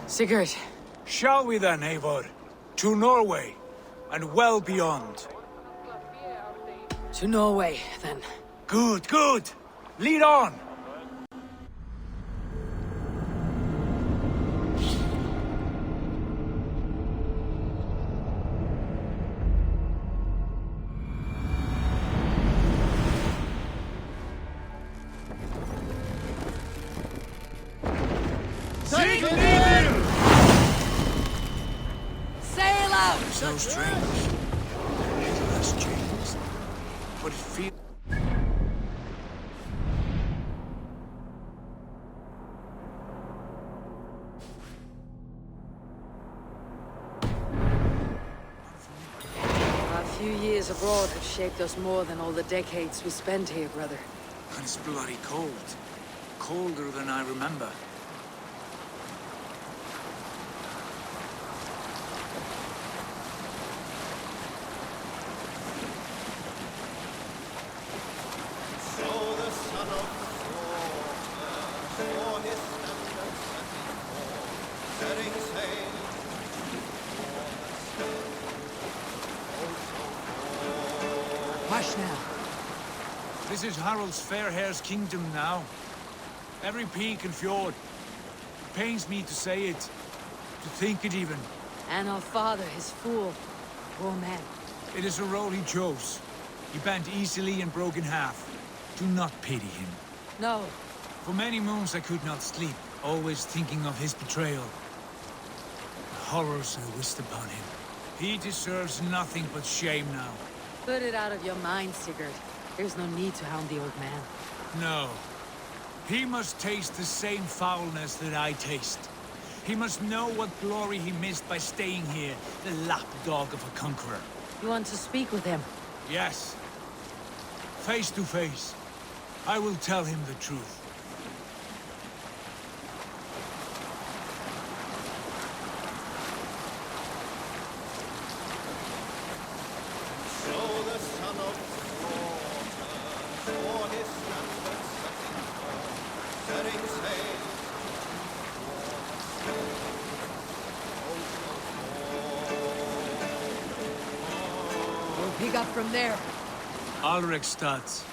Sigurd. Shall we then, Eivor? To Norway, and well beyond. To Norway, then. Good, good! Lead on! Sail out! So strange. Little has changed. But it feels... A few years abroad have shaped us more than all the decades we spent here, brother. And it's bloody cold. Colder than I remember. Hush now. This is Harald's fair hair's kingdom now. Every peak and fjord. It pains me to say it, to think it even. And our father, his fool. Poor man. It is a role he chose. He bent easily and broke in half. Do not pity him. No. For many moons I could not sleep, always thinking of his betrayal. The horrors I wished upon him. He deserves nothing but shame now. Put it out of your mind, Sigurd. There's no need to hound the old man. No. He must taste the same foulness that I taste. He must know what glory he missed by staying here, the lapdog of a conqueror. You want to speak with him? Yes. Face to face. I will tell him the truth. We'll pick up from there. Alrekstad.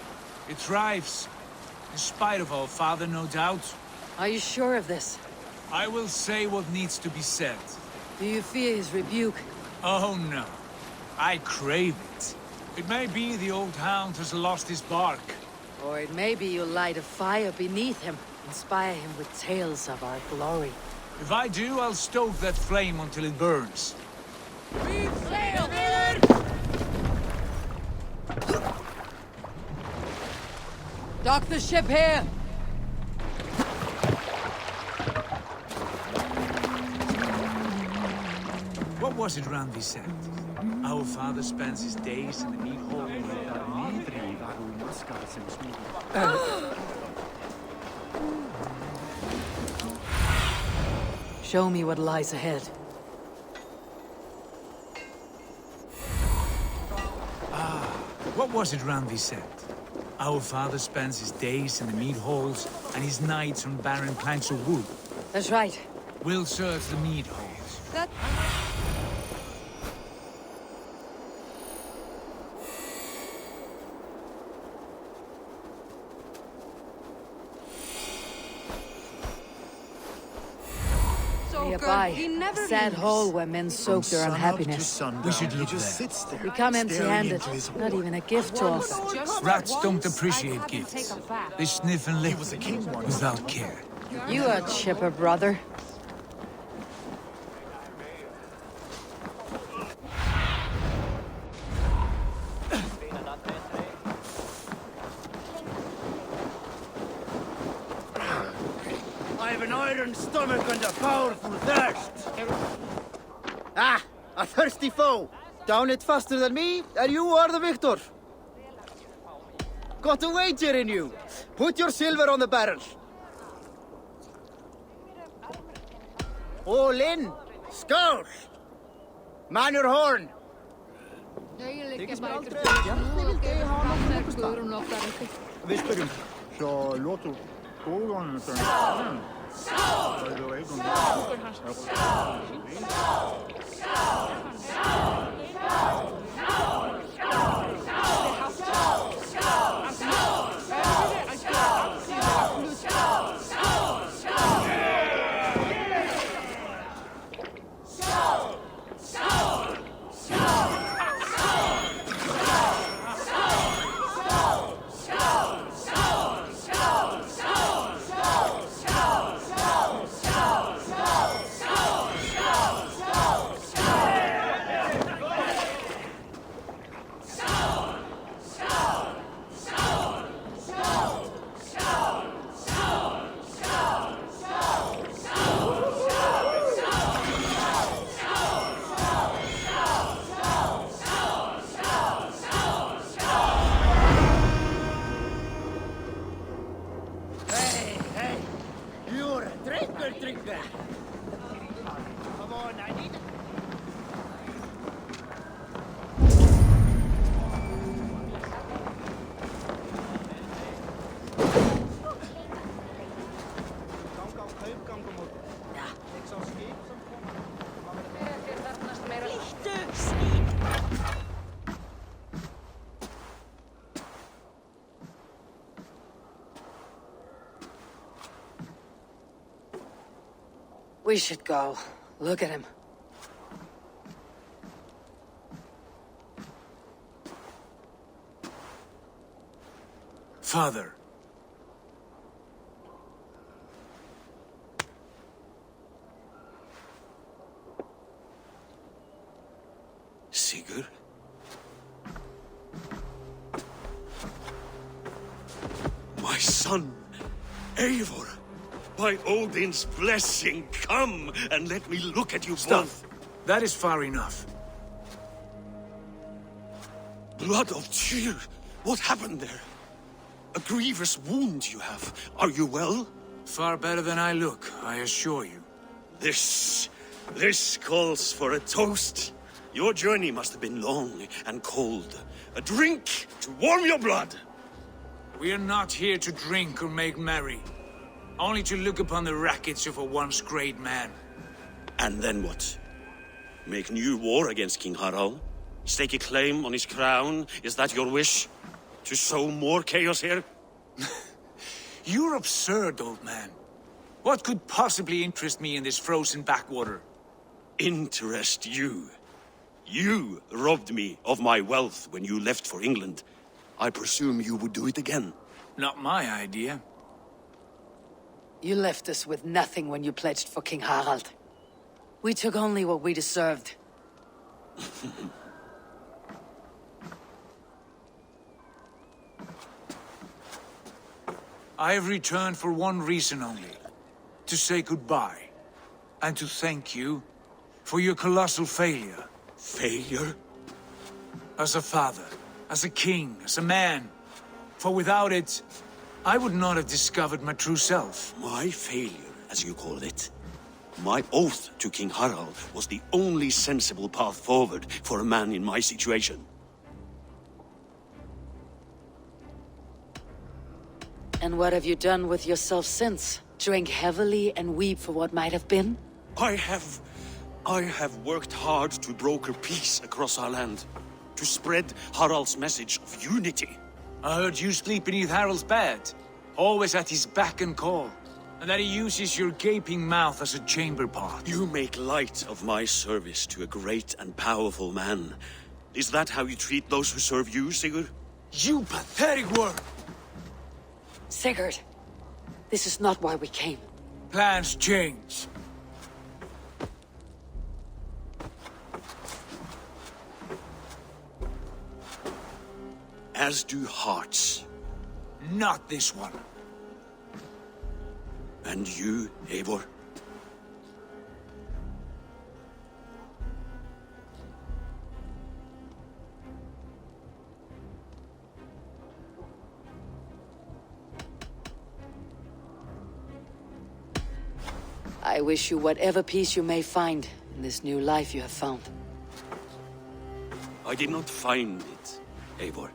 It thrives. In spite of our father, no doubt. Are you sure of this? I will say what needs to be said. Do you fear his rebuke? Oh no. I crave it. It may be the old hound has lost his bark. Or it may be you'll light a fire beneath him, inspire him with tales of our glory. If I do, I'll stoke that flame until it burns. Reef sail! Dock the ship here! What was it Randvi said? Our father spends his days in the meat hall. Show me what lies ahead. What was it Randvi said? Our father spends his days in the mead halls and his nights on barren planks of wood. That's right. We'll search the mead halls. That... Nearby, a sad hole where men soak their unhappiness. We should look there. We come empty-handed, not even a gift to offer. Rats don't appreciate gifts. They sniff and lick without care. You are a chipper, brother. I have an iron stomach and a powerful thirst. Ah, a thirsty foe. Down it faster than me, and you are the victor. Got a wager in you. Put your silver on the barrel. All in. Skål. Man your horn! Við spyrjum, svo låter góðan Hey, you're a drinker. Come on, I need it. We should go. Look at him. Father. Sigurd? My son, Eivor! By Odin's blessing, come and let me look at you both. That is far enough. Blood of Tyr! What happened there? A grievous wound you have. Are you well? Far better than I look, I assure you. This calls for a toast. Your journey must have been long and cold. A drink to warm your blood. We are not here to drink or make merry. Only to look upon the wreckage of a once great man. And then what? Make new war against King Harald? Stake a claim on his crown? Is that your wish? To sow more chaos here? You're absurd, old man. What could possibly interest me in this frozen backwater? Interest you? You robbed me of my wealth when you left for England. I presume you would do it again. Not my idea. You left us with nothing when you pledged for King Harald. We took only what we deserved. I have returned for one reason only. To say goodbye. And to thank you for your colossal failure. Failure? As a father, as a king, as a man. For without it, I would not have discovered my true self. My failure, as you call it. My oath to King Harald was the only sensible path forward for a man in my situation. And what have you done with yourself since? Drink heavily and weep for what might have been? I have worked hard to broker peace across our land. To spread Harald's message of unity. I heard you sleep beneath Harald's bed. Always at his beck and call. And that he uses your gaping mouth as a chamber pot. You make light of my service to a great and powerful man. Is that how you treat those who serve you, Sigurd? You pathetic worm! Sigurd, this is not why we came. Plans change. As do hearts. Not this one. And you, Eivor? I wish you whatever peace you may find in this new life you have found. I did not find it, Eivor.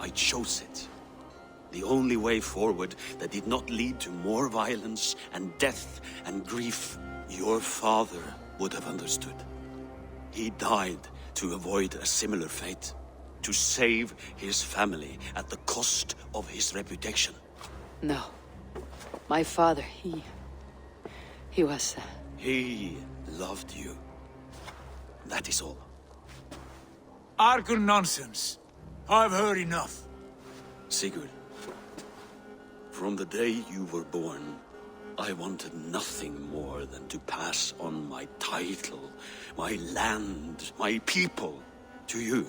I chose it. The only way forward that did not lead to more violence and death and grief your father would have understood. He died to avoid a similar fate, to save his family at the cost of his reputation. No. My father, he was... He loved you. That is all. Argur nonsense. I've heard enough. Sigurd, from the day you were born, I wanted nothing more than to pass on my title, my land, my people, to you.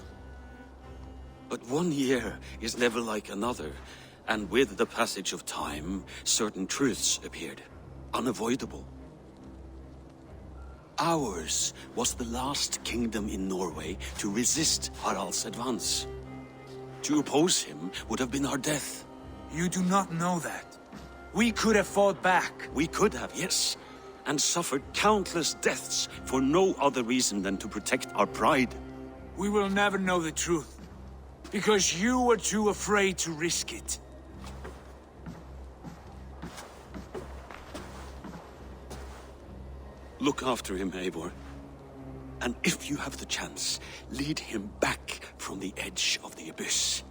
But 1 year is never like another, and with the passage of time, certain truths appeared, unavoidable. Ours was the last kingdom in Norway to resist Harald's advance. To oppose him would have been our death. You do not know that. We could have fought back. We could have, yes, and suffered countless deaths for no other reason than to protect our pride. We will never know the truth, because you were too afraid to risk it. Look after him, Eivor. And if you have the chance, lead him back from the edge of the abyss.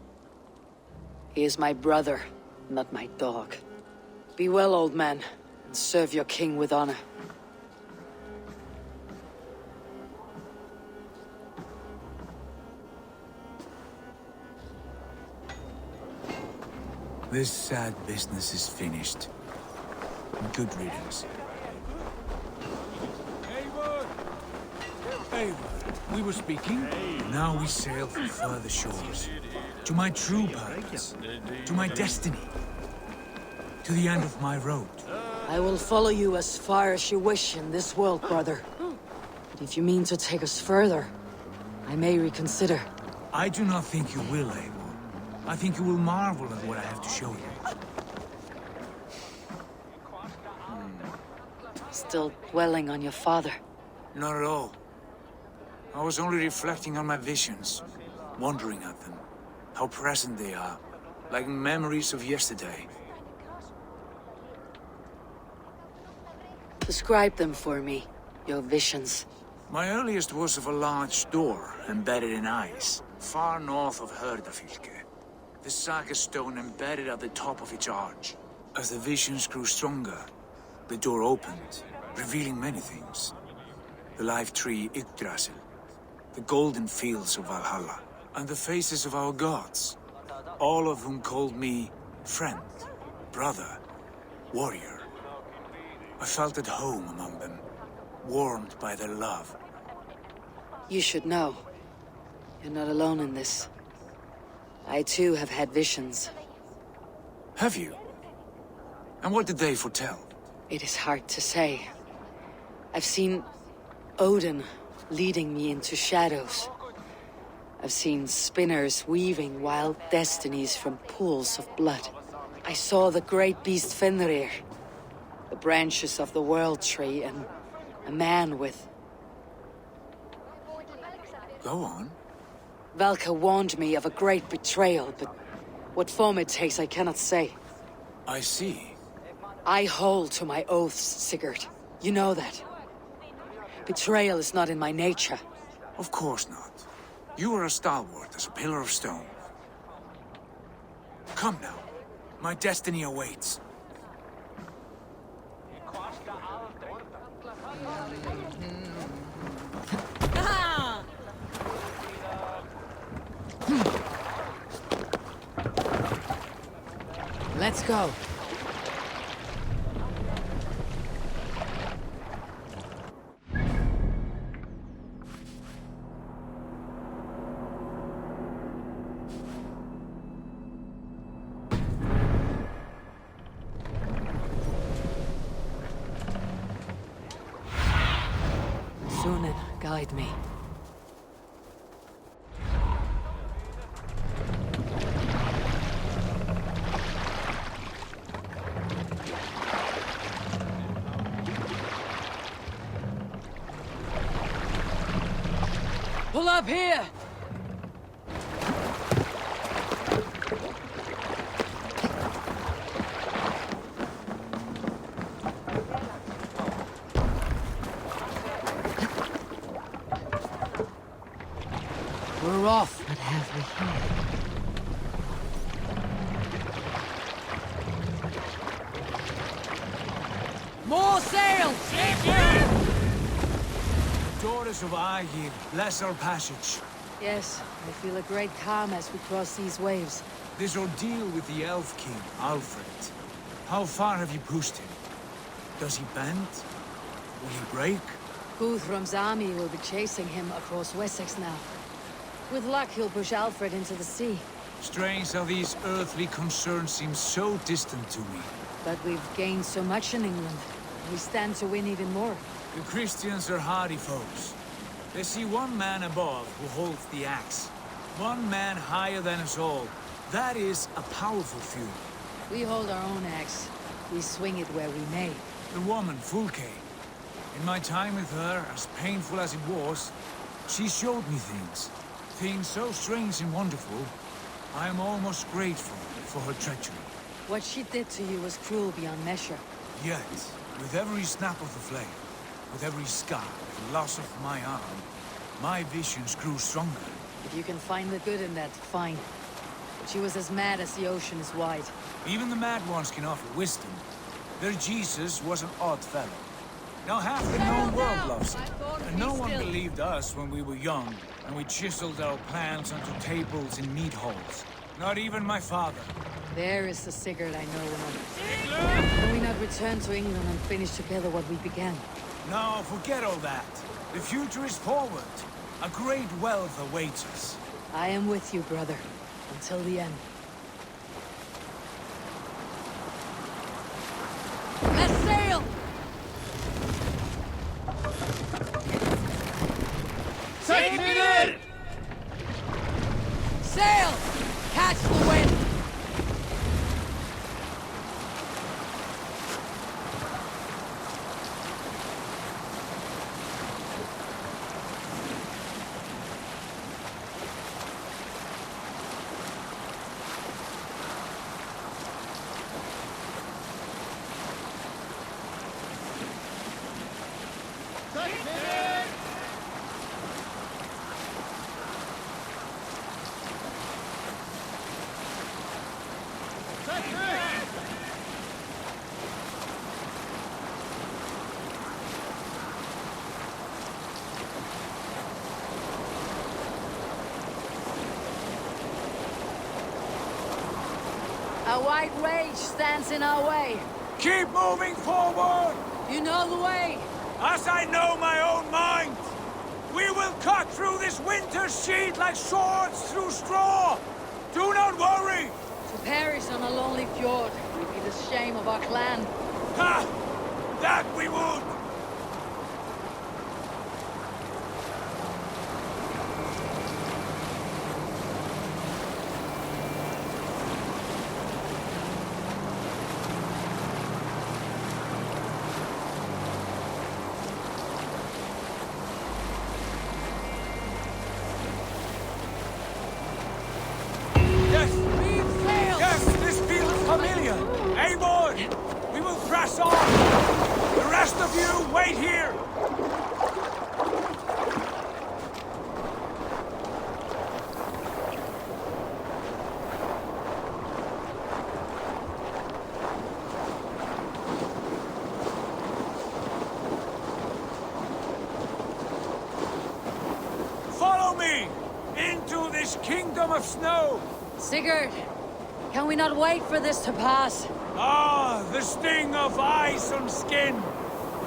He is my brother, not my dog. Be well, old man, and serve your king with honor. This sad business is finished. Good riddance. Eivor, we were speaking. Now we sail for further shores. To my true purpose. To my destiny. To the end of my road. I will follow you as far as you wish in this world, brother. But if you mean to take us further, I may reconsider. I do not think you will, Eivor. I think you will marvel at what I have to show you. Still dwelling on your father. Not at all. I was only reflecting on my visions, wondering at them. How present they are, like memories of yesterday. Describe them for me, your visions. My earliest was of a large door embedded in ice, far north of Herdafylke. The saga stone embedded at the top of its arch. As the visions grew stronger, the door opened, revealing many things. The life tree Yggdrasil, the golden fields of Valhalla, and the faces of our gods, all of whom called me friend, brother, warrior. I felt at home among them, warmed by their love. You should know. You're not alone in this. I too have had visions. Have you? And what did they foretell? It is hard to say. I've seen Odin leading me into shadows. I've seen spinners weaving wild destinies from pools of blood. I saw the great beast Fenrir, the branches of the world tree, and a man with... Go on. Valka warned me of a great betrayal, but what form it takes I cannot say. I see. I hold to my oaths, Sigurd. You know that. Betrayal is not in my nature. Of course not. You are a stalwart as a pillar of stone. Come now. My destiny awaits. Let's go. Sunan, guide me. Pull up here! We're off. What have we here? More sails! Daughters of Aegir, bless our passage. Yes, I feel a great calm as we cross these waves. This ordeal with the Elf King, Alfred. How far have you pushed him? Does he bend? Will he break? Guthrum's army will be chasing him across Wessex now. With luck, he'll push Alfred into the sea. Strange how these earthly concerns seem so distant to me. But we've gained so much in England. We stand to win even more. The Christians are hardy foes. They see one man above who holds the axe. One man higher than us all. That is a powerful feud. We hold our own axe. We swing it where we may. The woman, Fulke. In my time with her, as painful as it was, she showed me things. Things so strange and wonderful. I am almost grateful for her treachery. What she did to you was cruel beyond measure. Yet, with every snap of the flame, with every scar, the loss of my arm, my visions grew stronger. If you can find the good in that, fine. But she was as mad as the ocean is wide. Even the mad ones can offer wisdom. Their Jesus was an odd fellow. Now half the known world loves him. And no one believed us when we were young, and we chiseled our plans onto tables in meat halls. Not even my father. There is the Sigurd I know, woman. Can we not return to England and finish together what we began? No, forget all that. The future is forward. A great wealth awaits us. I am with you, brother. Until the end. Let's sail! Sail! Catch the wind! A white rage stands in our way. Keep moving forward! You know the way. As I know my own mind! We will cut through this winter sheet like swords through straw! Do not worry! To perish on a lonely fjord would be the shame of our clan. Ha! That we would! Eivor! We will press on! The rest of you, wait here! Follow me! Into this kingdom of snow! Sigurd, can we not wait for this to pass? Ah, the sting of ice on skin!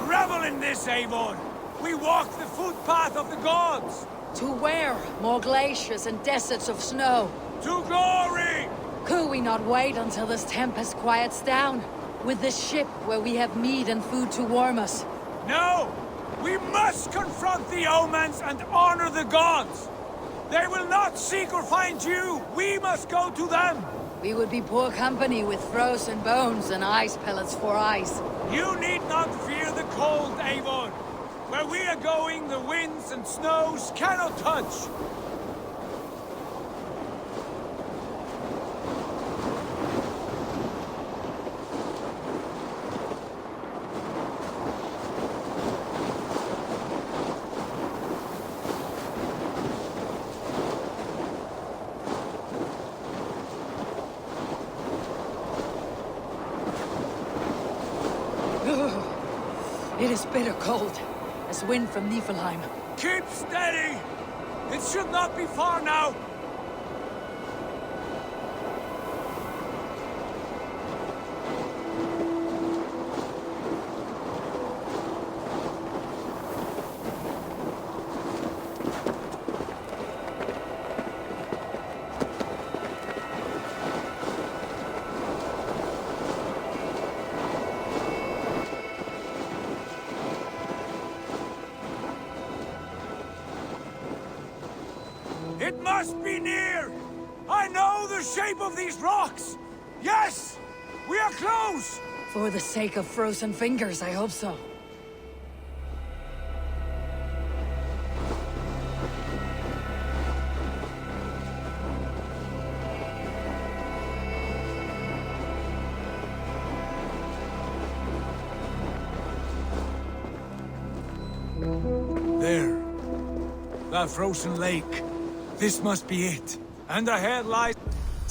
Revel in this, Eivor! We walk the footpath of the gods! To where? More glaciers and deserts of snow. To glory! Could we not wait until this tempest quiets down? With this ship where we have meat and food to warm us? No! We must confront the omens and honor the gods! They will not seek or find you! We must go to them! We would be poor company with frozen bones and ice pellets for eyes. You need not fear the cold, Eivor. Where we are going, the winds and snows cannot touch. It is bitter cold, as wind from Niflheim. Keep steady! It should not be far now! It must be near! I know the shape of these rocks! Yes! We are close! For the sake of frozen fingers, I hope so. There. That frozen lake. This must be it. And ahead lies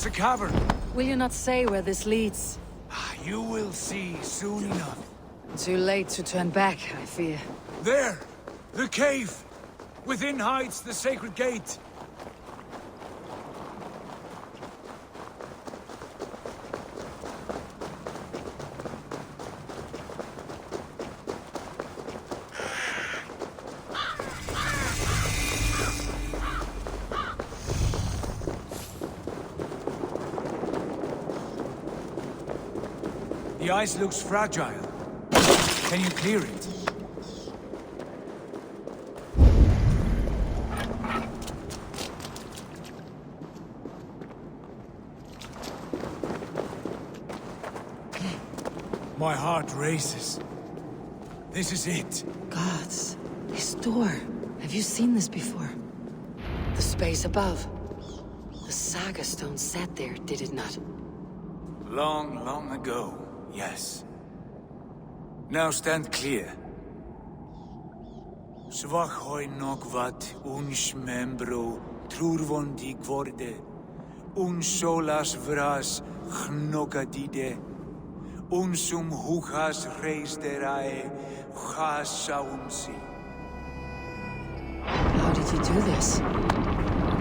a cavern. Will you not say where this leads? You will see soon enough. Too late to turn back, I fear. There! The cave! Within hides the sacred gate. The ice looks fragile. Can you clear it? My heart races. This is it. Gods, this door. Have you seen this before? The space above. The Saga Stone sat there, did it not? Long, long ago, yes. Now stand clear. Svachoi nokvat uns membro trurvondi gvorde, un solas vras gnokadide, unsum huchas reisderae chasaunsi. How did you do this?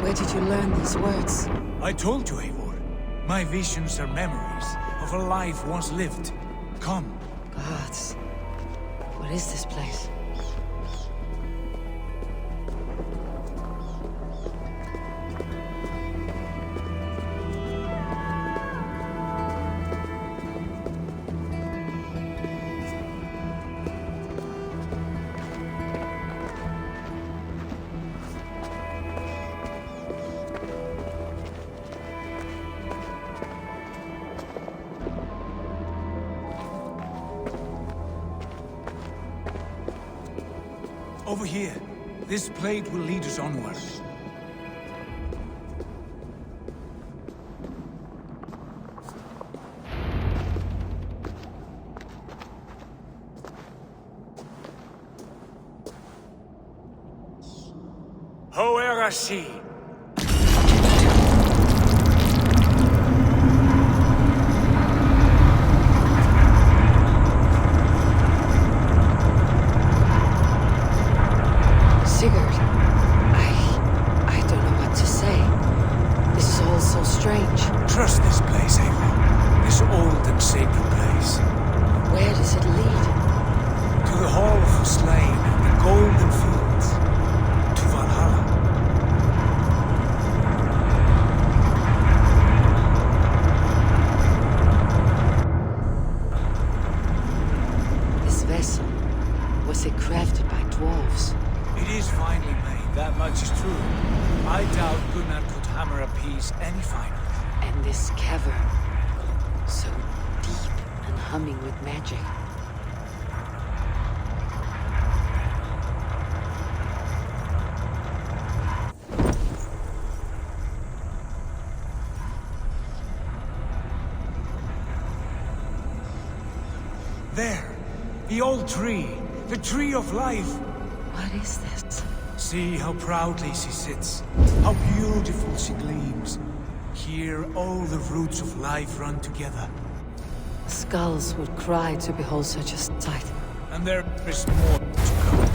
Where did you learn these words? I told you, Eivor. My visions are memories of a life once lived. Come. Gods. What is this place? Over here. This plate will lead us onward. Hoerasi! Sigurd, I don't know what to say. This is all so strange. Trust this place, Eivor. This old and sacred place. Where does it lead? To the Hall of the Slain and the Golden Fields. To Valhalla. This vessel, was it crafted by dwarves? It is finely made, that much is true. I doubt Gunnar could hammer a piece any finer. And this cavern, so deep and humming with magic. There! The old tree! The tree of life! What is this? See how proudly she sits. How beautiful she gleams. Here all the roots of life run together. Skulls would cry to behold such a sight. And there is more to come.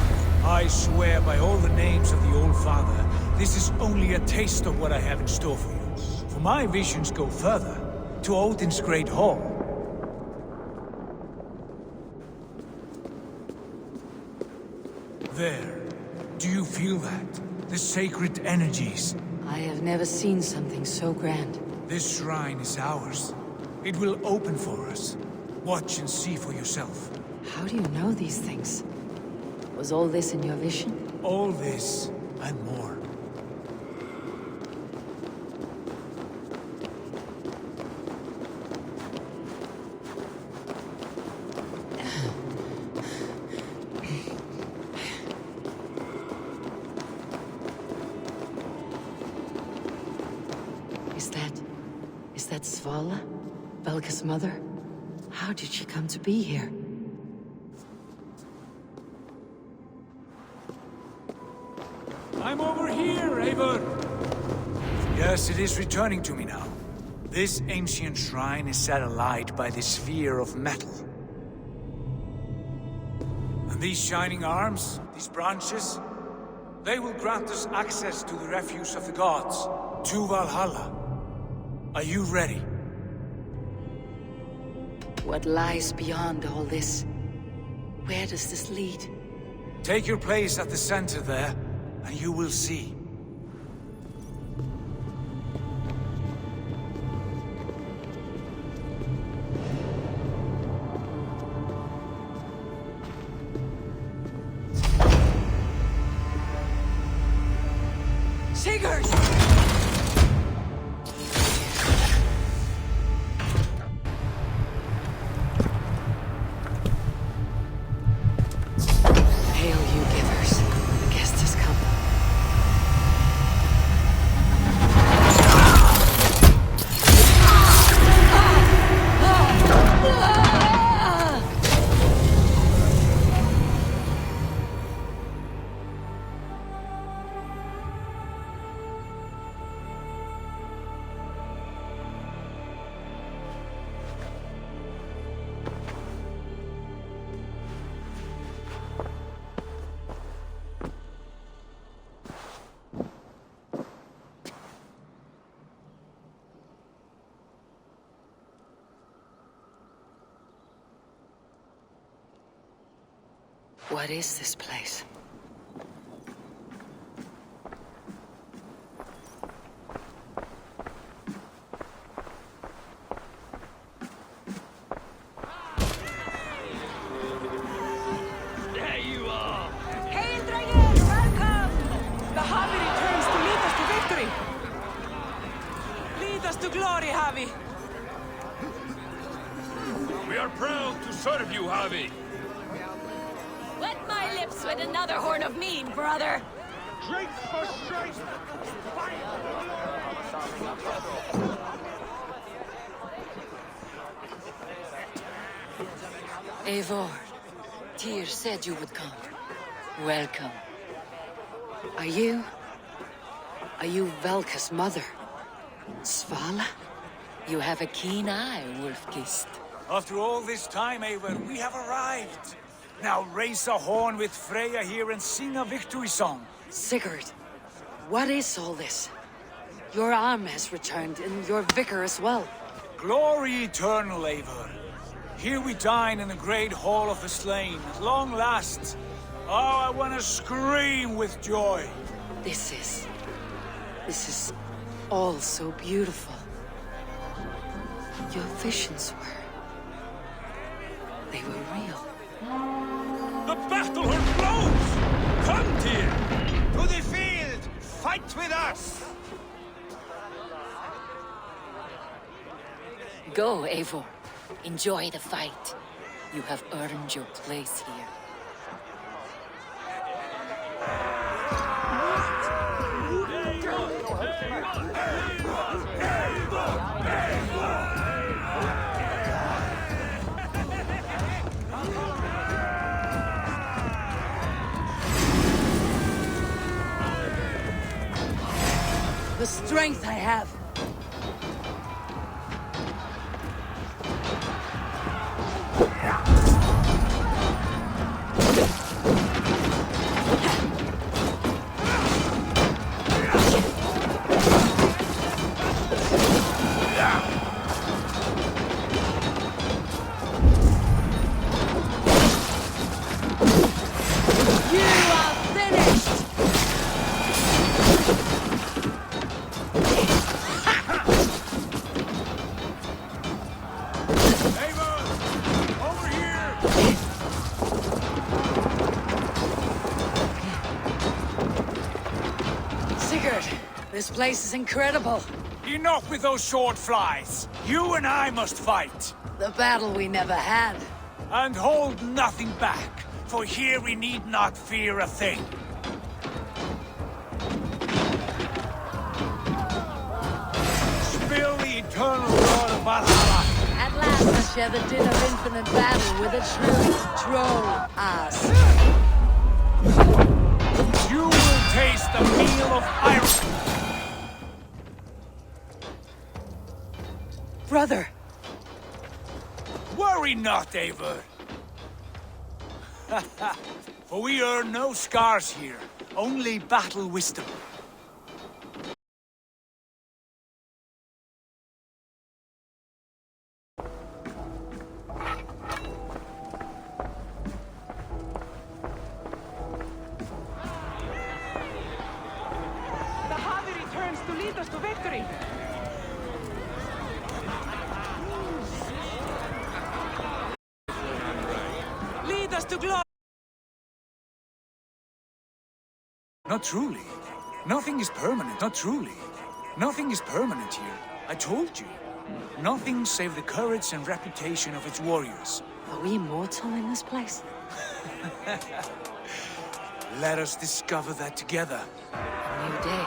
I swear by all the names of the Old Father, this is only a taste of what I have in store for you. For my visions go further, to Odin's Great Hall. There. Do you feel that? The sacred energies. I have never seen something so grand. This shrine is ours. It will open for us. Watch and see for yourself. How do you know these things? Was all this in your vision? All this and more. Is that Svala? Velka's mother? How did she come to be here? I'm over here, Eivor! Yes, it is returning to me now. This ancient shrine is set alight by the sphere of metal. And these shining arms, these branches, they will grant us access to the refuse of the gods, to Valhalla. Are you ready? What lies beyond all this? Where does this lead? Take your place at the center there, and you will see. Sigurd! Hail, you givers. The guest has come. What is this place? There you are! Hail, Dragon! Welcome! The Havi returns to lead us to victory! Lead us to glory, Havi! We are proud to serve you, Havi. Wet my lips with another horn of mead, brother! Drink for strength! Eivor, Tyr said you would come. Welcome. Are you Velka's mother? Svala? You have a keen eye, Wolfgist. After all this time, Eivor, we have arrived. Now raise a horn with Freya here and sing a victory song. Sigurd, what is all this? Your arm has returned, and your vicar as well. Glory eternal, Eivor. Here we dine in the great hall of the slain, at long last. Oh, I want to scream with joy. This is all so beautiful. Your visions they were real. The battle horn blows! Come, Tyr! To the field! Fight with us! Go, Eivor. Enjoy the fight. You have earned your place here. The strength I have. Sigurd, this place is incredible. Enough with those short flies. You and I must fight. The battle we never had. And hold nothing back, for here we need not fear a thing. Spill the eternal blood of Valhalla. At last I share the din of infinite battle with a true troll ass. You will taste the meal of iron. Brother! Worry not, Eivor. For we earn no scars here, only battle wisdom. The Havi returns to lead us to victory. Lead us to glory. Not truly. Nothing is permanent, not truly. Nothing is permanent here. I told you. Nothing save the courage and reputation of its warriors. Are we immortal in this place? Let us discover that together. A new day.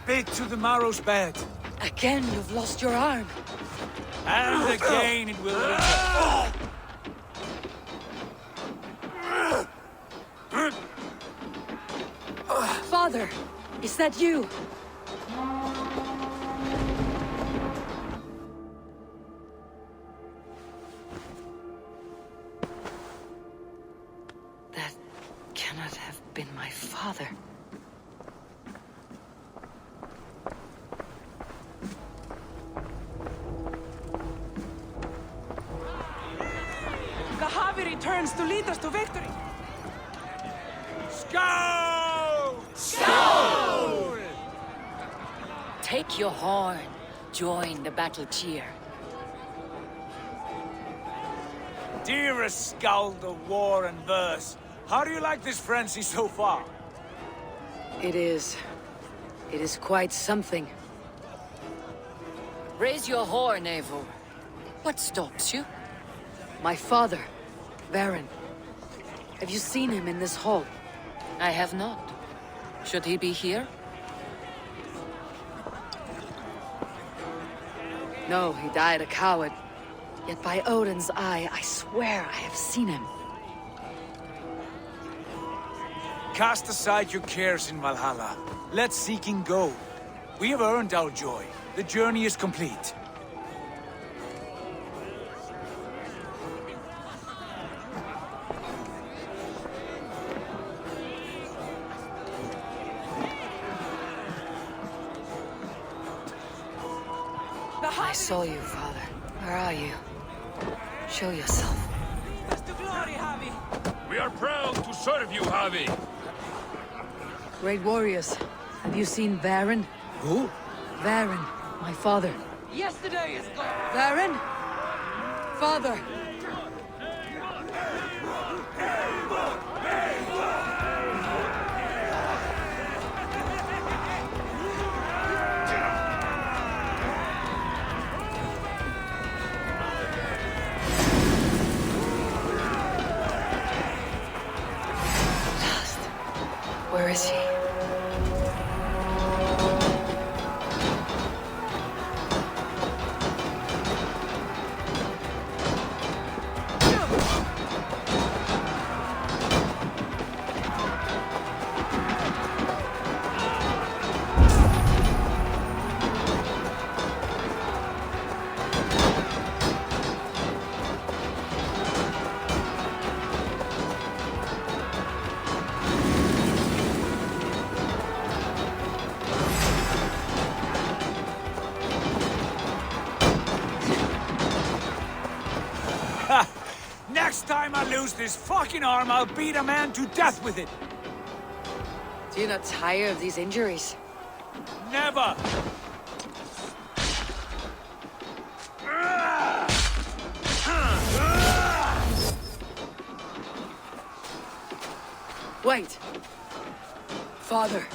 Bit to the marrow's bed. Again, you've lost your arm. And again it will return. Father, is that you? That cannot have been my father. The Havi returns to lead us to victory. Scout! Scout! Take your horn. Join the battle cheer. Dearest Skald of war and verse, how do you like this frenzy so far? It is quite something. Raise your horn, Eivor. What stops you? My father, Varin. Have you seen him in this hall? I have not. Should he be here? No, he died a coward. Yet by Odin's eye, I swear I have seen him. Cast aside your cares in Valhalla. Let seeking go. We have earned our joy. The journey is complete. I saw you, father. Where are you? Show yourself. Lead us to glory, Havi. We are proud to serve you, Havi. Great warriors. Have you seen Varin? Who? Varin, my father. Yesterday is gone. Varin? Father! Lost. Where is he? Next time I lose this fucking arm, I'll beat a man to death with it. Do you not tire of these injuries? Never! Wait! Father!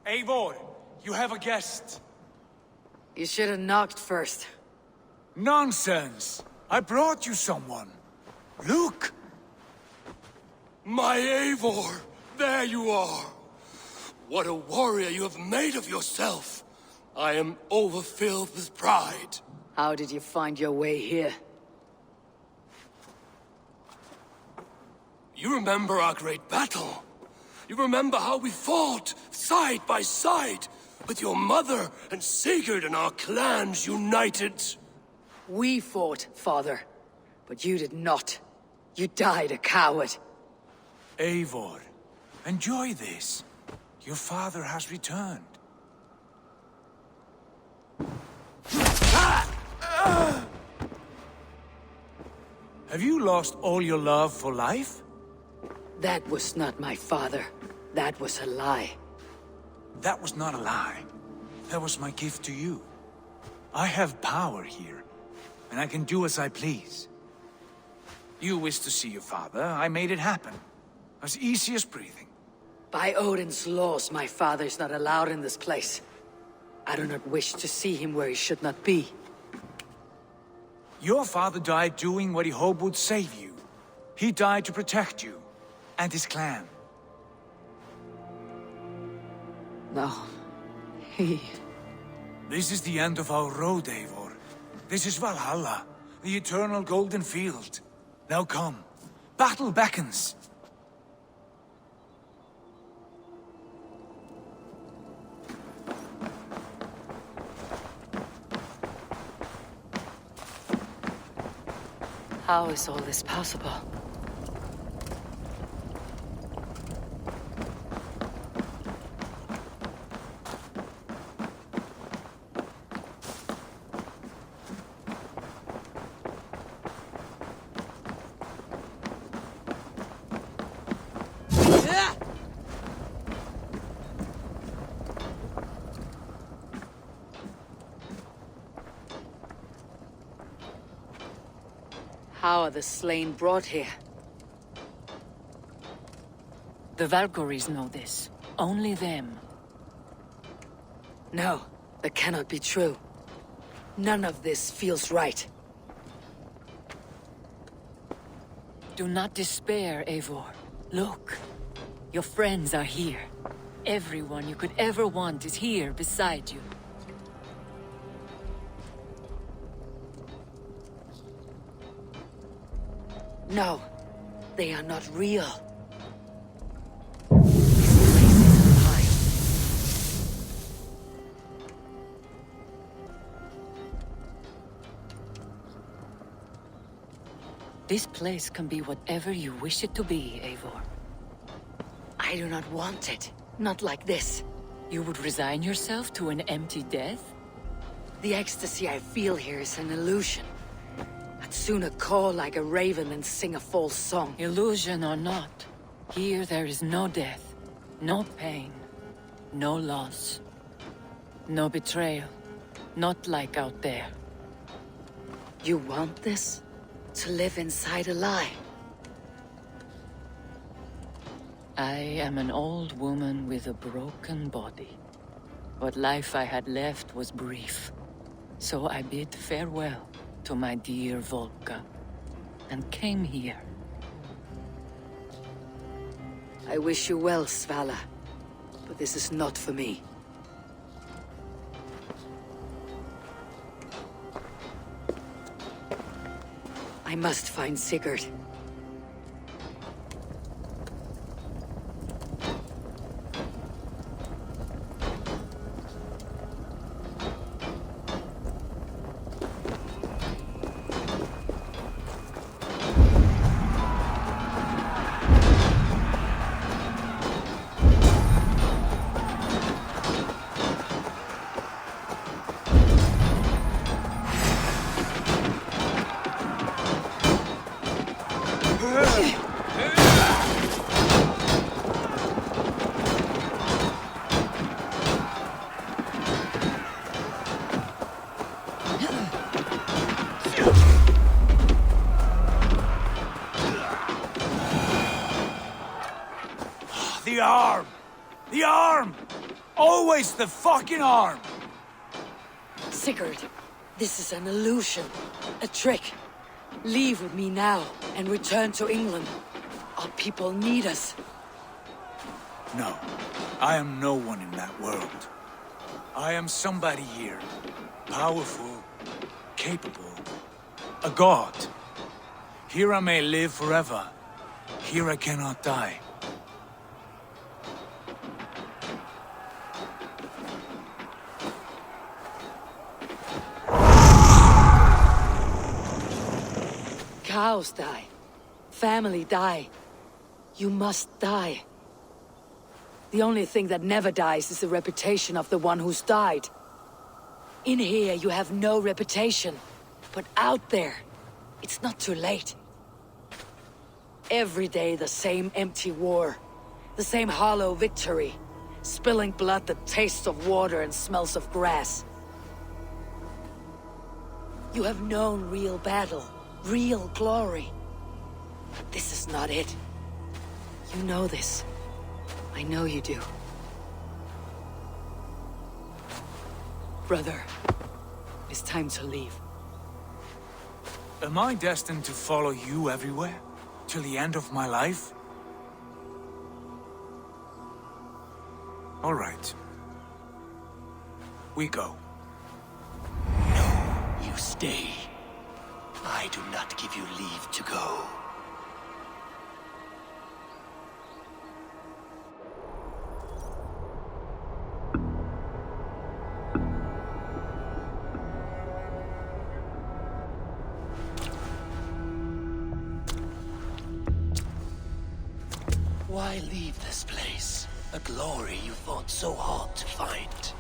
Eivor, you have a guest. You should have knocked first. Nonsense! I brought you someone. Look! My Eivor! There you are! What a warrior you have made of yourself! I am overfilled with pride. How did you find your way here? You remember our great battle? You remember how we fought, side by side, with your mother and Sigurd and our clans united? We fought, father. But you did not. You died a coward. Eivor, enjoy this. Your father has returned. Have you lost all your love for life? That was not my father. That was a lie. That was not a lie. That was my gift to you. I have power here, and I can do as I please. You wished to see your father, I made it happen. As easy as breathing. By Odin's laws, my father is not allowed in this place. I do not wish to see him where he should not be. Your father died doing what he hoped would save you. He died to protect you, and his clan. No. This is the end of our road, Eivor. This is Valhalla, the eternal golden field. Now come. Battle beckons. How is all this possible? How are the slain brought here? The Valkyries know this. Only them. No, that cannot be true. None of this feels right. Do not despair, Eivor. Look. Your friends are here. Everyone you could ever want is here beside you. No, they are not real. This place can be whatever you wish it to be, Eivor. I do not want it. Not like this. You would resign yourself to an empty death? The ecstasy I feel here is an illusion. I'd sooner call like a raven than sing a false song. Illusion or not, here there is no death, no pain, no loss, no betrayal, not like out there. You want this? To live inside a lie? I am an old woman with a broken body. What life I had left was brief. So I bid farewell to my dear Volka, and came here. I wish you well, Svala, but this is not for me. I must find Sigurd. The arm! The arm! Always the fucking arm! Sigurd, this is an illusion. A trick. Leave with me now and return to England. Our people need us. No, I am no one in that world. I am somebody here. Powerful, capable, a god. Here I may live forever. Here I cannot die. Cows die. Family die. You must die. The only thing that never dies is the reputation of the one who's died. In here, you have no reputation. But out there, it's not too late. Every day, the same empty war. The same hollow victory. Spilling blood that tastes of water and smells of grass. You have known real battle. Real glory. But this is not it. You know this. I know you do. Brother, it's time to leave. Am I destined to follow you everywhere? Till the end of my life? All right. We go. No, you stay. I do not give you leave to go. Why leave this place? A glory you fought so hard to find.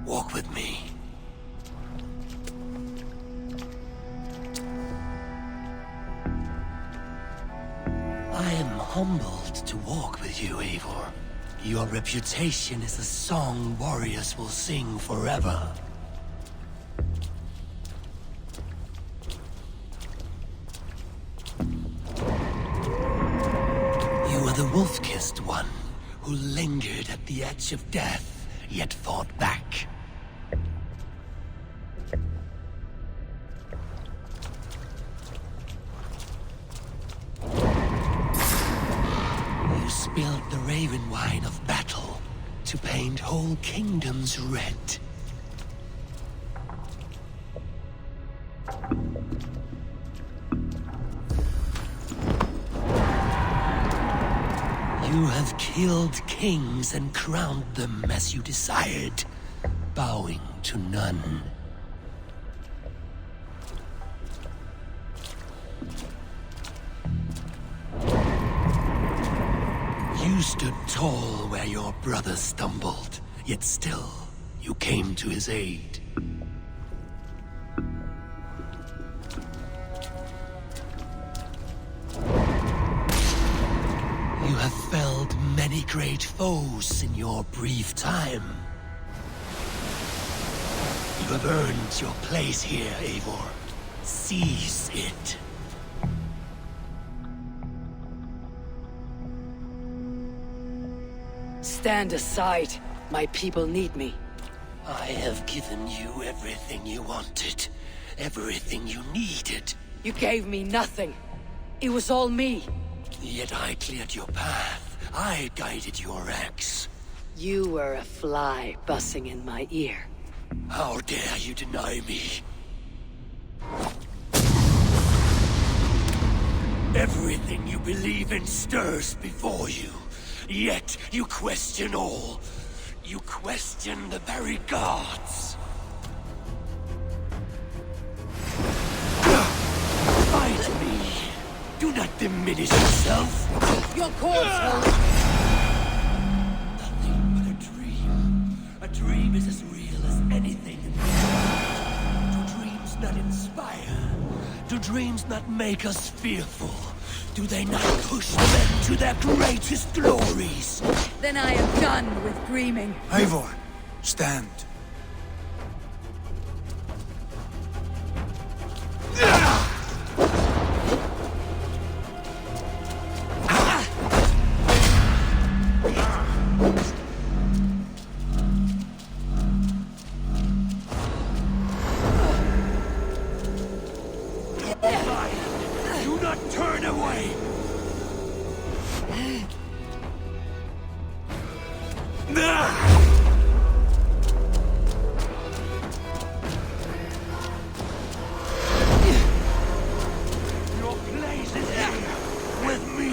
Walk with me. I am humbled to walk with you, Eivor. Your reputation is a song warriors will sing forever. You are the wolf-kissed one, who lingered at the edge of death, yet fought back. You spilled the raven wine of battle to paint whole kingdoms red. You have killed kings and crowned them as you desired, bowing to none. You stood tall where your brother stumbled, yet still you came to his aid. You have felled many great foes in your brief time. You have earned your place here, Eivor. Seize it. Stand aside. My people need me. I have given you everything you wanted. Everything you needed. You gave me nothing. It was all me. Yet I cleared your path. I guided your axe. You were a fly buzzing in my ear. How dare you deny me? Everything you believe in stirs before you. Yet you question all. You question the very gods. Fight me. Do not diminish yourself. Your corpse will... Nothing but a dream. A dream is as real as anything in the world. Do dreams not inspire? Do dreams not make us fearful? Do they not push men to their greatest glories? Then I am done with dreaming. Eivor, stand. Do not turn away! Your place is here, with me!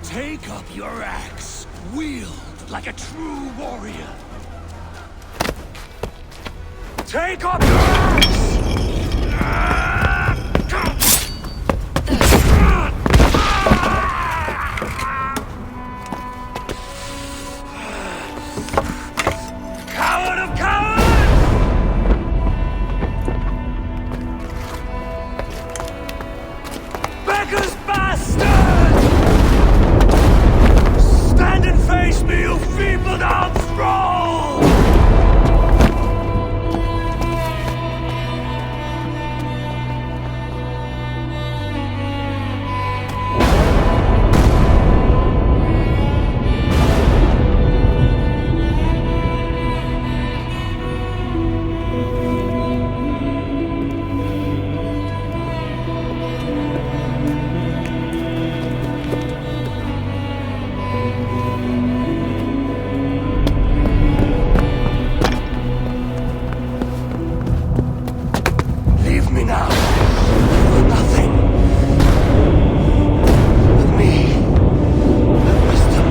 Take up your axe, wield like a true warrior. Take up your axe! Coward of cowards! Beggar's bastard! Stand and face me, you feeble-down thrall! Leave me now. For nothing. With me. Wisdom.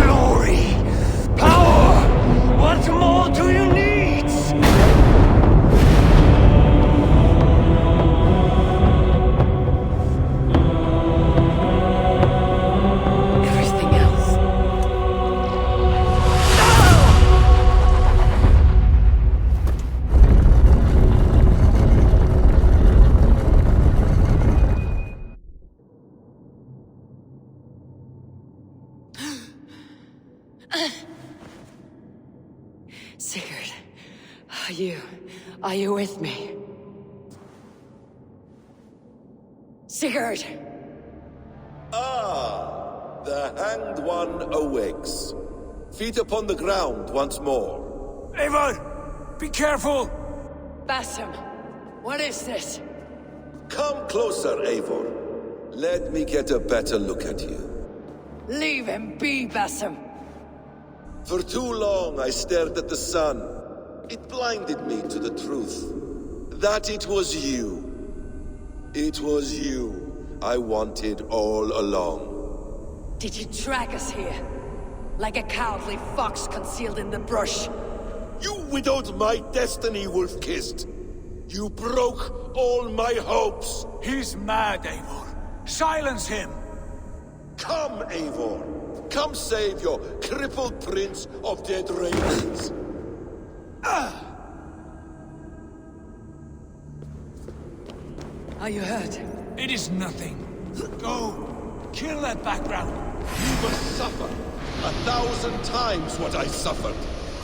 Glory. Power. What more do you need? Everything else. Sigurd, are you with me? Sigurd! Ah, the hanged one awakes. Feet upon the ground once more. Eivor, be careful! Basim, what is this? Come closer, Eivor. Let me get a better look at you. Leave him be, Basim. For too long I stared at the sun. It blinded me to the truth. That it was you. It was you I wanted all along. Did you drag us here? Like a cowardly fox concealed in the brush? You widowed my destiny, wolf-kissed. You broke all my hopes! He's mad, Eivor. Silence him! Come, Eivor! Come save your crippled prince of dead ravens! Are you hurt? It is nothing. Go. Kill that background. You must suffer 1,000 times what I suffered.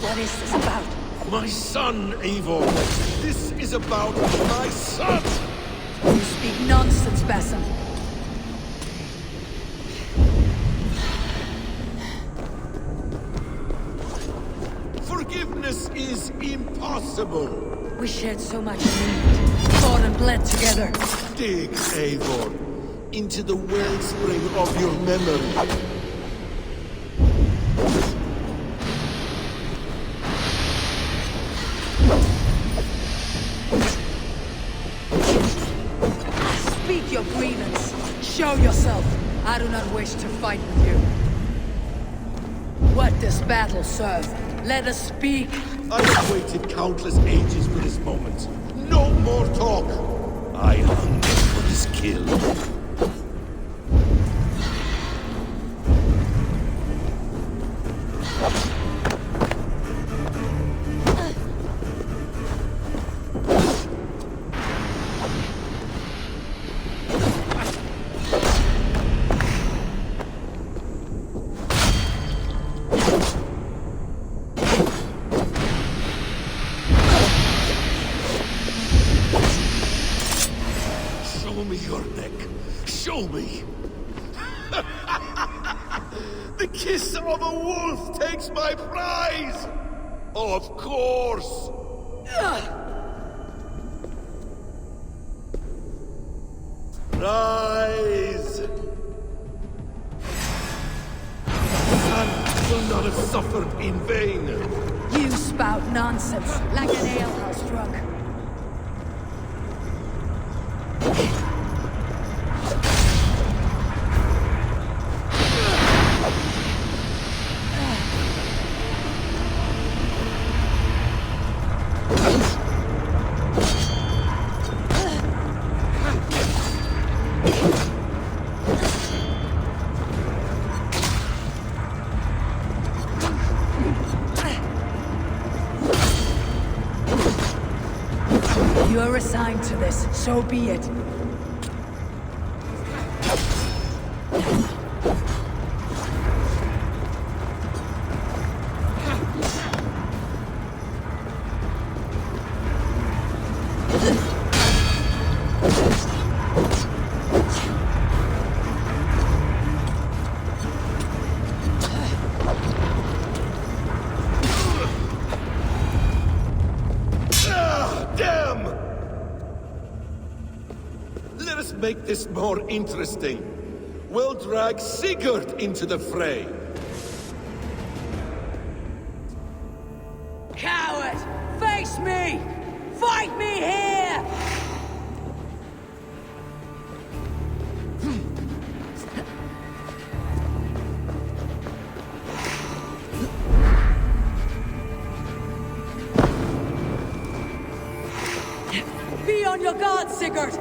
What is this about? My son, Eivor. This is about my son! You speak nonsense, Basim. Forgiveness is impossible. We shared so much need, fought and bled together. Dig, Eivor, into the wellspring of your memory. Speak your grievance. Show yourself. I do not wish to fight with you. What does battle serve? Let us speak. I have waited countless ages for this moment. No more talk. I hunger for this kill. Show me your neck. Show me. The kiss of a wolf takes my prize. Of course. Rise. Son will not have suffered in vain. You spout nonsense, like an alehouse drunk. You're assigned to this, so be it. Damn! Let us make this more interesting. We'll drag Sigurd into the fray. Coward! Face me! Fight me here! Be on your guard, Sigurd!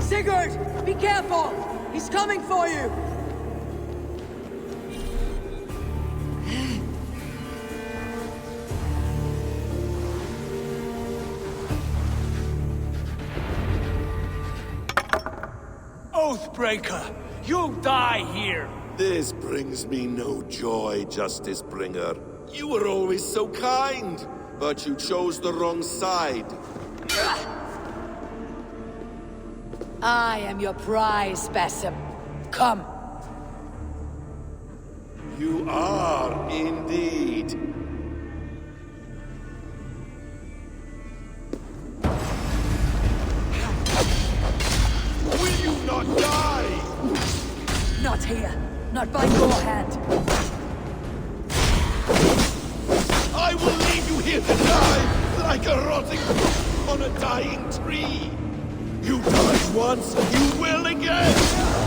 Sigurd! Be careful! He's coming for you! Oathbreaker! You'll die here! This brings me no joy, Justice Bringer. You were always so kind, but you chose the wrong side. I am your prize, Basim. Come. You are indeed. Not here. Not by your hand. I will leave you here to die, like a rotting on a dying tree. You died once, and you will again!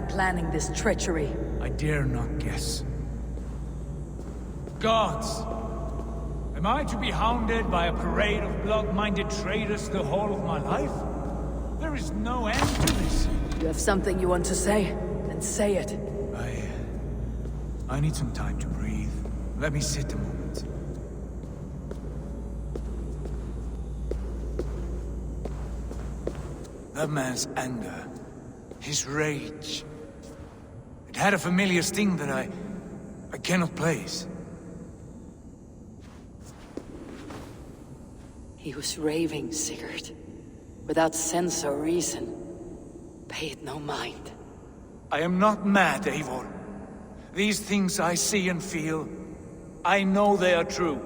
Planning this treachery. I dare not guess. Gods! Am I to be hounded by a parade of blood-minded traitors the whole of my life? There is no end to this. You have something you want to say? Then say it. I need some time to breathe. Let me sit a moment. That man's anger, his rage, it had a familiar sting that I cannot place. He was raving, Sigurd. Without sense or reason. Pay it no mind. I am not mad, Eivor. These things I see and feel, I know they are true.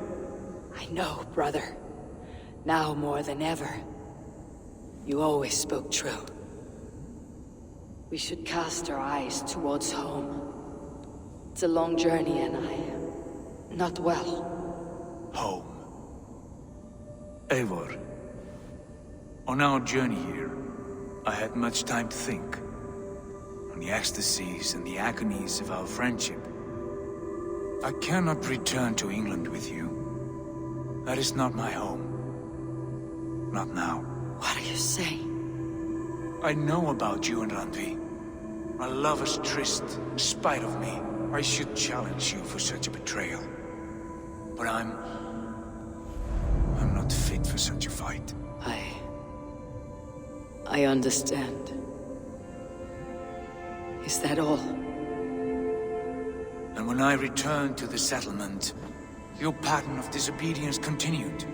I know, brother. Now more than ever. You always spoke true. We should cast our eyes towards home. It's a long journey and I am not well. Home. Eivor. On our journey here, I had much time to think. On the ecstasies and the agonies of our friendship. I cannot return to England with you. That is not my home. Not now. What are you saying? I know about you and Randvi. My lover's tryst, in spite of me. I should challenge you for such a betrayal. But I'm not fit for such a fight. I understand. Is that all? And when I returned to the settlement, your pattern of disobedience continued.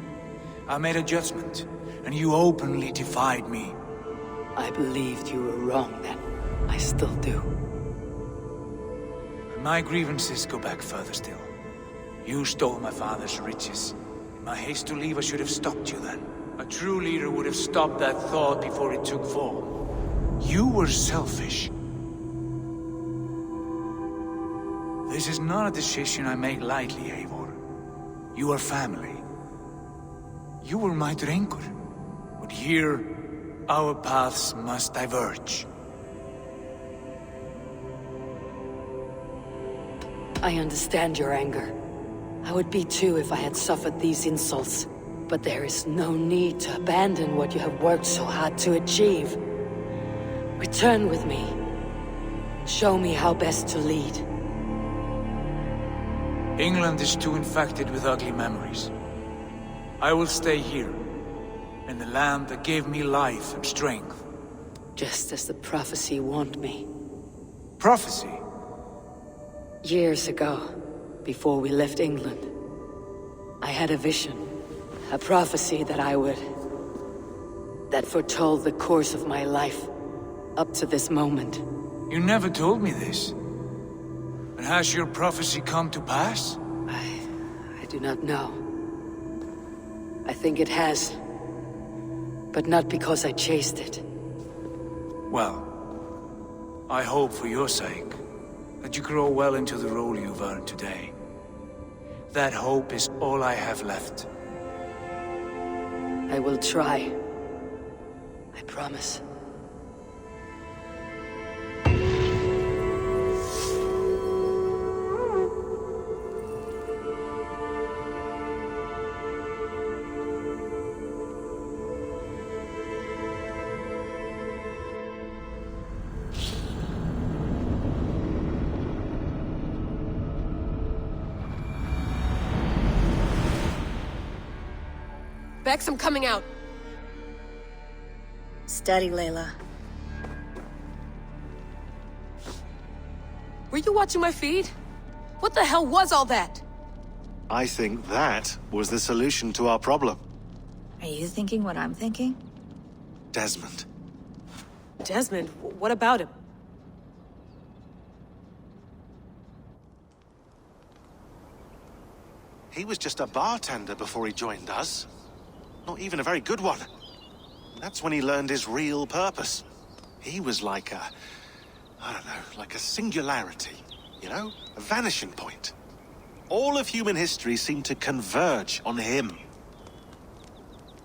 I made a judgment, and you openly defied me. I believed you were wrong then. I still do. And my grievances go back further still. You stole my father's riches. In my haste to leave, I should have stopped you then. A true leader would have stopped that thought before it took form. You were selfish. This is not a decision I make lightly, Eivor. You are family. You were my drengur. But here, our paths must diverge. I understand your anger. I would be too if I had suffered these insults. But there is no need to abandon what you have worked so hard to achieve. Return with me. Show me how best to lead. England is too infected with ugly memories. I will stay here, in the land that gave me life and strength. Just as the prophecy warned me. Prophecy? Years ago, before we left England, I had a vision. A prophecy that that foretold the course of my life, up to this moment. You never told me this. And has your prophecy come to pass? I do not know. I think it has. But not because I chased it. Well, I hope for your sake that you grow well into the role you've earned today. That hope is all I have left. I will try. I promise. Bex, I'm coming out. Steady, Layla. Were you watching my feed? What the hell was all that? I think that was the solution to our problem. Are you thinking what I'm thinking? Desmond. Desmond? What about him? He was just a bartender before he joined us. Not even a very good one. That's when he learned his real purpose. He was like a... I don't know, like a singularity, you know? A vanishing point. All of human history seemed to converge on him.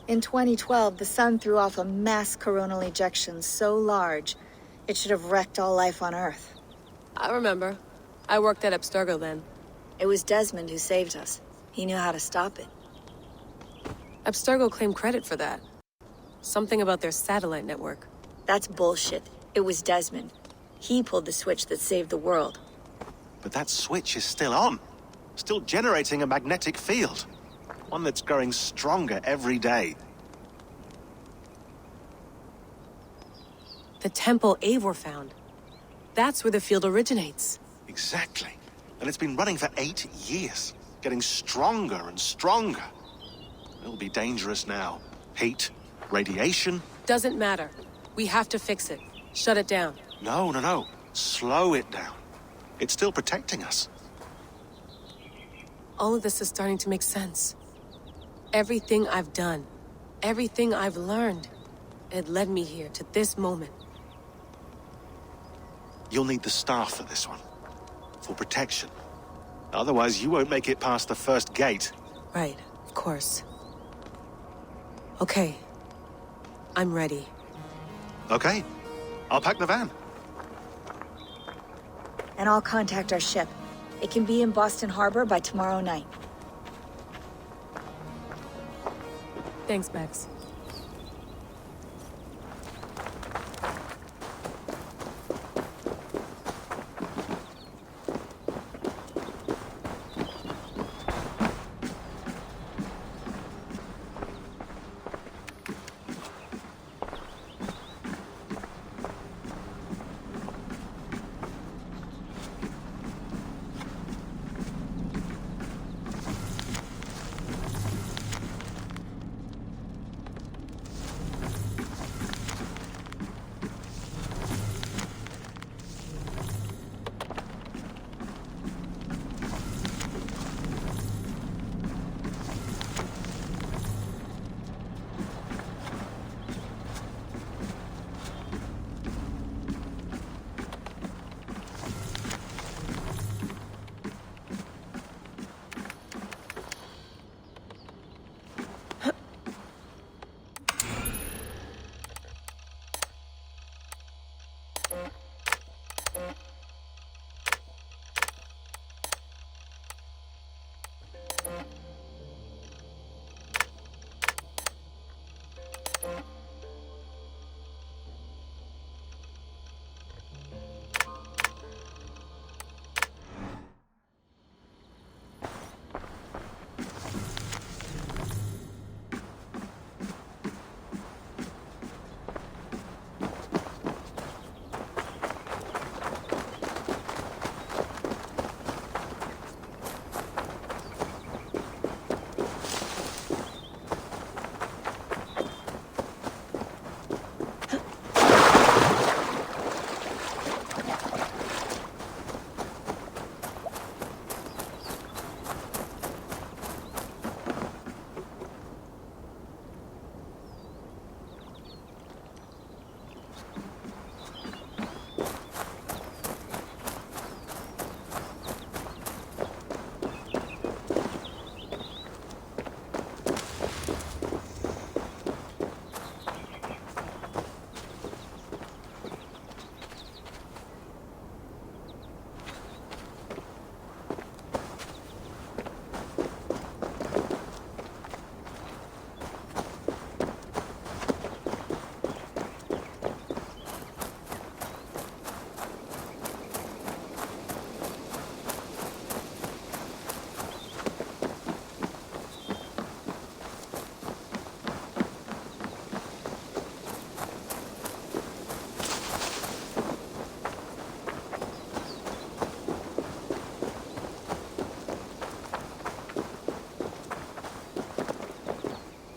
In 2012, the sun threw off a mass coronal ejection so large, it should have wrecked all life on Earth. I remember. I worked at Abstergo then. It was Desmond who saved us. He knew how to stop it. Abstergo claimed credit for that. Something about their satellite network. That's bullshit. It was Desmond. He pulled the switch that saved the world. But that switch is still on. Still generating a magnetic field. One that's growing stronger every day. The temple Eivor found. That's where the field originates. Exactly. And it's been running for 8 years. Getting stronger and stronger. It'll be dangerous now. Heat, radiation. Doesn't matter. We have to fix it. Shut it down. No. Slow it down. It's still protecting us. All of this is starting to make sense. Everything I've done, everything I've learned, it led me here to this moment. You'll need the staff for this one. For protection. Otherwise, you won't make it past the first gate. Right, of course. Okay. I'm ready. Okay. I'll pack the van. And I'll contact our ship. It can be in Boston Harbor by tomorrow night. Thanks, Max.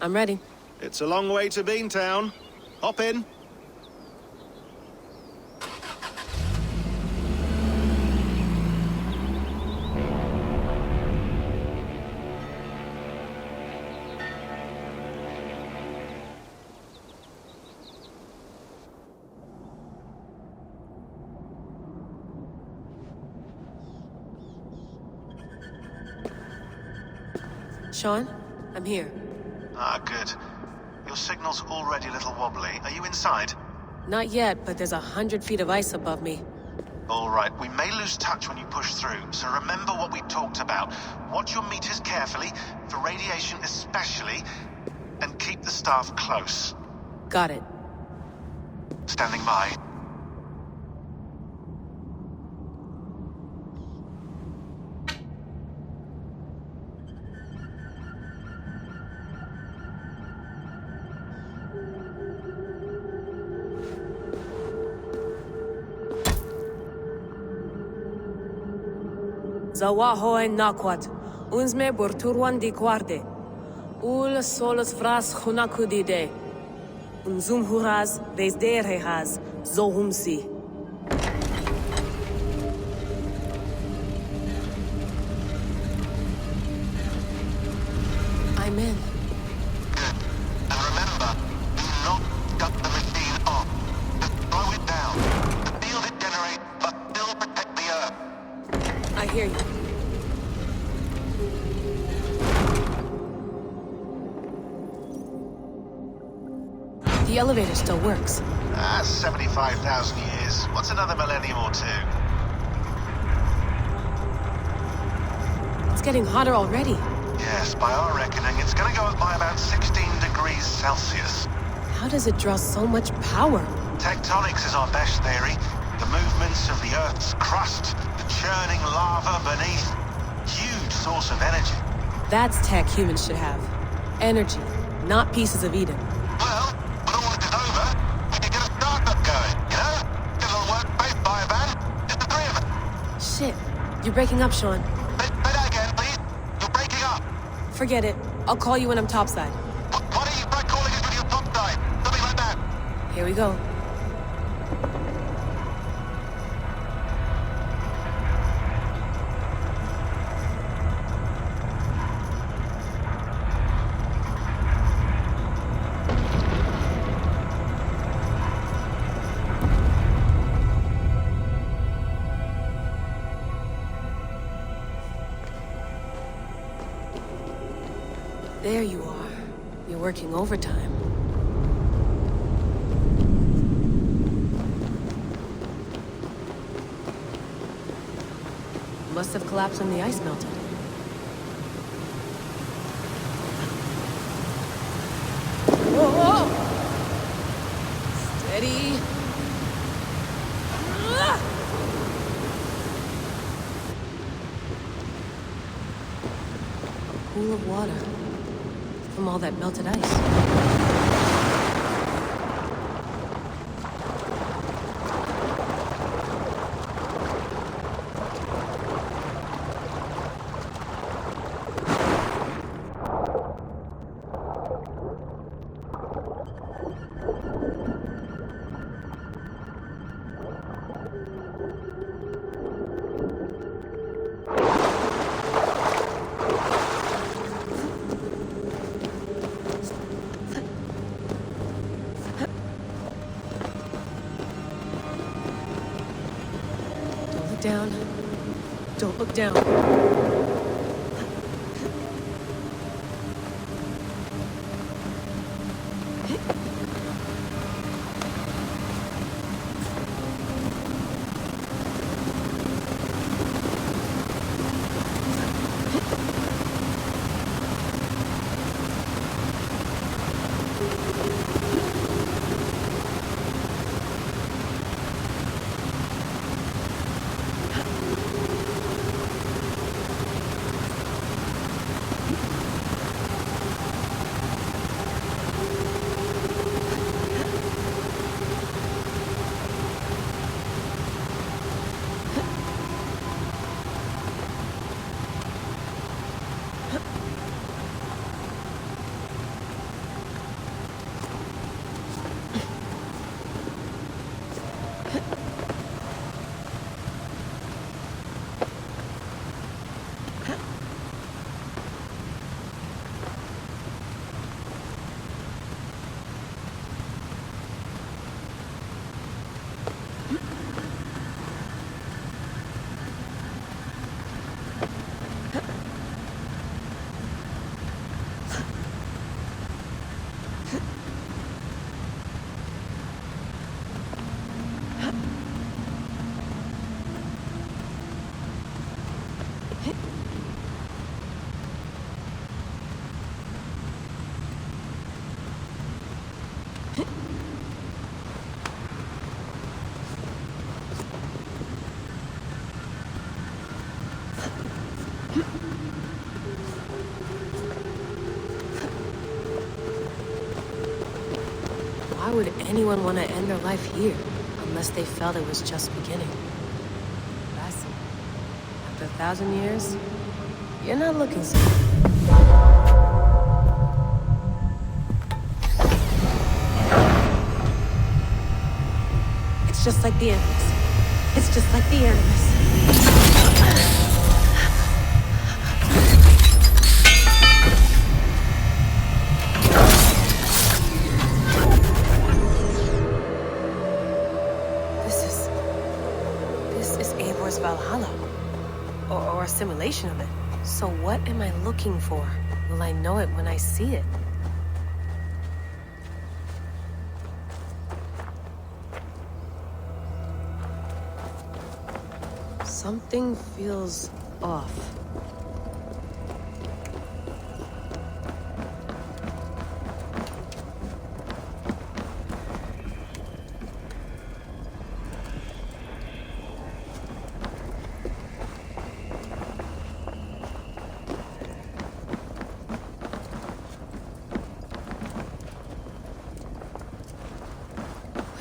I'm ready. It's a long way to Beantown. Hop in. Sean, I'm here. Ah, good. Your signal's already a little wobbly. Are you inside? Not yet, but there's 100 feet of ice above me. All right, we may lose touch when you push through, so remember what we talked about. Watch your meters carefully, for radiation especially, and keep the staff close. Got it. Standing by. Zawaho en nakwat. Unsme burturwan di guarde. Ul solos vras hunakudide. Unzum huraz, vesderehaz, zohumsi. I'm in. Good. And remember, do not cut the machine off. Just slow it down. The field it generates, but still protect the Earth. I hear you. The elevator still works. 75,000 years. What's another millennium or two? It's getting hotter already. Yes, by our reckoning, it's gonna go up by about 16 degrees Celsius. How does it draw so much power? Tectonics is our best theory. The movements of the Earth's crust, the churning lava beneath. Huge source of energy. That's tech humans should have. Energy, not pieces of Eden. Well, when all this is over, we can get a startup going, you know? Get a little workspace, buy a van, just the three of us. Shit, you're breaking up, Sean. Say that again, please. You're breaking up. Forget it. I'll call you when I'm topside. Why don't you try calling us with your topside? Something like that. Here we go. There you are. You're working overtime. Must have collapsed when the ice melted. Whoa, whoa! Steady. A pool of water. From all that melted ice. Down. Don't look down. Why would anyone want to end their life here, unless they felt it was just beginning? Basim, after 1,000 years, you're not looking so. It's just like the Animus. It's just like the Animus. This is Eivor's Valhalla. Or a simulation of it. So what am I looking for? Will I know it when I see it? Something feels off.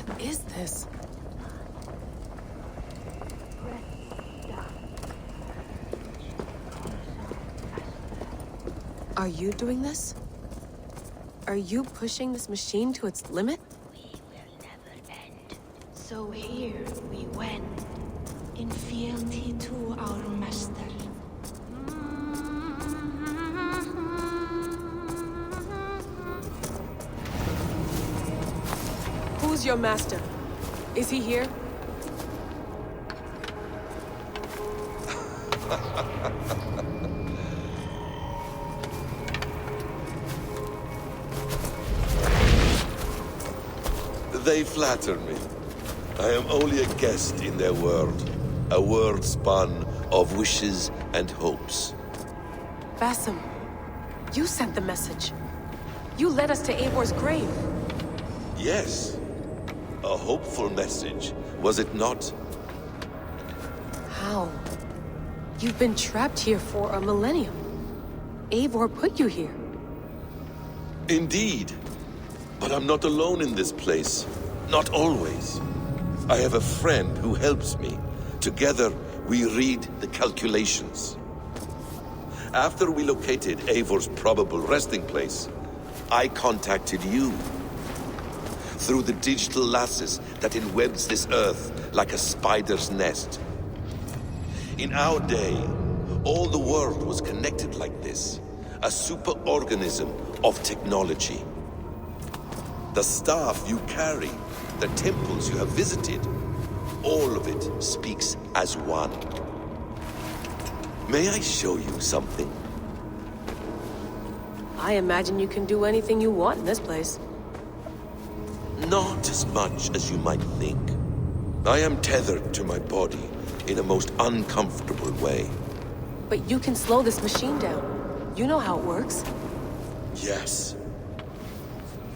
What is this? Are you doing this? Are you pushing this machine to its limit? We will never end. So here we went, in fealty to our master. Who's your master? Is he here? They flatter me. I am only a guest in their world. A world spun of wishes and hopes. Basim, you sent the message. You led us to Eivor's grave. Yes. A hopeful message, was it not? How? You've been trapped here for a millennium. Eivor put you here. Indeed. But I'm not alone in this place. Not always. I have a friend who helps me. Together, we read the calculations. After we located Eivor's probable resting place, I contacted you. Through the digital lasses that enwebs this earth like a spider's nest. In our day, all the world was connected like this. A superorganism of technology. The staff you carry, the temples you have visited, all of it speaks as one. May I show you something? I imagine you can do anything you want in this place. Not as much as you might think. I am tethered to my body in a most uncomfortable way. But you can slow this machine down. You know how it works. Yes.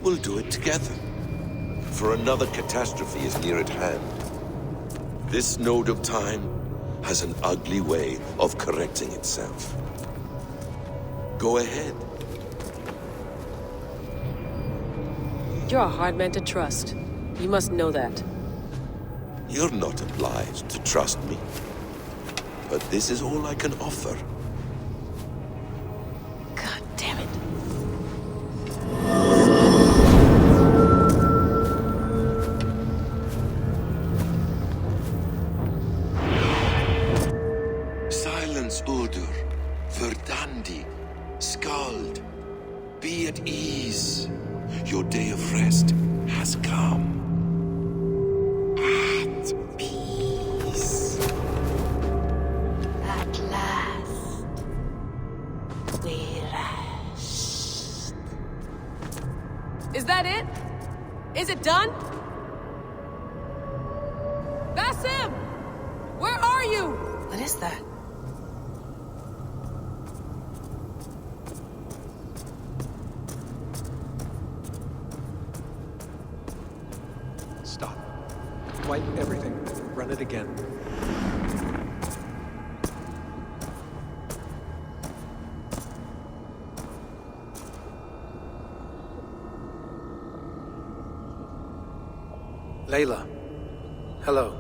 We'll do it together. For another catastrophe is near at hand. This node of time has an ugly way of correcting itself. Go ahead. You're a hard man to trust. You must know that. You're not obliged to trust me. But this is all I can offer. God damn it. Silence, Udur. Verdandi. Skald. Be at ease. Your day of rest has come. At peace. At last, we rest. Is that it? Is it done? Basim! Where are you? What is that? Stop. Wipe everything. Run it again. Layla. Hello.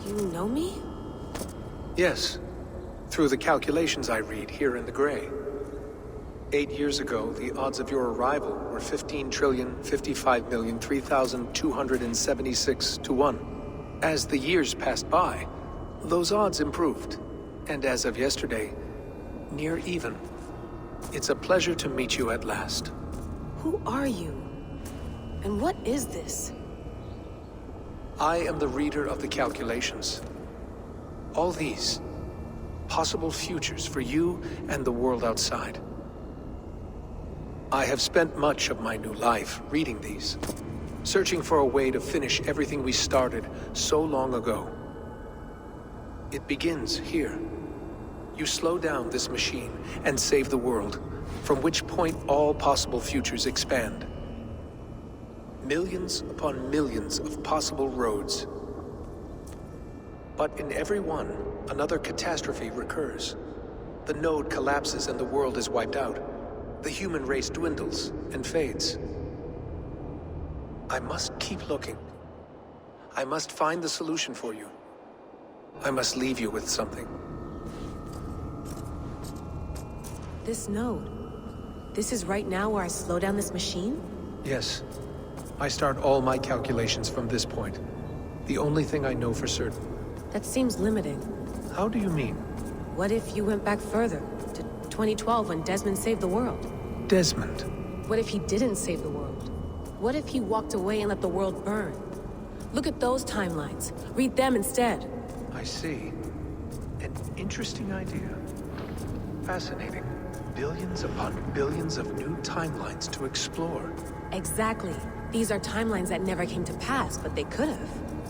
You know me? Yes. Through the calculations I read here in the gray. 8 years ago, the odds of your arrival were 15,055,003,276 to 1. As the years passed by, those odds improved. And as of yesterday, near even. It's a pleasure to meet you at last. Who are you? And what is this? I am the reader of the calculations. All these, possible futures for you and the world outside. I have spent much of my new life reading these, searching for a way to finish everything we started so long ago. It begins here. You slow down this machine and save the world, from which point all possible futures expand. Millions upon millions of possible roads. But in every one, another catastrophe recurs. The node collapses and the world is wiped out. The human race dwindles and fades. I must keep looking. I must find the solution for you. I must leave you with something. This node. This is right now where I slow down this machine? Yes. I start all my calculations from this point. The only thing I know for certain. That seems limiting. How do you mean? What if you went back further, to 2012 when Desmond saved the world? Desmond? What if he didn't save the world? What if he walked away and let the world burn? Look at those timelines. Read them instead. I see. An interesting idea. Fascinating. Billions upon billions of new timelines to explore. Exactly. These are timelines that never came to pass, but they could have.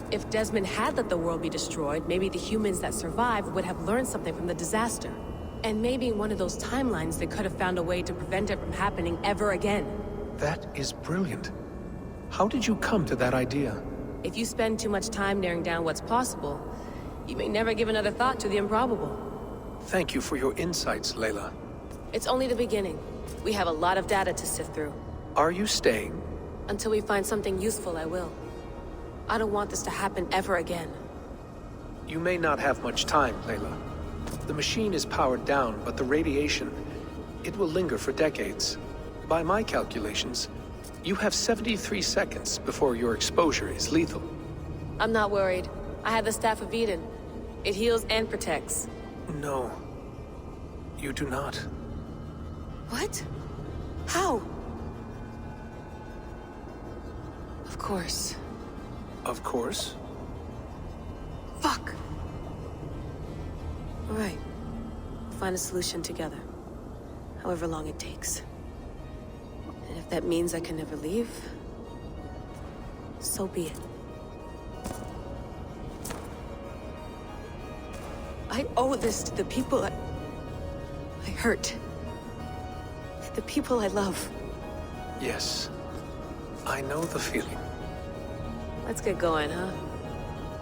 If Desmond had let the world be destroyed, maybe the humans that survived would have learned something from the disaster. And maybe in one of those timelines, they could have found a way to prevent it from happening ever again. That is brilliant. How did you come to that idea? If you spend too much time narrowing down what's possible, you may never give another thought to the improbable. Thank you for your insights, Layla. It's only the beginning. We have a lot of data to sift through. Are you staying? Until we find something useful, I will. I don't want this to happen ever again. You may not have much time, Layla. The machine is powered down, but the radiation, it will linger for decades. By my calculations, you have 73 seconds before your exposure is lethal. I'm not worried. I have the Staff of Eden. It heals and protects. No. You do not. What? How? Of course. Of course? Fuck! All right. We'll find a solution together. However long it takes. And if that means I can never leave, so be it. I owe this to the people I hurt. The people I love. Yes. I know the feeling. Let's get going, huh?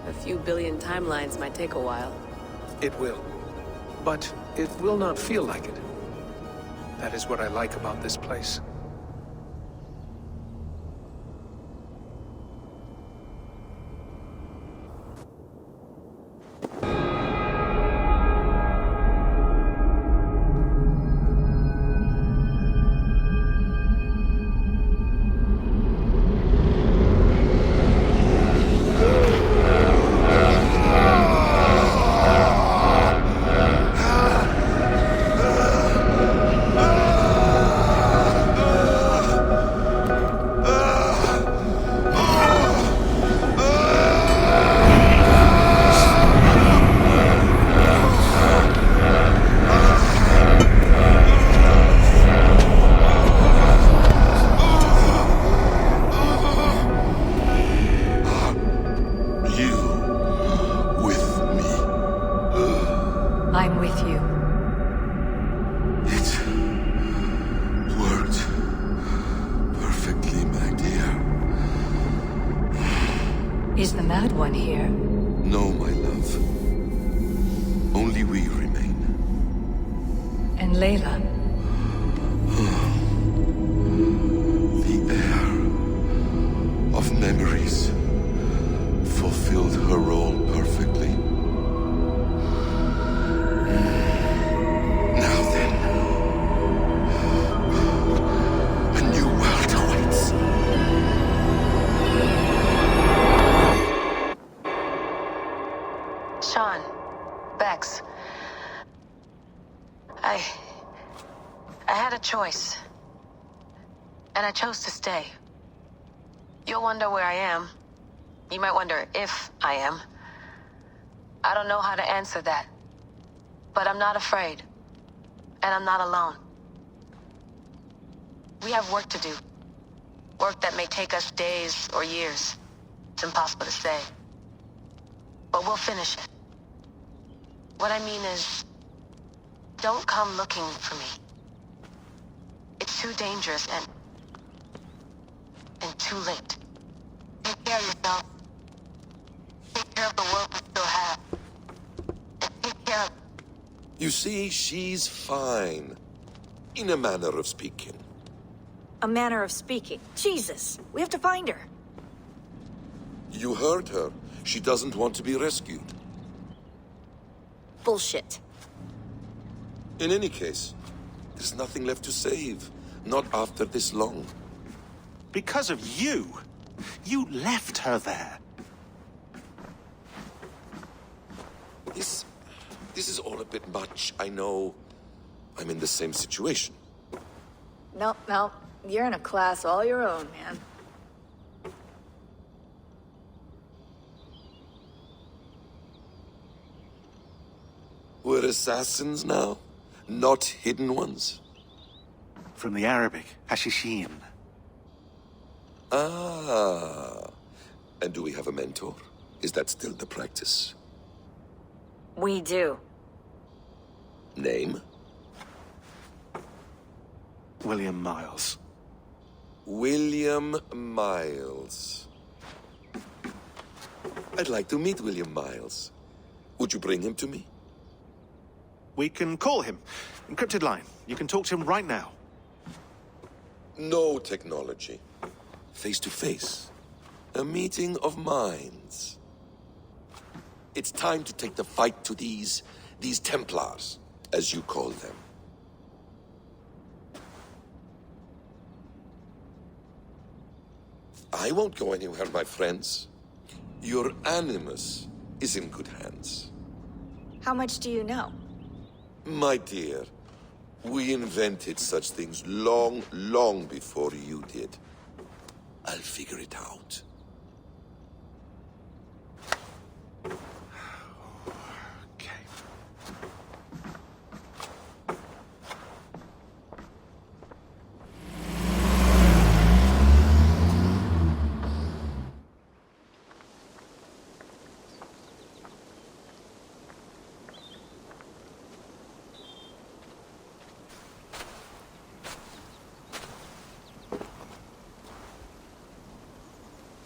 A few billion timelines might take a while. It will. But it will not feel like it. That is what I like about this place. I'm with you. It worked perfectly, my dear. Is the Mad One here? No, my love. Only we remain. And Layla? The heir of memories fulfilled her role perfectly. Now then, a new world awaits. Sean, Bex. I had a choice. And I chose to stay. You'll wonder where I am. You might wonder if I am. I don't know how to answer that. But I'm not afraid. And I'm not alone. We have work to do. Work that may take us days or years. It's impossible to say. But we'll finish it. What I mean is, don't come looking for me. It's too dangerous and too late. Take care of yourself. Take care of the world we still have. And take care of... You see, she's fine. In a manner of speaking. A manner of speaking. Jesus, we have to find her. You heard her. She doesn't want to be rescued. Bullshit. In any case, there's nothing left to save. Not after this long. Because of you. You left her there. This is all a bit much. I know I'm in the same situation. Nope. You're in a class all your own, man. We're assassins now? Not hidden ones? From the Arabic, Hashishin. Ah. And do we have a mentor? Is that still the practice? We do. Name? William Miles. William Miles. I'd like to meet William Miles. Would you bring him to me? We can call him. Encrypted line. You can talk to him right now. No technology. Face to face. A meeting of minds. It's time to take the fight to these Templars, as you call them. I won't go anywhere, my friends. Your animus is in good hands. How much do you know? My dear, we invented such things long, long before you did. I'll figure it out.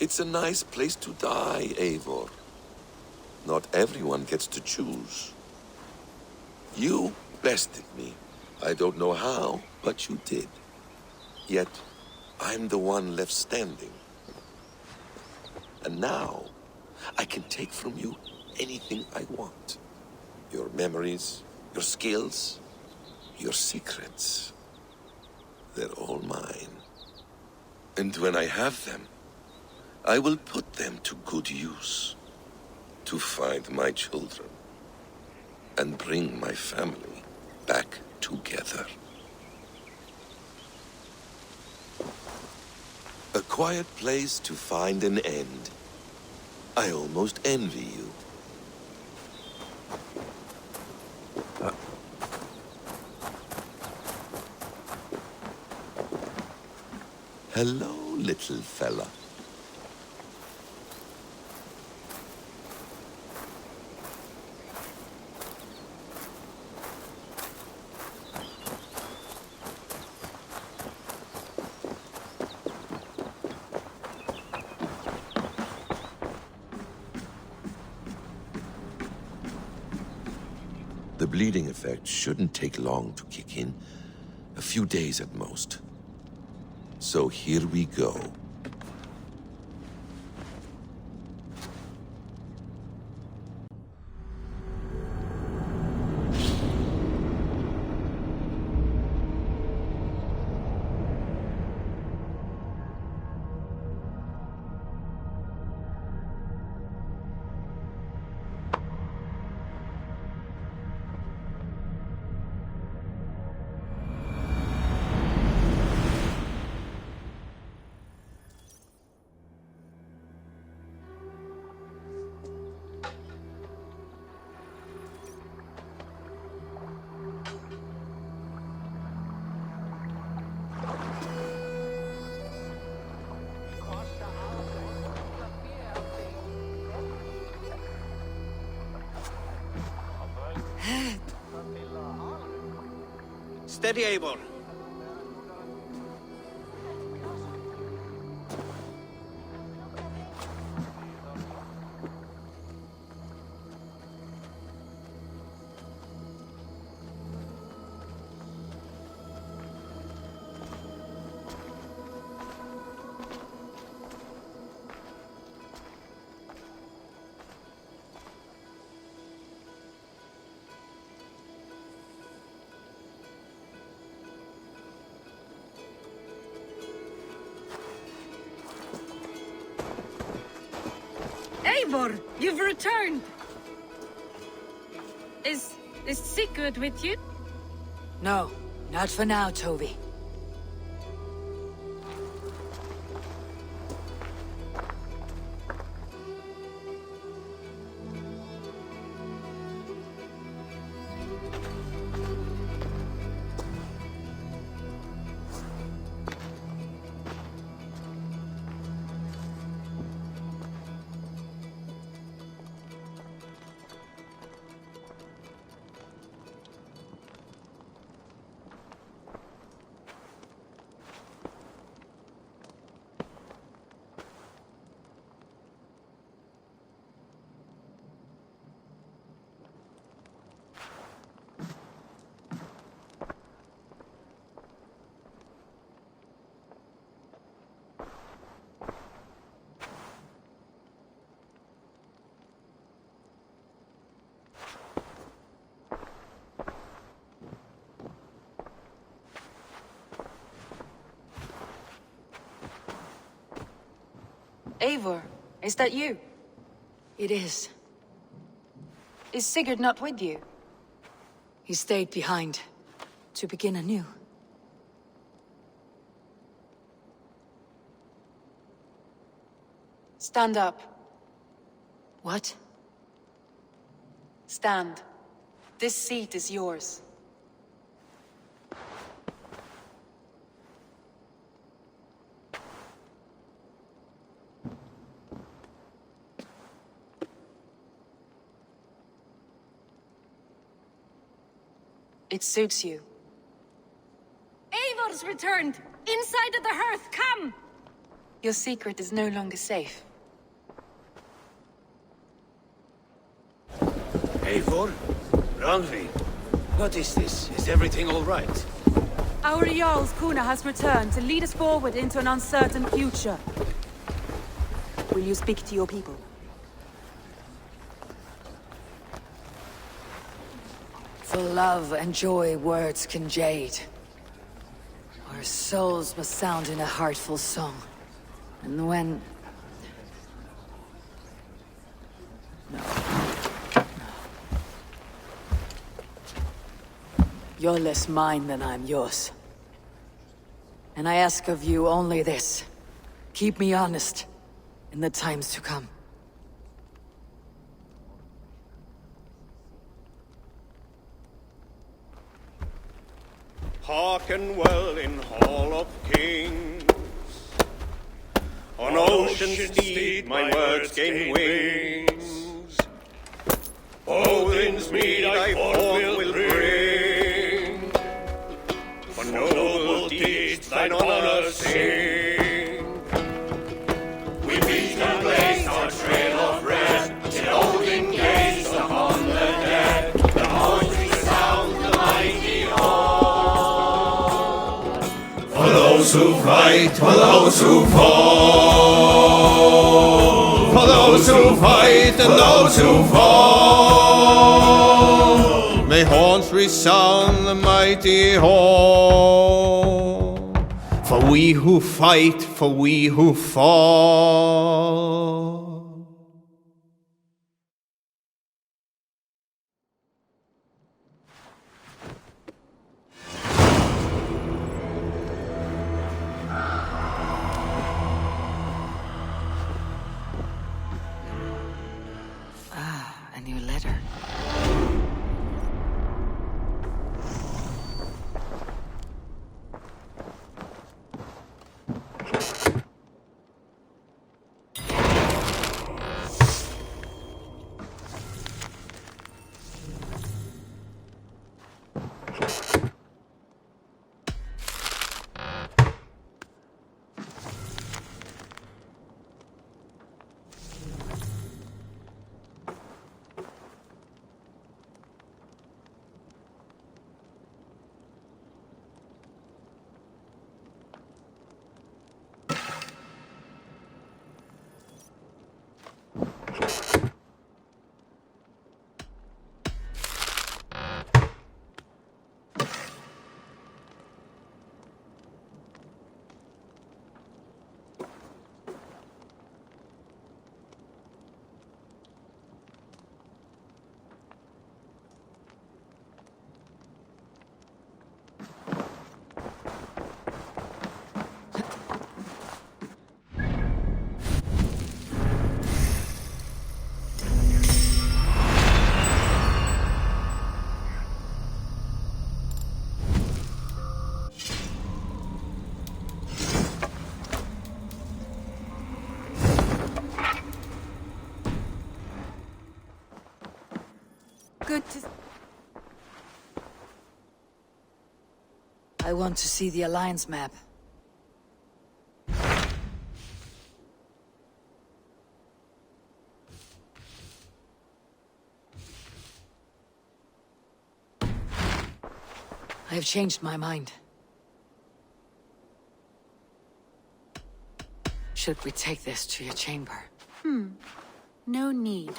It's a nice place to die, Eivor. Not everyone gets to choose. You bested me. I don't know how, but you did. Yet, I'm the one left standing. And now, I can take from you anything I want. Your memories, your skills, your secrets. They're all mine. And when I have them, I will put them to good use. To find my children. And bring my family back together. A quiet place to find an end. I almost envy you. Hello, little fella. The bleeding effect shouldn't take long to kick in. A few days at most. So here we go. Steady, Eivor. Eivor, you've returned! Is Sigurd with you? No, not for now, Toby. Eivor, is that you? It is. Is Sigurd not with you? He stayed behind, to begin anew. Stand up. What? Stand. This seat is yours. It suits you. Eivor's returned! Inside of the hearth, come! Your secret is no longer safe. Eivor? Randvi? What is this? Is everything all right? Our Jarl's Kuna has returned to lead us forward into an uncertain future. Will you speak to your people? For love and joy words can jade. Our souls must sound in a heartful song. And when... No. You're less mine than I'm yours. And I ask of you only this. Keep me honest in the times to come. Hearken well in Hall of Kings. On ocean steed my words gain wings. Odin's mead I forth will bring. For noble deeds thine honor sing. We beat and blaze our trail of red, till Odin gazed upon the dead. The voice resound the mighty hall. For those who fight, for those who fall. For those who fight and those who fall. May horns resound the mighty hall. For we who fight, for we who fall. A new letter. Good to... I want to see the Alliance map. I have changed my mind. Should we take this to your chamber? No need.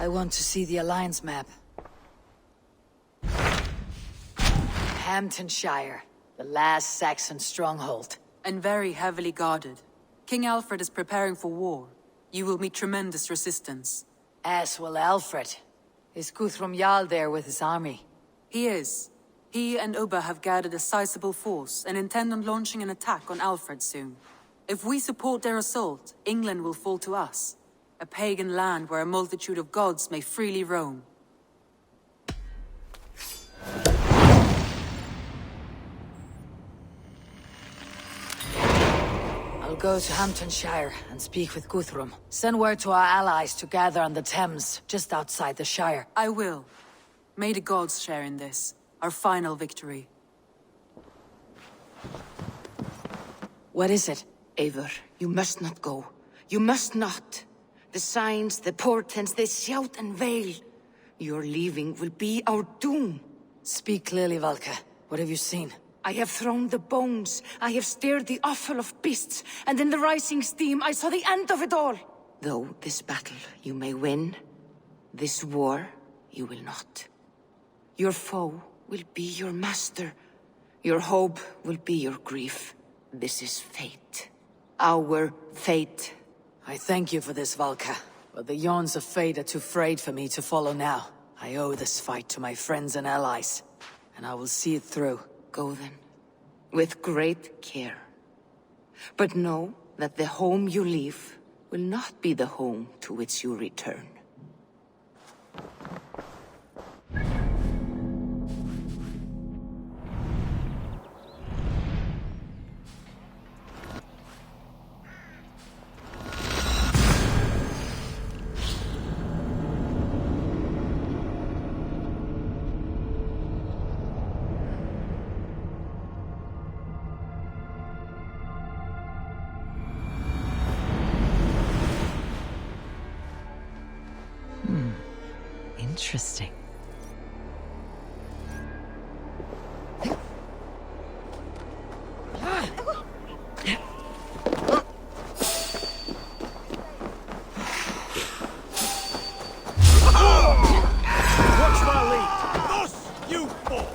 I want to see the Alliance map. Hamptonshire, the last Saxon stronghold. And very heavily guarded. King Alfred is preparing for war. You will meet tremendous resistance. As will Alfred. Is Guthrum Jarl there with his army? He is. He and Ubba have gathered a sizable force and intend on launching an attack on Alfred soon. If we support their assault, England will fall to us. A pagan land where a multitude of gods may freely roam. I'll go to Hamptonshire and speak with Guthrum. Send word to our allies to gather on the Thames, just outside the Shire. I will. May the gods share in this, our final victory. What is it? Eivor, you must not go. You must not. The signs, the portents, they shout and wail. Your leaving will be our doom. Speak clearly, Valka. What have you seen? I have thrown the bones. I have stirred the offal of beasts. And in the rising steam, I saw the end of it all. Though this battle you may win, this war you will not. Your foe will be your master. Your hope will be your grief. This is fate. Our fate. I thank you for this, Valka. But the yawns of fate are too frayed for me to follow now. I owe this fight to my friends and allies. And I will see it through. Go then. With great care. But know that the home you leave will not be the home to which you return. Interesting. Watch my lead! Thus, you fall!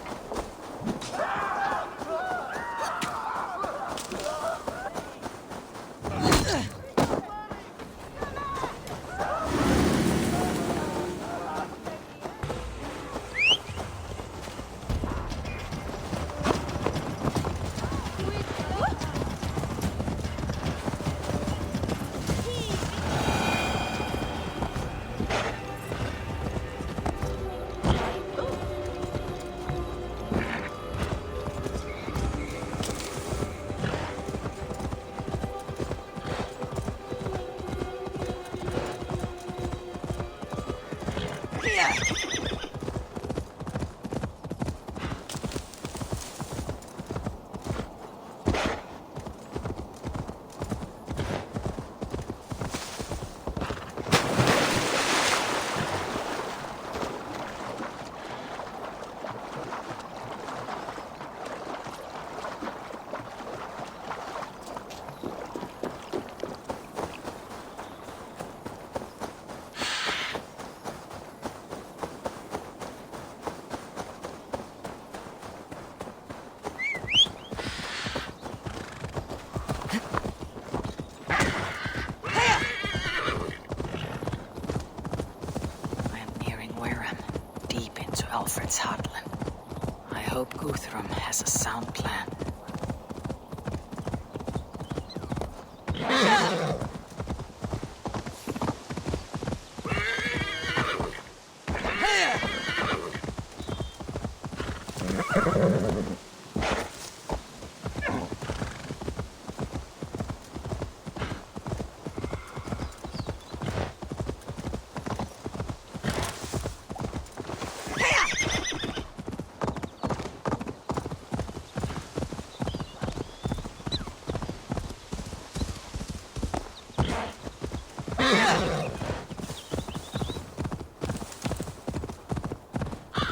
hope Guthrum has a sound plan.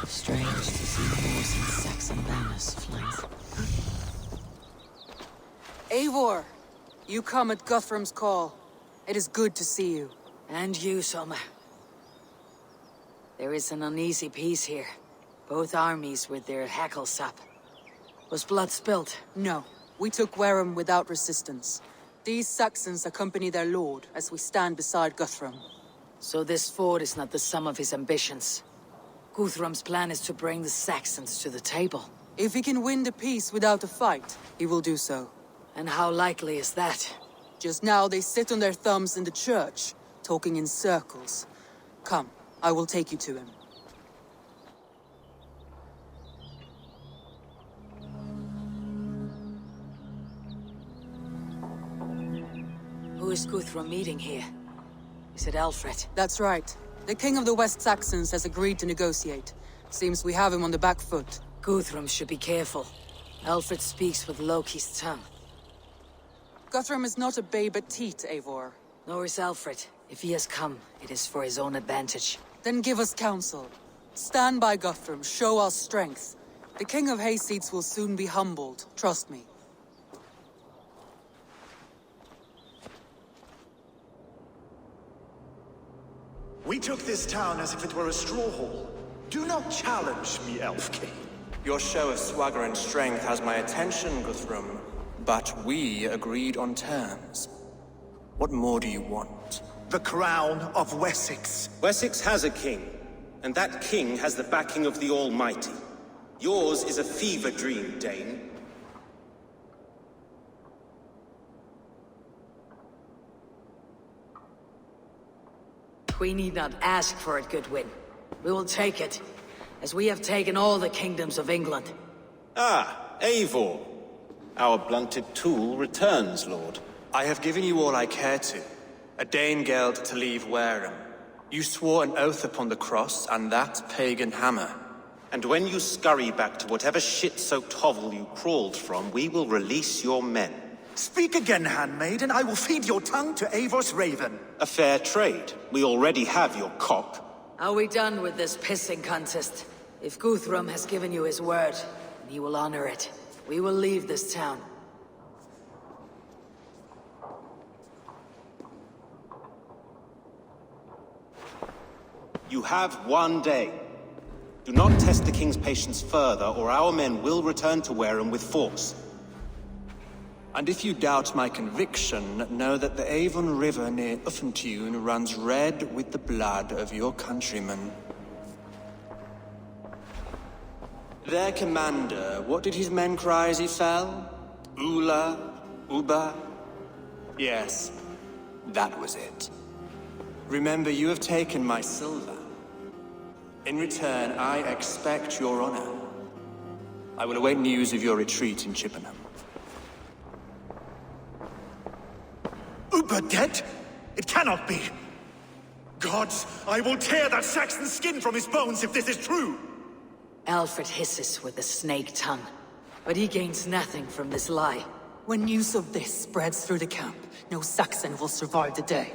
Strange to see Norse and Saxon banners flying. Eivor, you come at Guthrum's call. It is good to see you. And you, Soma. There is an uneasy peace here. Both armies with their hackles up. Was blood spilled? No. We took Wareham without resistance. These Saxons accompany their lord as we stand beside Guthrum. So this fort is not the sum of his ambitions. Guthrum's plan is to bring the Saxons to the table. If he can win the peace without a fight, he will do so. And how likely is that? Just now they sit on their thumbs in the church, talking in circles. Come, I will take you to him. Who is Guthrum meeting here? Is it Alfred? That's right. The King of the West Saxons has agreed to negotiate. Seems we have him on the back foot. Guthrum should be careful. Alfred speaks with Loki's tongue. Guthrum is not a babe at teat, Eivor. Nor is Alfred. If he has come, it is for his own advantage. Then give us counsel. Stand by Guthrum, show our strength. The King of Hayseeds will soon be humbled, trust me. We took this town as if it were a straw hall. Do not challenge me, Elf King. Your show of swagger and strength has my attention, Guthrum. But we agreed on terms. What more do you want? The crown of Wessex. Wessex has a king, and that king has the backing of the Almighty. Yours is a fever dream, Dane. We need not ask for it, Goodwin. We will take it, as we have taken all the kingdoms of England. Ah, Eivor. Our blunted tool returns, Lord. I have given you all I care to. A Danegeld to leave Wareham. You swore an oath upon the cross, and that pagan hammer. And when you scurry back to whatever shit-soaked hovel you crawled from, we will release your men. Speak again, handmaid, and I will feed your tongue to Eivor's raven. A fair trade. We already have your cock. Are we done with this pissing contest? If Guthrum has given you his word, and he will honor it, we will leave this town. You have one day. Do not test the king's patience further, or our men will return to Wareham with force. And if you doubt my conviction, know that the Avon River near Uffentune runs red with the blood of your countrymen. Their commander, what did his men cry as he fell? Ula? Uba? Yes, that was it. Remember, you have taken my silver. In return, I expect your honor. I will await news of your retreat in Chippenham. Uber dead? It cannot be. Gods, I will tear that Saxon skin from his bones if this is true. Alfred hisses with a snake tongue, but he gains nothing from this lie. When news of this spreads through the camp, no Saxon will survive the day.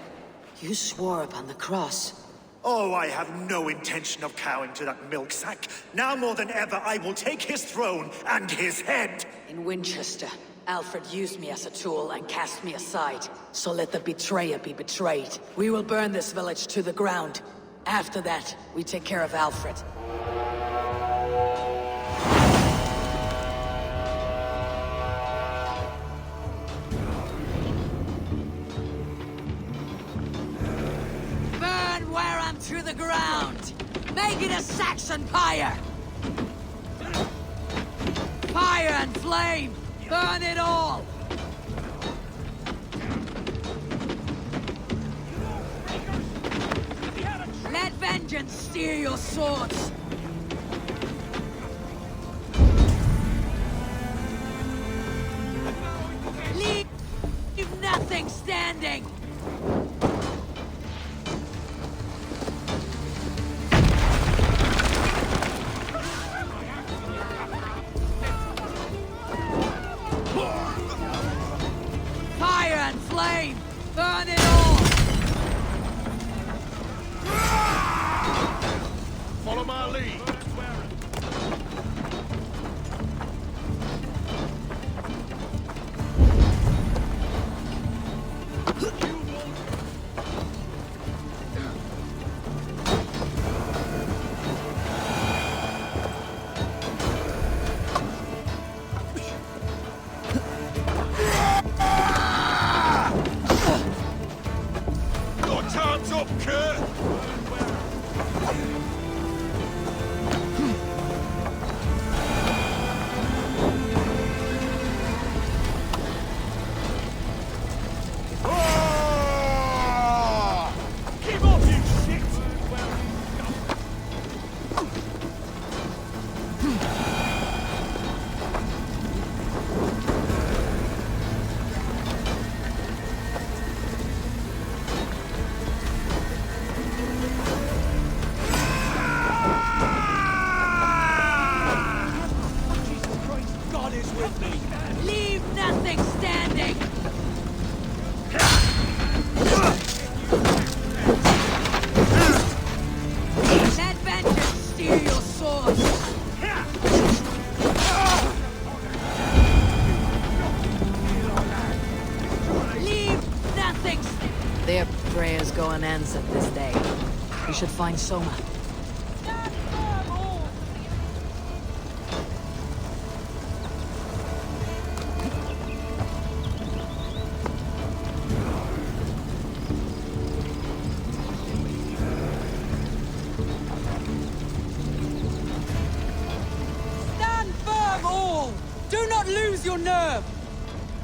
You swore upon the cross. Oh, I have no intention of cowing to that milk sack. Now more than ever, I will take his throne and his head. In Winchester, Alfred used me as a tool and cast me aside. So let the betrayer be betrayed. We will burn this village to the ground. After that, we take care of Alfred. Burn Wareham to the ground! Make it a Saxon pyre! Fire and flame! Burn it all! Let vengeance steer your swords! Leave nothing standing! Fire and flame! Burn it all! Follow my lead. Your time's up, Kurt! Give up, you shit! Jesus Christ, God is with me! Leave nothing standing! Let vengeance steer your swords! Leave nothing standing! Their prayers go unanswered this day. We should find Soma. Stand firm, all! Do not lose your nerve!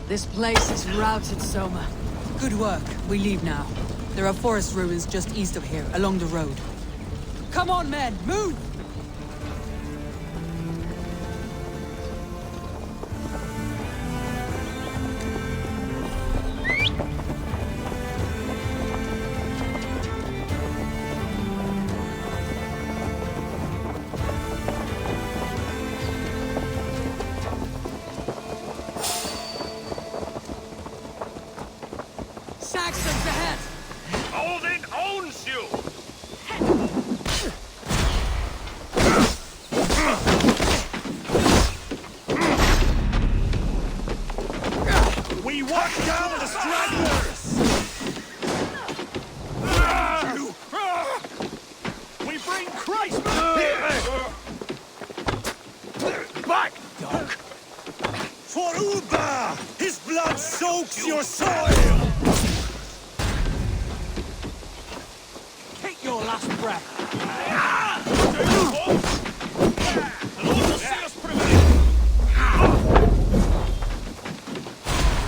This place is routed, Soma. Good work. We leave now. There are forest ruins just east of here, along the road. Come on, men, move! Saxons ahead! Odin owns you! We walk down the stragglers! We bring Christ back, dog! For Uba! His blood soaks your soil! Take your last breath!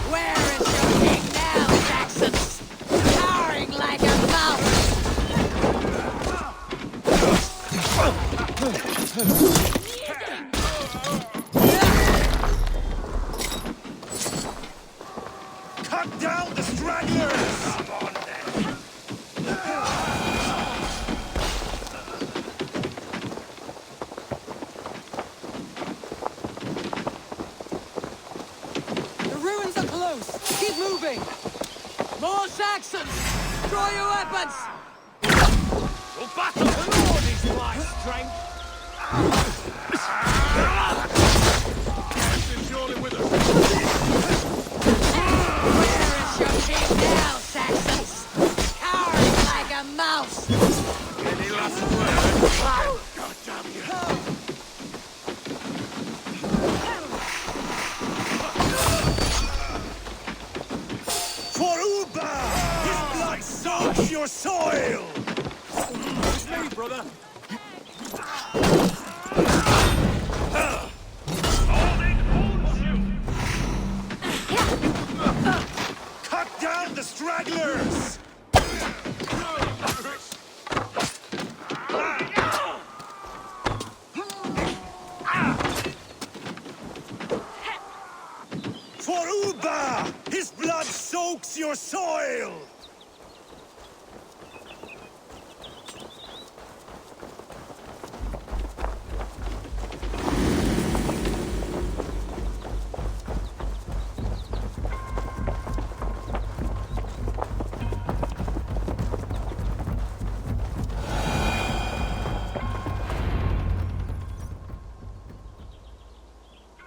Where is your king now, Saxons? Towering like a mouse! Cut down the stragglers! Come on, then. The ruins are close! Keep moving! More Saxons! Draw your weapons! We'll battle the Lord is my strength! This is surely with us. Where is your king now, Saxons? Cowering like a mouse! Any last word? God damn you! For Uba! His blood soaks your soil! It's me, brother! Holding, For Uba! His blood soaks your soil!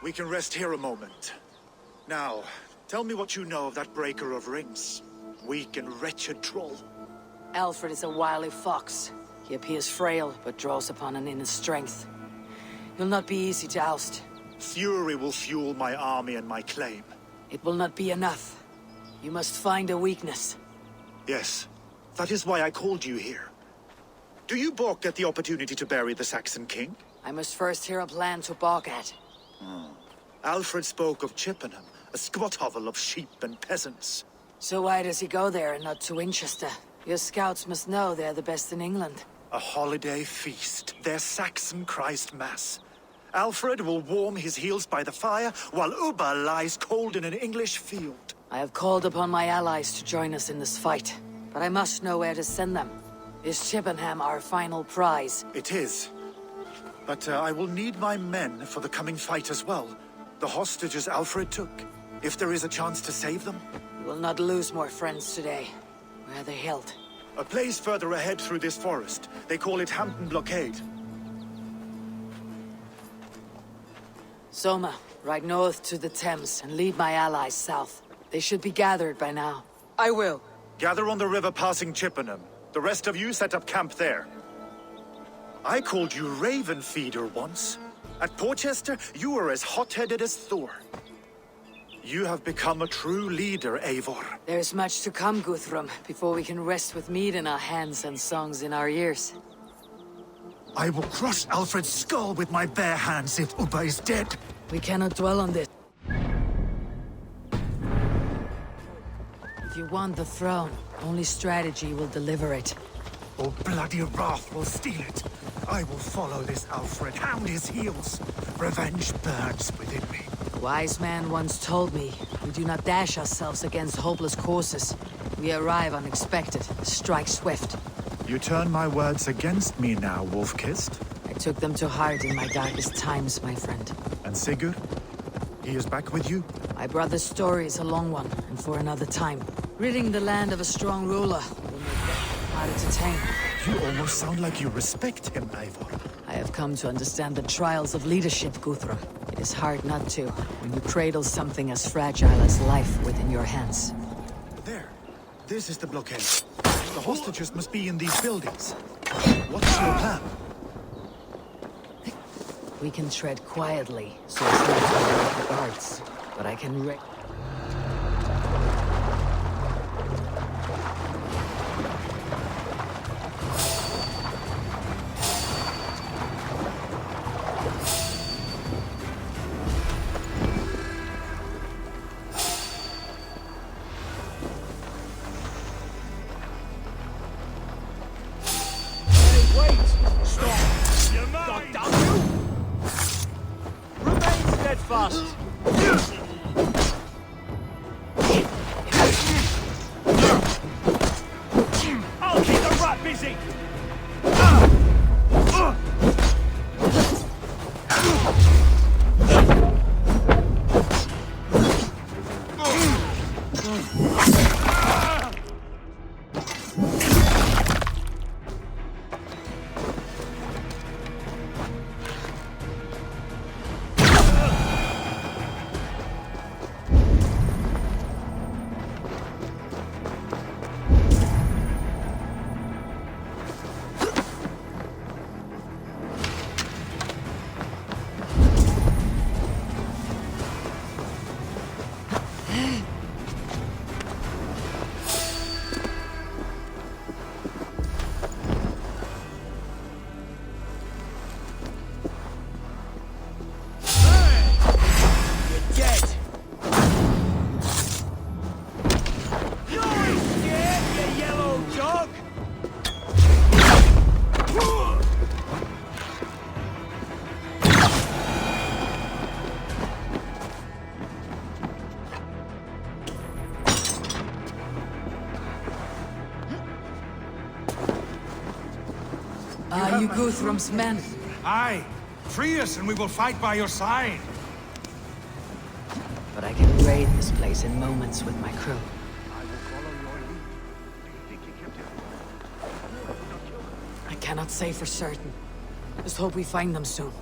We can rest here a moment. Now, tell me what you know of that breaker of rings. Weak and wretched troll. Alfred is a wily fox. He appears frail, but draws upon an inner strength. He'll not be easy to oust. Fury will fuel my army and my claim. It will not be enough. You must find a weakness. Yes, that is why I called you here. Do you balk at the opportunity to bury the Saxon king? I must first hear a plan to balk at. Alfred spoke of Chippenham, a squat hovel of sheep and peasants. So why does he go there and not to Winchester? Your scouts must know they're the best in England. A holiday feast, their Saxon Christ Mass. Alfred will warm his heels by the fire, while Uba lies cold in an English field. I have called upon my allies to join us in this fight, but I must know where to send them. Is Chippenham our final prize? It is. But I will need my men for the coming fight as well. The hostages Alfred took. If there is a chance to save them. You will not lose more friends today. Where are they held? A place further ahead through this forest. They call it Hampton Blockade. Soma, ride north to the Thames and lead my allies south. They should be gathered by now. I will. Gather on the river passing Chippenham. The rest of you set up camp there. I called you Raven Feeder once. At Porchester, you were as hot-headed as Thor. You have become a true leader, Eivor. There's much to come, Guthrum, before we can rest with meat in our hands and songs in our ears. I will crush Alfred's skull with my bare hands if Uba is dead. We cannot dwell on this. If you want the throne, only strategy will deliver it. Or bloody wrath will steal it. I will follow this Alfred, hound his heels. Revenge burns within me. A wise man once told me, we do not dash ourselves against hopeless courses. We arrive unexpected, strike swift. You turn my words against me now, Wolf-Kissed. I took them to heart in my darkest times, my friend. And Sigurd? He is back with you? My brother's story is a long one, and for another time. Ridding the land of a strong ruler will make it harder to tame. You almost sound like you respect him, Eivor. I have come to understand the trials of leadership, Guthrum. It is hard not to, when you cradle something as fragile as life within your hands. There. This is the blockade. The hostages must be in these buildings. What's your plan? We can tread quietly, so as not to alert the guards. But I can I'll keep the rat busy! you Guthrum's men? Aye. Free us and we will fight by your side. But I can raid this place in moments with my crew. I cannot say for certain. Just hope we find them soon.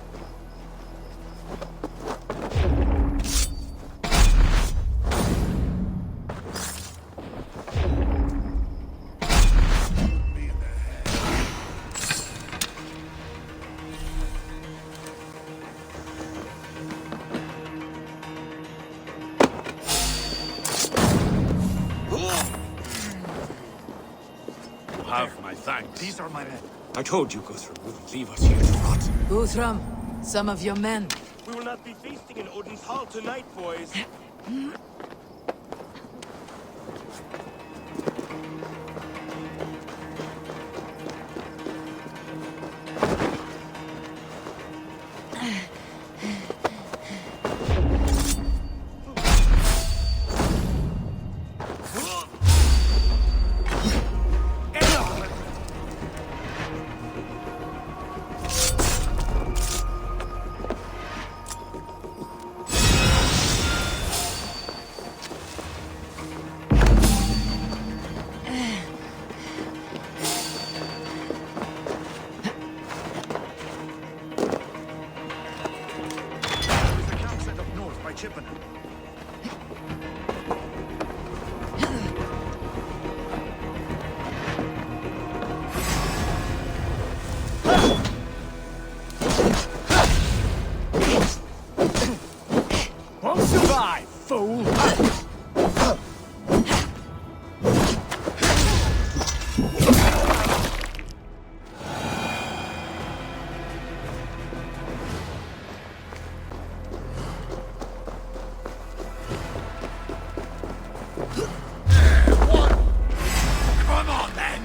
Have my thanks. These are my men. I told you Guthrum wouldn't leave us here to rot. Guthrum, some of your men. We will not be feasting in Odin's hall tonight, boys. Won't survive, fool! Come on, then!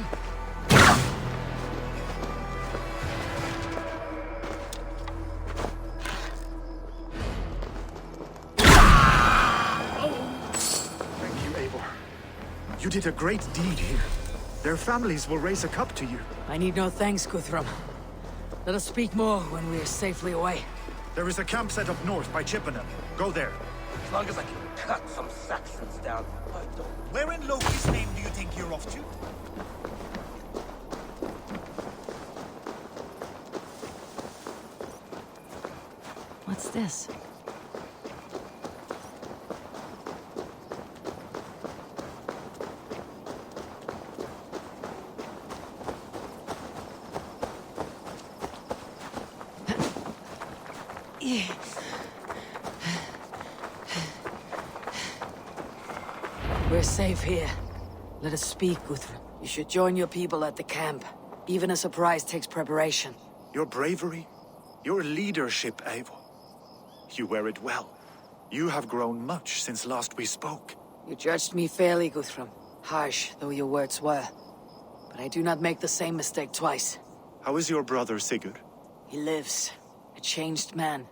You did a great deed here. Their families will raise a cup to you. I need no thanks, Guthrum. Let us speak more when we are safely away. There is a camp set up north by Chippenham. Go there. As long as I can cut some Saxons down, I don't... Where in Loki's name do you think you're off to? What's this? We're safe here. Let us speak, Guthrum. You should join your people at the camp. Even a surprise takes preparation. Your bravery, your leadership, Eivor. You wear it well. You have grown much since last we spoke. You judged me fairly, Guthrum. Harsh though your words were. But I do not make the same mistake twice. How is your brother, Sigurd? He lives. A changed man.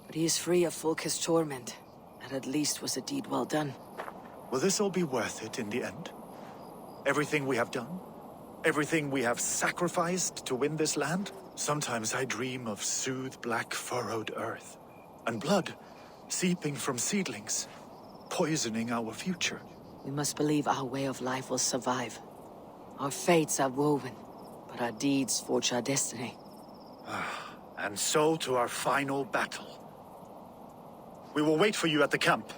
But he is free of Fulke's torment. That at least was a deed well done. Will this all be worth it in the end? Everything we have done? Everything we have sacrificed to win this land? Sometimes I dream of soothed black furrowed earth. And blood seeping from seedlings, poisoning our future. We must believe our way of life will survive. Our fates are woven, but our deeds forge our destiny. And so to our final battle. We will wait for you at the camp.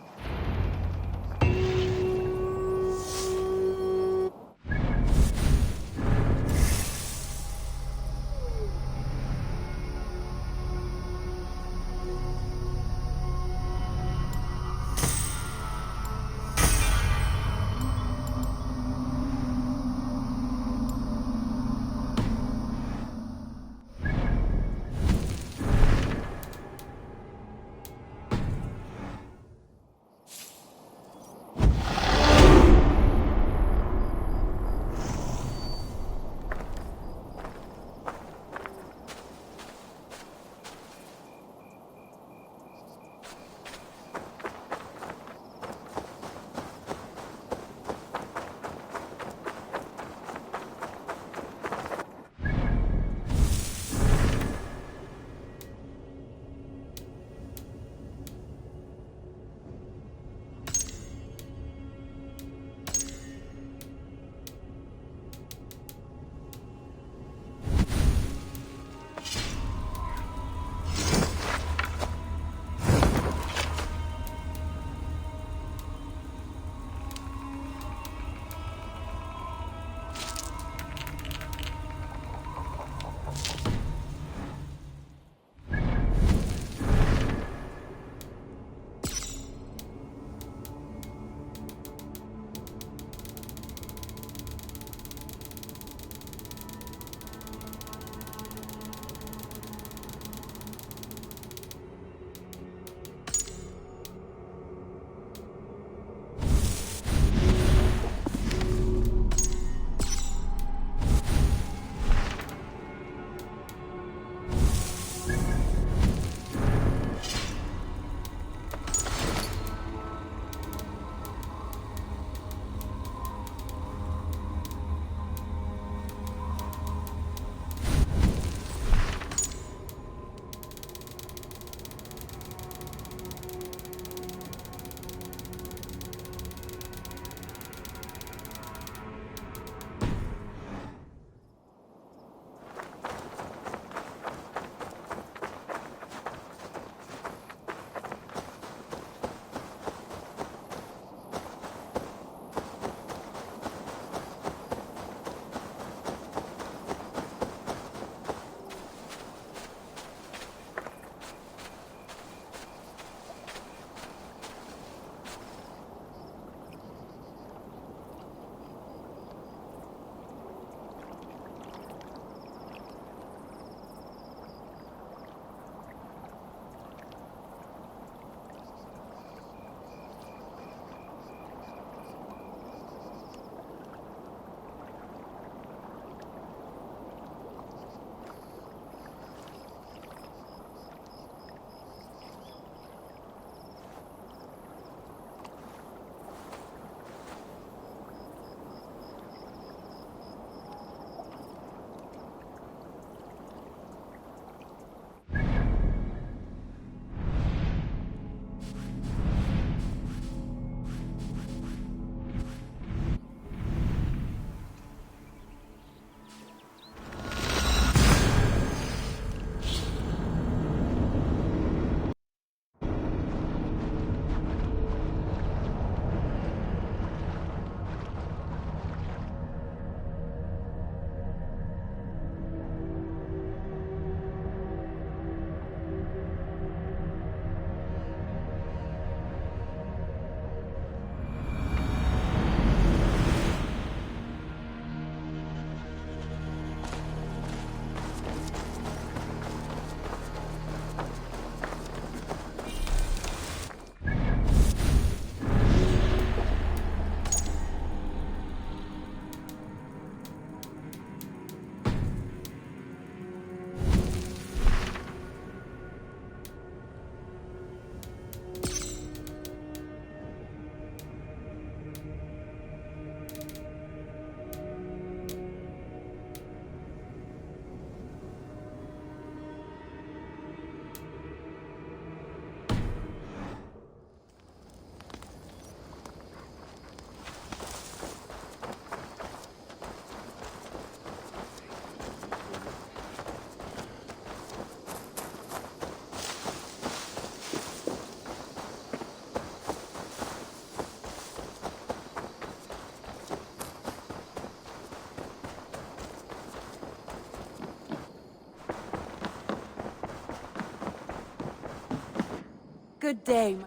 Good day.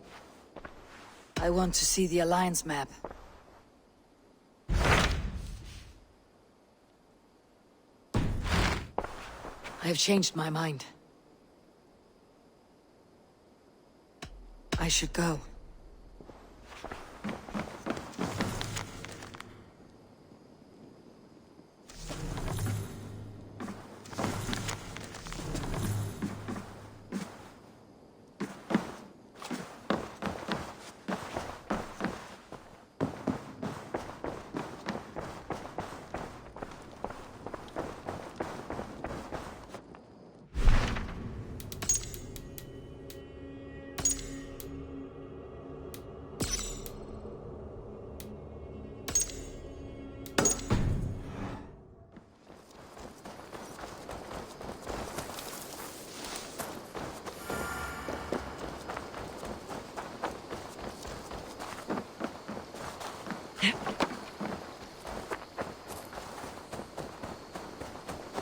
I want to see the Alliance map. I have changed my mind. I should go.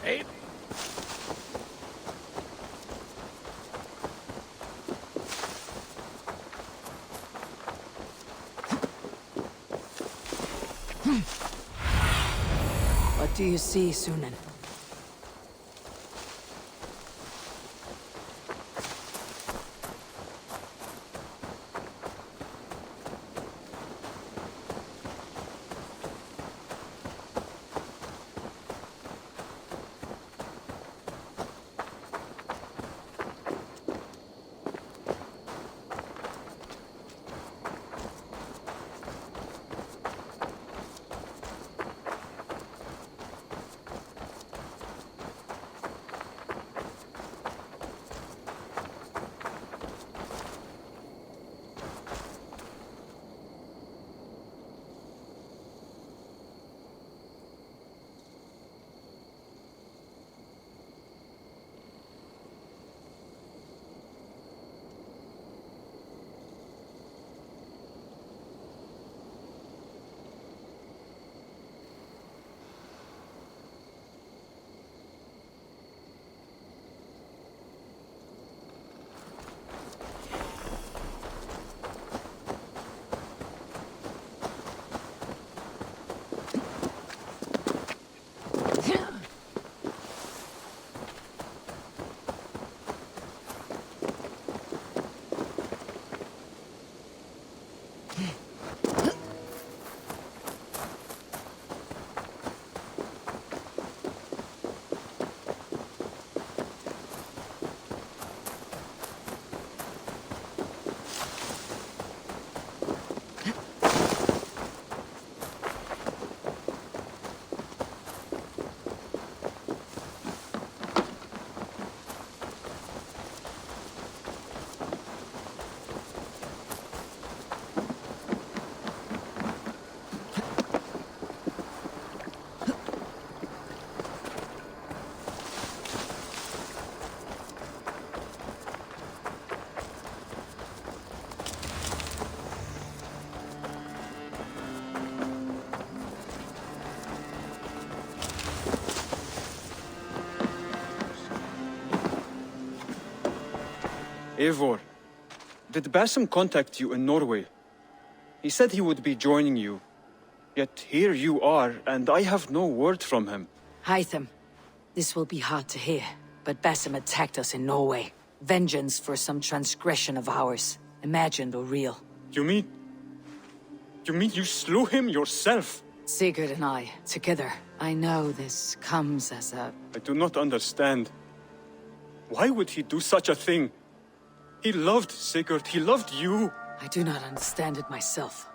Hey. What do you see, Sunan? Eivor, did Basim contact you in Norway? He said he would be joining you. Yet here you are, and I have no word from him. Hytham, this will be hard to hear, but Basim attacked us in Norway. Vengeance for some transgression of ours, imagined or real. You mean you slew him yourself? Sigurd and I, together. I know this comes as a... I do not understand. Why would he do such a thing? He loved Sigurd, he loved you. I do not understand it myself.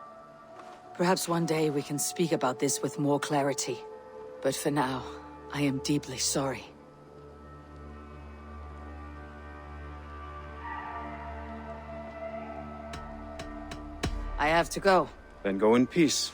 Perhaps one day we can speak about this with more clarity. But for now, I am deeply sorry. I have to go. Then go in peace.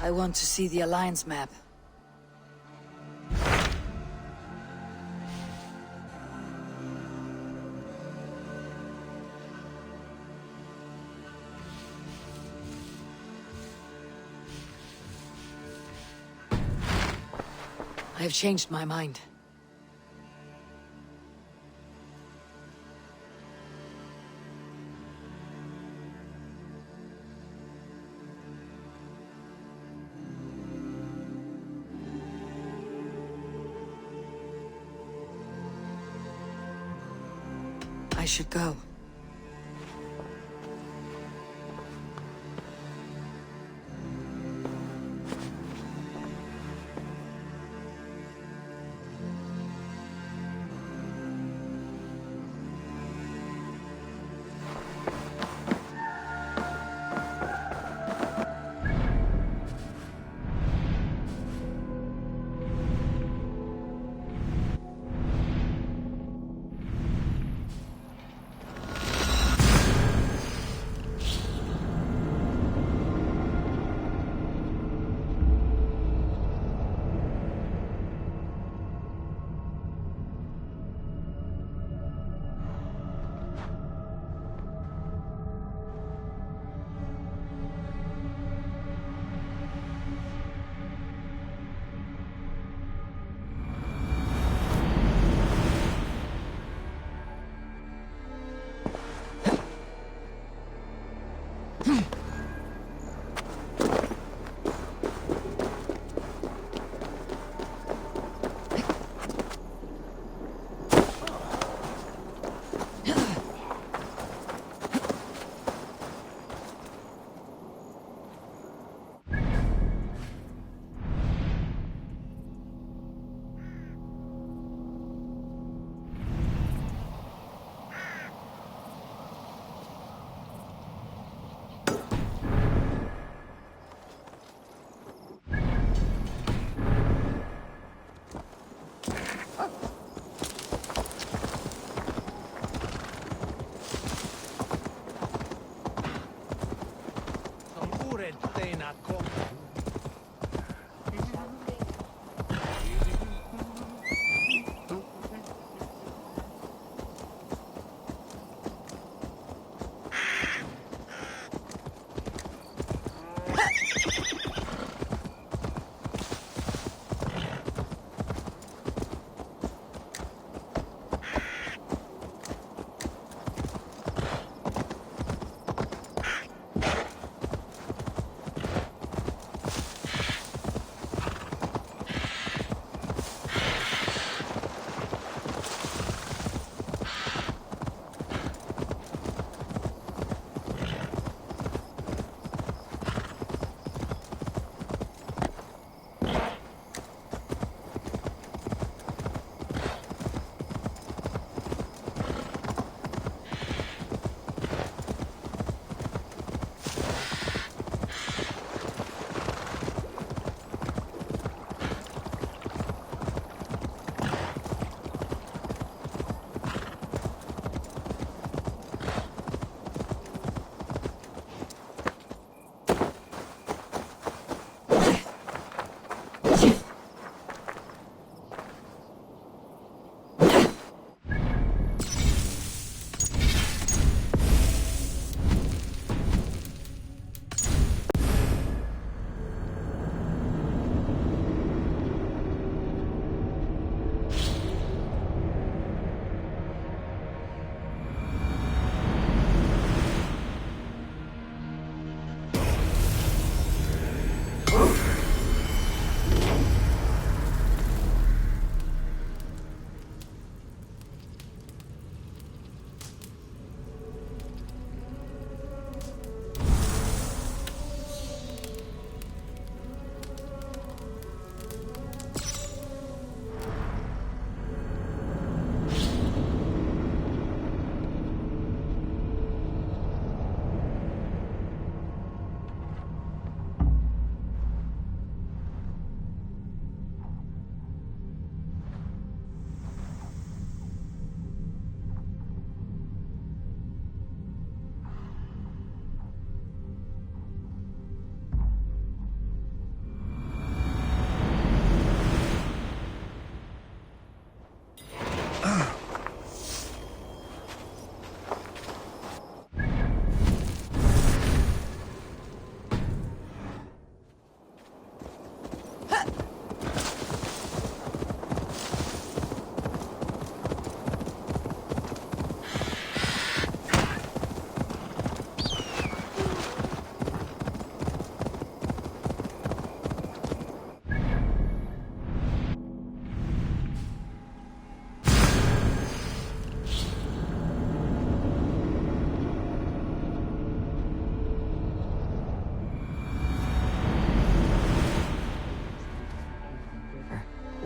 I want to see the Alliance map. I have changed my mind. I should go.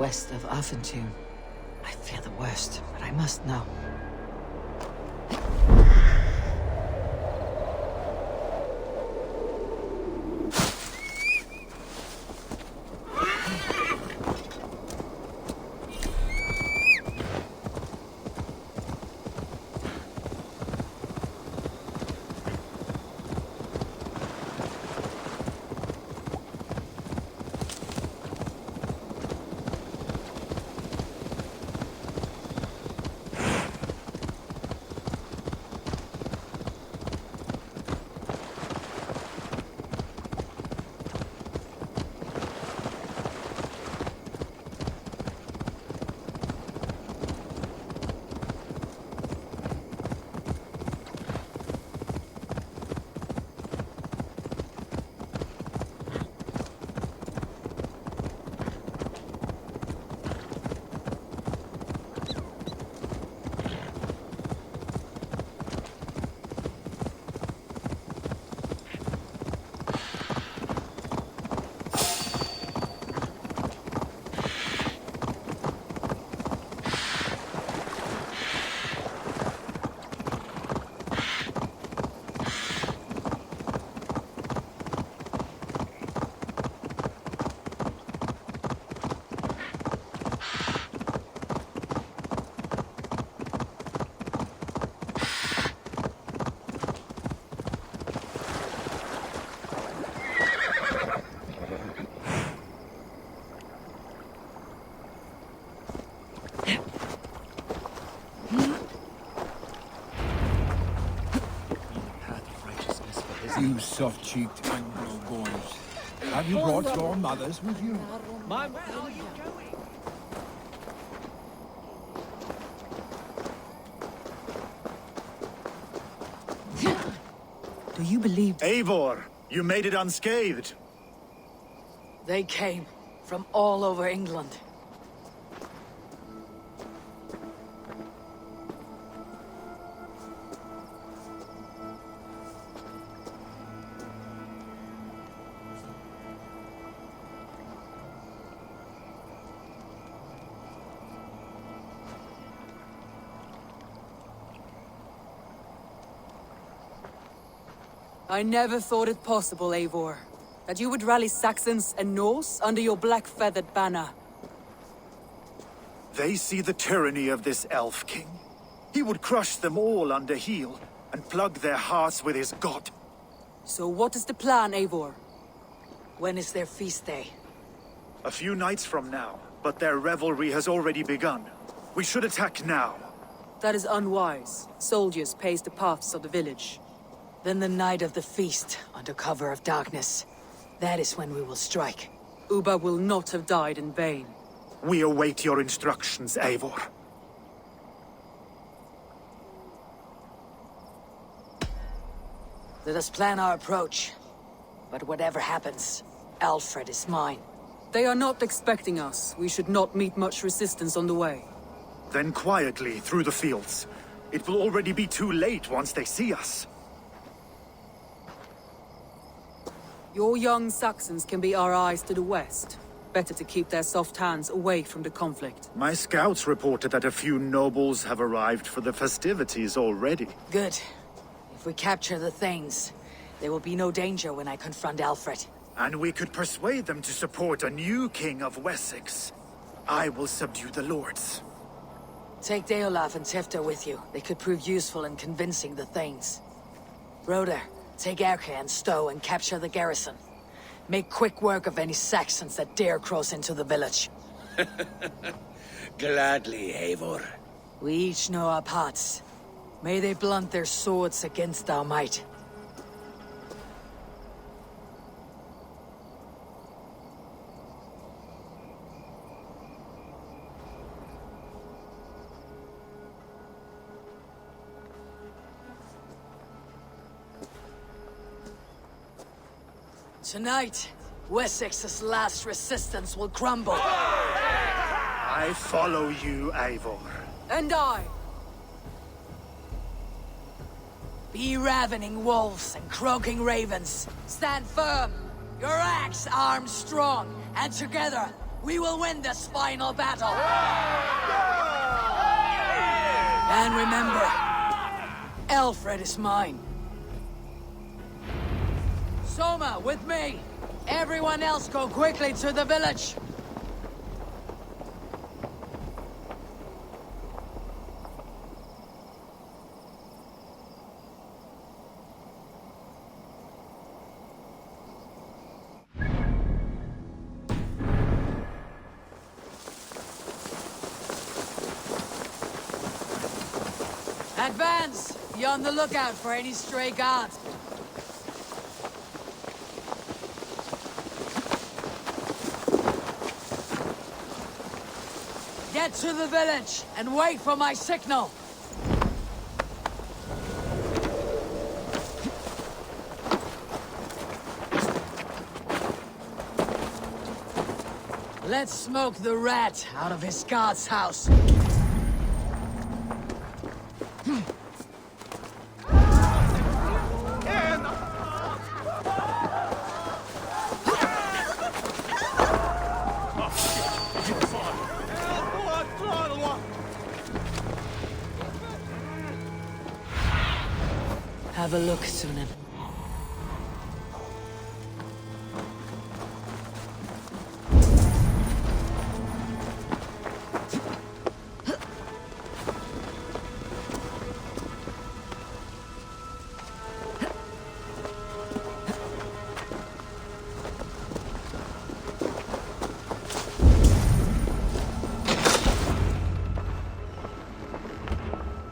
west of Affentoon. I fear the worst, but I must know. You soft-cheeked Anglo boys. Have you brought your mothers with you? Where are you going? Do you believe... Eivor, you made it unscathed. They came from all over England. I never thought it possible, Eivor, that you would rally Saxons and Norse under your black-feathered banner. They see the tyranny of this elf king. He would crush them all under heel and plug their hearts with his god. So what is the plan, Eivor? When is their feast day? A few nights from now, but their revelry has already begun. We should attack now. That is unwise. Soldiers pace the paths of the village. Then the night of the feast, under cover of darkness. That is when we will strike. Ubba will not have died in vain. We await your instructions, Eivor. Let us plan our approach. But whatever happens, Alfred is mine. They are not expecting us. We should not meet much resistance on the way. Then quietly through the fields. It will already be too late once they see us. Your young Saxons can be our eyes to the west. Better to keep their soft hands away from the conflict. My scouts reported that a few nobles have arrived for the festivities already. Good. If we capture the Thanes, there will be no danger when I confront Alfred. And we could persuade them to support a new king of Wessex. I will subdue the lords. Take Deolaf and Tifta with you. They could prove useful in convincing the Thanes. Roder, take Erke and Stowe and capture the garrison. Make quick work of any Saxons that dare cross into the village. Gladly, Eivor. We each know our parts. May they blunt their swords against our might. Tonight, Wessex's last resistance will crumble. I follow you, Eivor. And I. Be ravening wolves and croaking ravens. Stand firm. Your axe armed strong, and together We will win this final battle! And remember, Alfred is mine. Soma, with me! Everyone else go quickly to the village! Advance! Be on the lookout for any stray guards. Get to the village and wait for my signal. Let's smoke the rat out of his guard's house. Have a look, Sunan.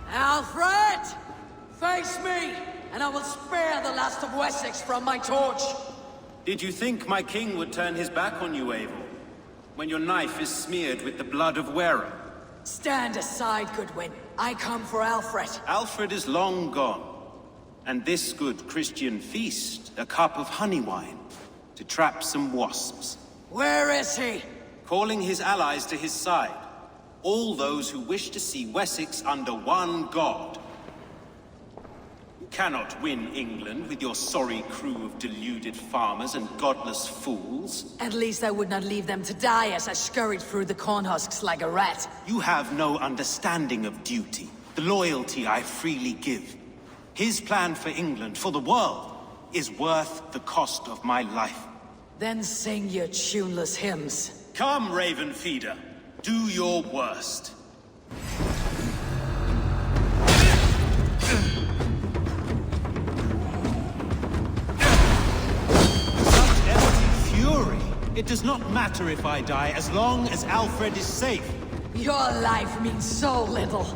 Alfred! Face me, and I will spare the last of Wessex from my torch! Did you think my king would turn his back on you, Eivor? When your knife is smeared with the blood of Wareham? Stand aside, Goodwin. I come for Alfred. Alfred is long gone. And this good Christian feast, a cup of honey wine, to trap some wasps. Where is he? Calling his allies to his side. All those who wish to see Wessex under one god. You cannot win England with your sorry crew of deluded farmers and godless fools. At least I would not leave them to die as I scurried through the corn husks like a rat. You have no understanding of duty, the loyalty I freely give. His plan for England, for the world, is worth the cost of my life. Then sing your tuneless hymns. Come, Raven Feeder. Do your worst. Such empty fury! It does not matter if I die, as long as Alfred is safe. Your life means so little.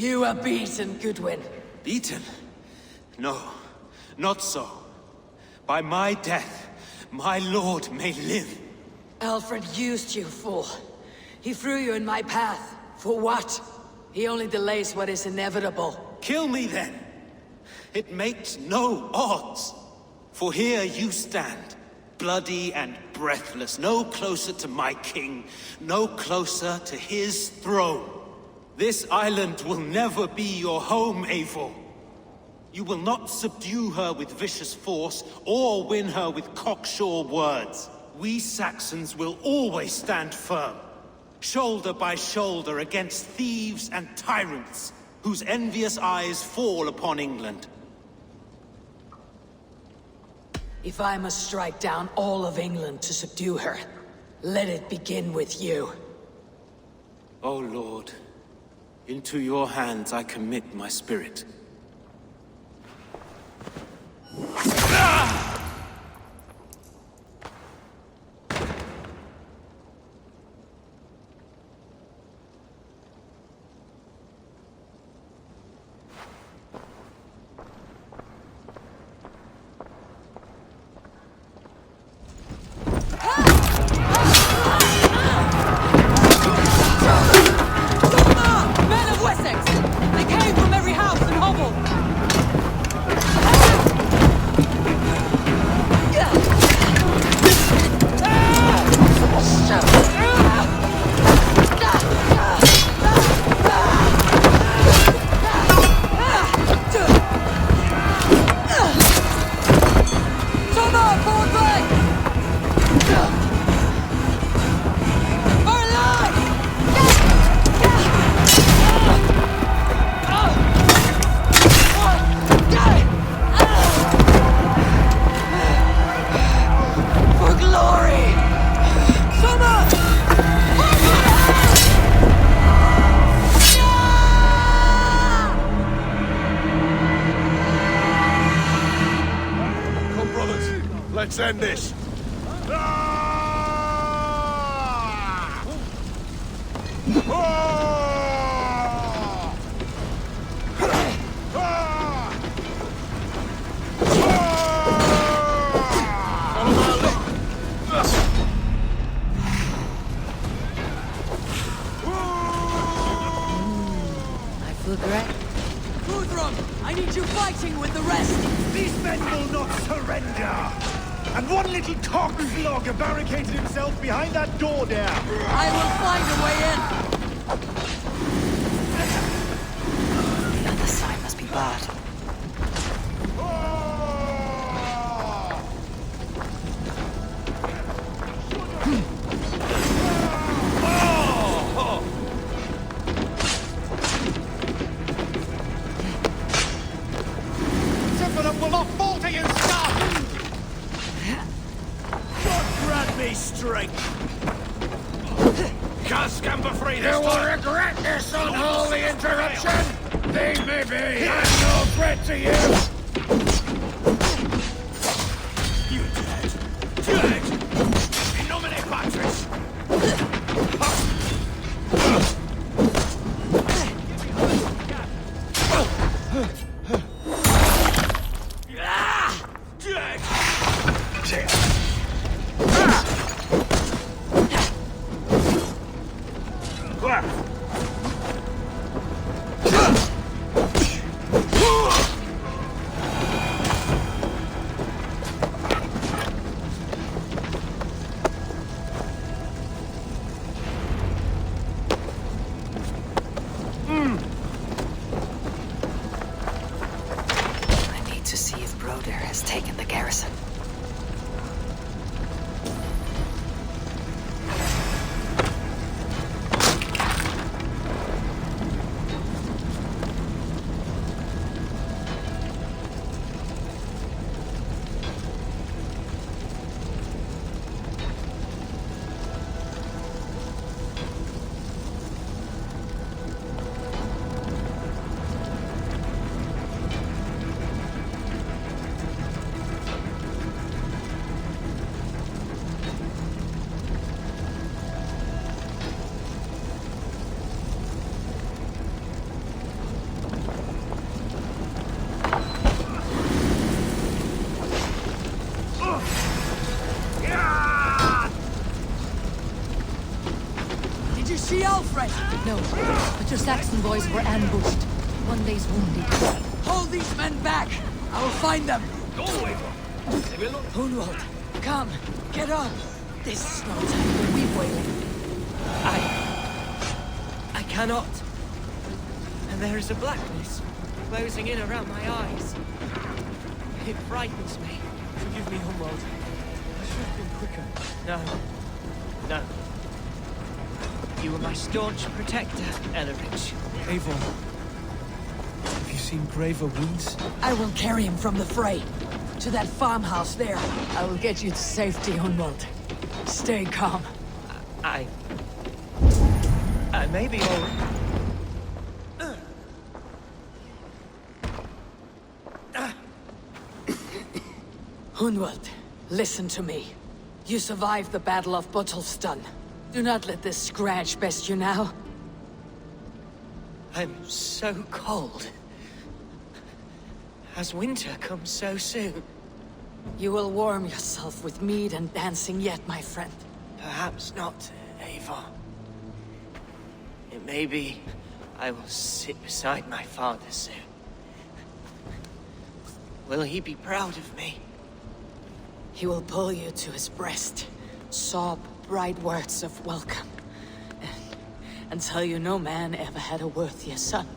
You are beaten, Goodwin. Beaten? No, not so. By my death, my lord may live. Alfred used you, fool. He threw you in my path. For what? He only delays what is inevitable. Kill me then. It makes no odds. For here you stand, bloody and breathless, no closer to my king, no closer to his throne. This island will never be your home, Eivor. You will not subdue her with vicious force, or win her with cocksure words. We Saxons will always stand firm, shoulder by shoulder against thieves and tyrants, whose envious eyes fall upon England. If I must strike down all of England to subdue her, let it begin with you. O Lord, into your hands I commit my spirit. Let's end this. I feel great. Guthrum, I need you fighting with the rest. These men will not surrender. And one little cockflogger barricaded himself behind that door there. I will find a way in. The other side must be barred. Chippenham will not fall to you, Scott! God grant me strength! Can't be free You this will time. regret this unholy interruption! They may be! I'm no threat to you! You dead. Dead. In nomine Patris. you see Alfred? No, but your Saxon boys were ambushed. One day's wounded. Hold these men back! I will find them! Go, Eivor! They will not... Hunwald, come, get up! This is no time for weep wailing. I cannot. And there is a blackness closing in around my eyes. It frightens me. Forgive me, Hunwald. I should have been quicker. No. You were my staunch protector, Ellerich. Eivor, have you seen graver wounds? I will carry him from the fray. To that farmhouse there. I will get you to safety, Hunwald. Stay calm. I may be all... Hunwald, listen to me. You survived the Battle of Bottleston. Do not let this scratch best you now. I'm so cold. Has winter come so soon? You will warm yourself with mead and dancing yet, my friend. Perhaps not, Eivor. It may be I will sit beside my father soon. Will he be proud of me? He will pull you to his breast, sob bright words of welcome, and tell you no man ever had a worthier son.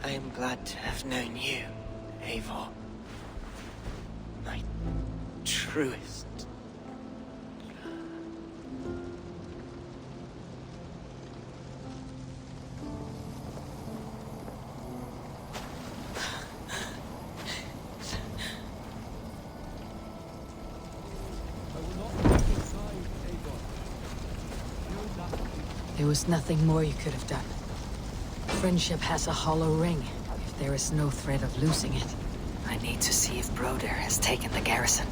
I am glad to have known you, Eivor. My truest. There was nothing more you could have done. Friendship has a hollow ring, if there is no threat of losing it. I need to see if Broder has taken the garrison.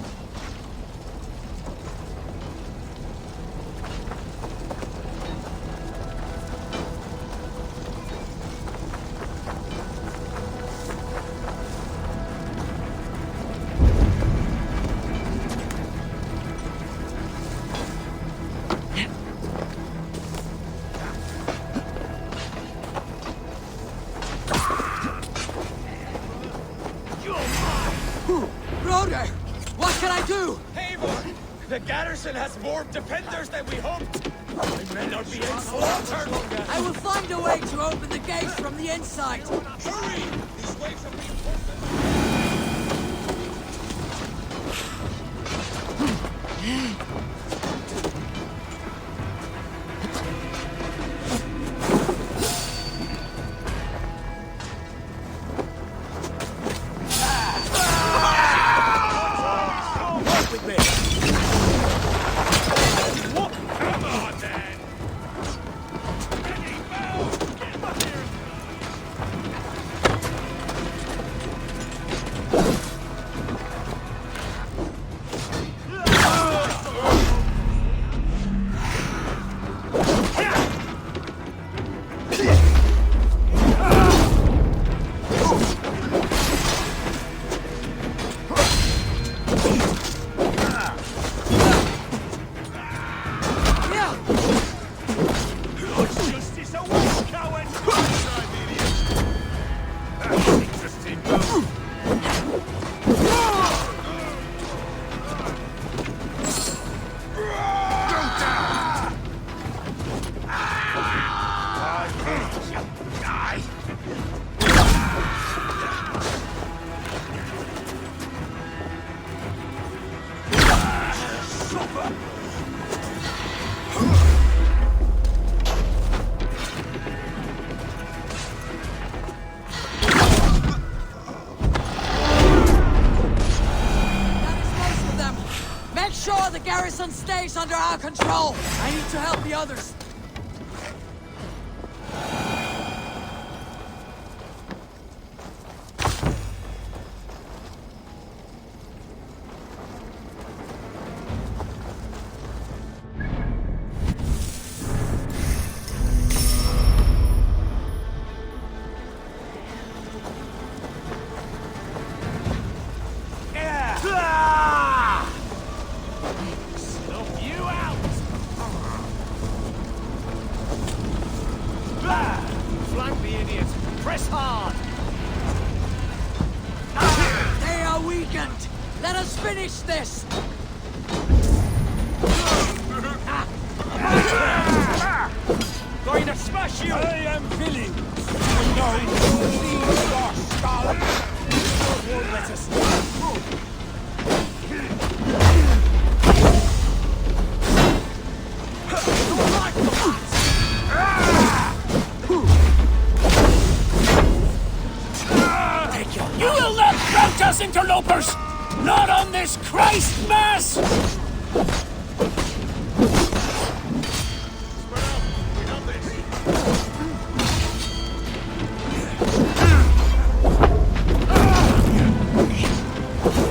Broder! What can I do? Eivor! The garrison has more defenders than we hoped! My men are being slaughtered! I will find a way to open the gates from the inside! Hurry! These waves are reinforced! The garrison stays under our control! I need to help the others! Ah! idiot! Press hard! They are weakened! Let us finish this! Going to smash you! I am willing! No, leave your skull! Won't let us You will not rout us, interlopers! Not on this Christ Mass!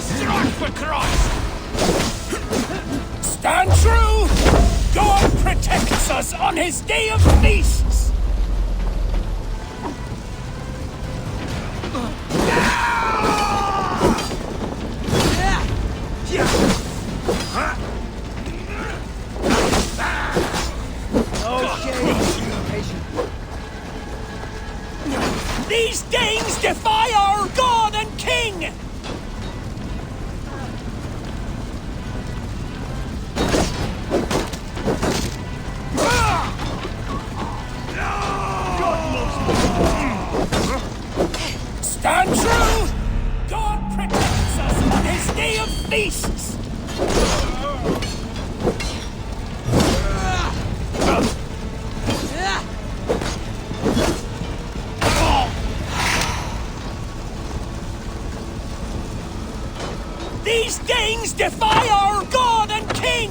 strike for Christ! Stand true! God protects us on his day of feasts! These Danes defy our God and King! Stand true! God protects us on his day of feasts! These Danes defy our God and King!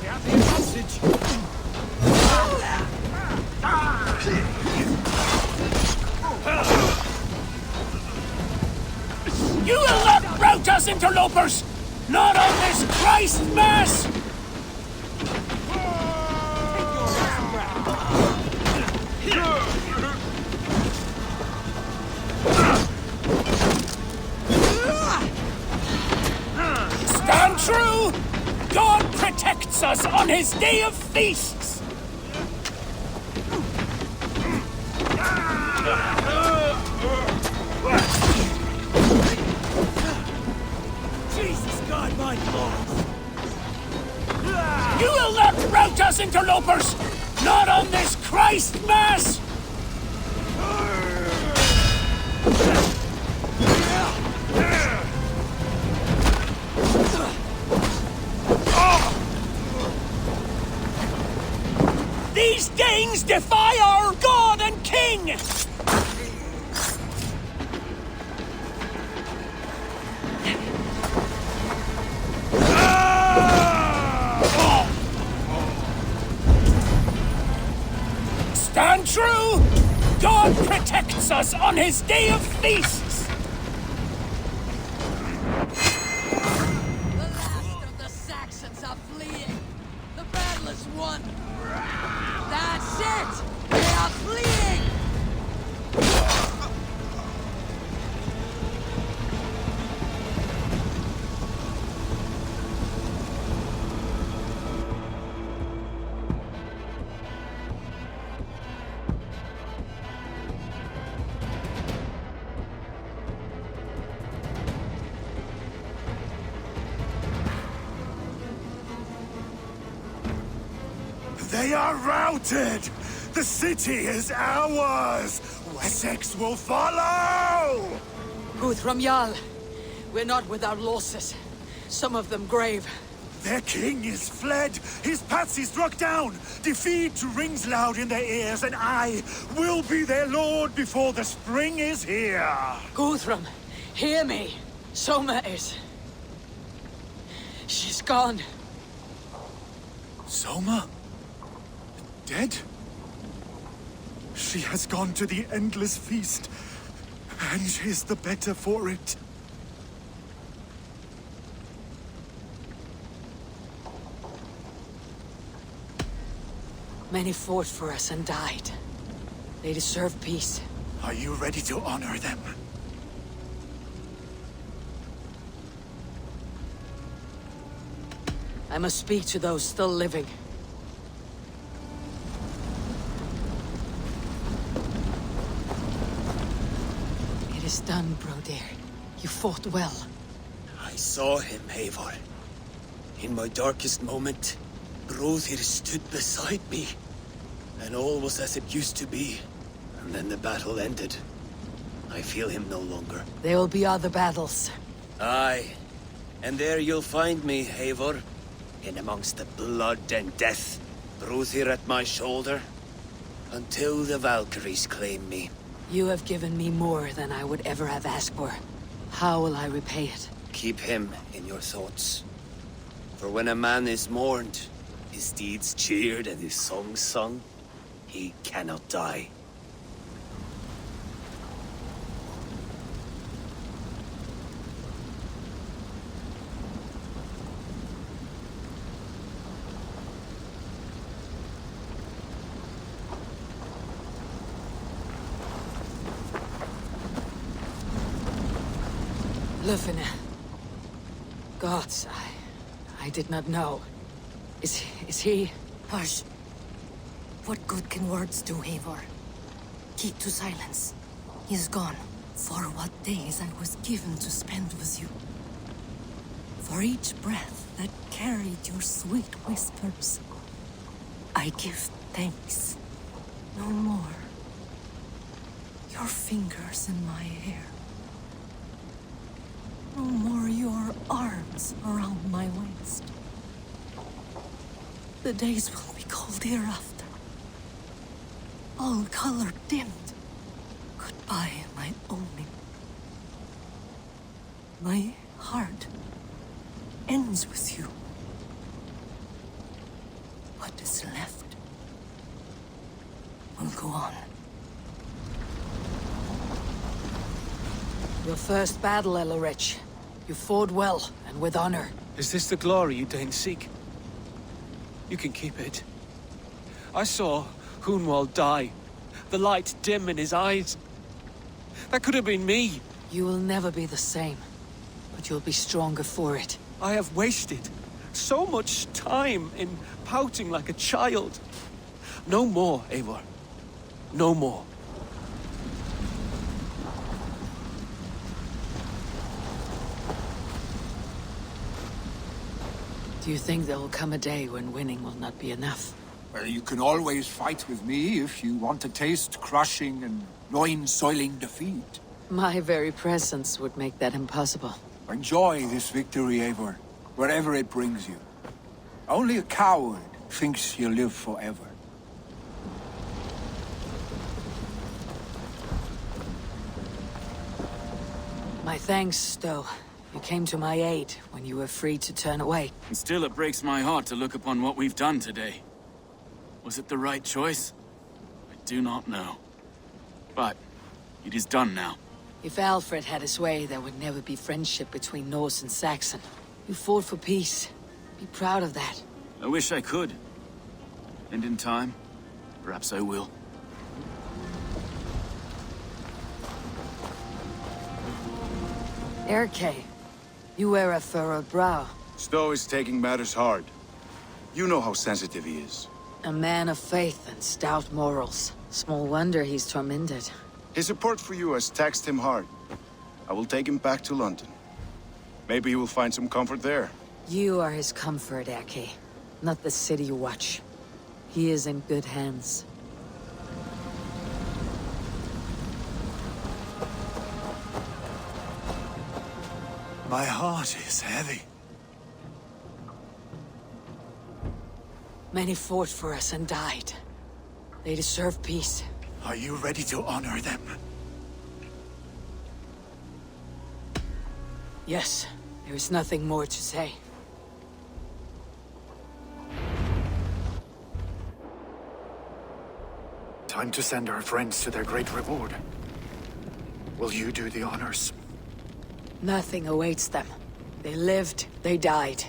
We have the advantage! You will not rout us, interlopers! Not on this Christ Mass! Stand true! God protects us on his day of feasts! Jesus God, my lord! You will not rout us, interlopers! Not on this Christ Mass! These Danes defy our God and King! Stand true! God protects us on his day of feasts! The last of the Saxons are fleeing! The battle is won! That's it! They are fleeing! They are routed! The city is ours! Wessex will follow! Guthrum Jarl, we're not without losses. Some of them grave. Their king is fled! His patsy struck down! Defeat rings loud in their ears, and I will be their lord before the spring is here! Guthrum, hear me. Soma is... She's gone. Soma? Dead? She has gone to the endless feast, and is the better for it. Many fought for us and died. They deserve peace. Are you ready to honor them? I must speak to those still living. is done, Brodir. You fought well. I saw him, Eivor. In my darkest moment, Brodir stood beside me. And all was as it used to be. And then the battle ended. I feel him no longer. There will be other battles. Aye. And there you'll find me, Eivor. In amongst the blood and death. Brodir at my shoulder. Until the Valkyries claim me. You have given me more than I would ever have asked for. How will I repay it? Keep him in your thoughts. For when a man is mourned, his deeds cheered and his songs sung, he cannot die. Lufina. Gods, I did not know. Is he... Hush. What good can words do, Eivor? Keep to silence. He is gone. For what days I was given to spend with you. For each breath that carried your sweet whispers. I give thanks. No more. Your fingers in my hair. No more your arms around my waist. The days will be cold hereafter. All color dimmed. Goodbye, my only. My heart ends with you. What is left will go on. Your first battle, Elorich. You fought well, and with honor. Is this the glory you deign seek? You can keep it. I saw Hunwald die. The light dim in his eyes. That could have been me. You will never be the same. But you'll be stronger for it. I have wasted so much time in pouting like a child. No more, Eivor. No more. Do you think there will come a day when winning will not be enough? Well, you can always fight with me if you want to taste crushing and loin-soiling defeat. My very presence would make that impossible. Enjoy this victory, Eivor, wherever it brings you. Only a coward thinks he'll live forever. My thanks, Stowe. You came to my aid when you were free to turn away. And still it breaks my heart to look upon what we've done today. Was it the right choice? I do not know. But it is done now. If Alfred had his way, there would never be friendship between Norse and Saxon. You fought for peace. Be proud of that. I wish I could. And in time, perhaps I will. Erke, you wear a furrowed brow. Stowe is taking matters hard. You know how sensitive he is. A man of faith and stout morals. Small wonder he's tormented. His support for you has taxed him hard. I will take him back to London. Maybe he will find some comfort there. You are his comfort, Erke. Not the city you watch. He is in good hands. My heart is heavy. Many fought for us and died. They deserve peace. Are you ready to honor them? Yes, there is nothing more to say. Time to send our friends to their great reward. Will you do the honors? Nothing awaits them. They lived, they died.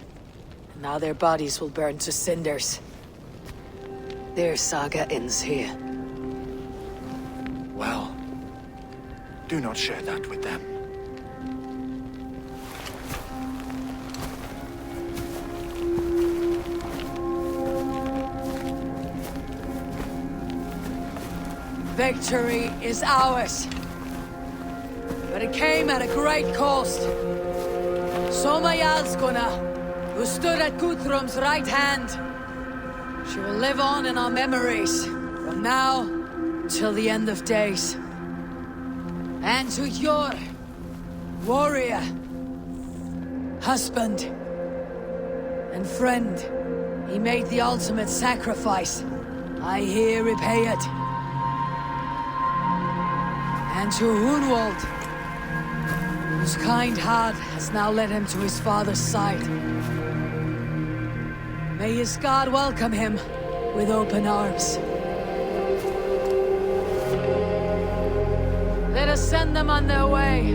And now their bodies will burn to cinders. Their saga ends here. Well, do not share that with them. Victory is ours! But it came at a great cost. Soma Jarlsgunna, who stood at Guthrum's right hand. She will live on in our memories, from now till the end of days. And to your warrior, husband, and friend, he made the ultimate sacrifice. I here repay it. And to Hunwald, whose kind heart has now led him to his father's side. May his God welcome him with open arms. Let us send them on their way.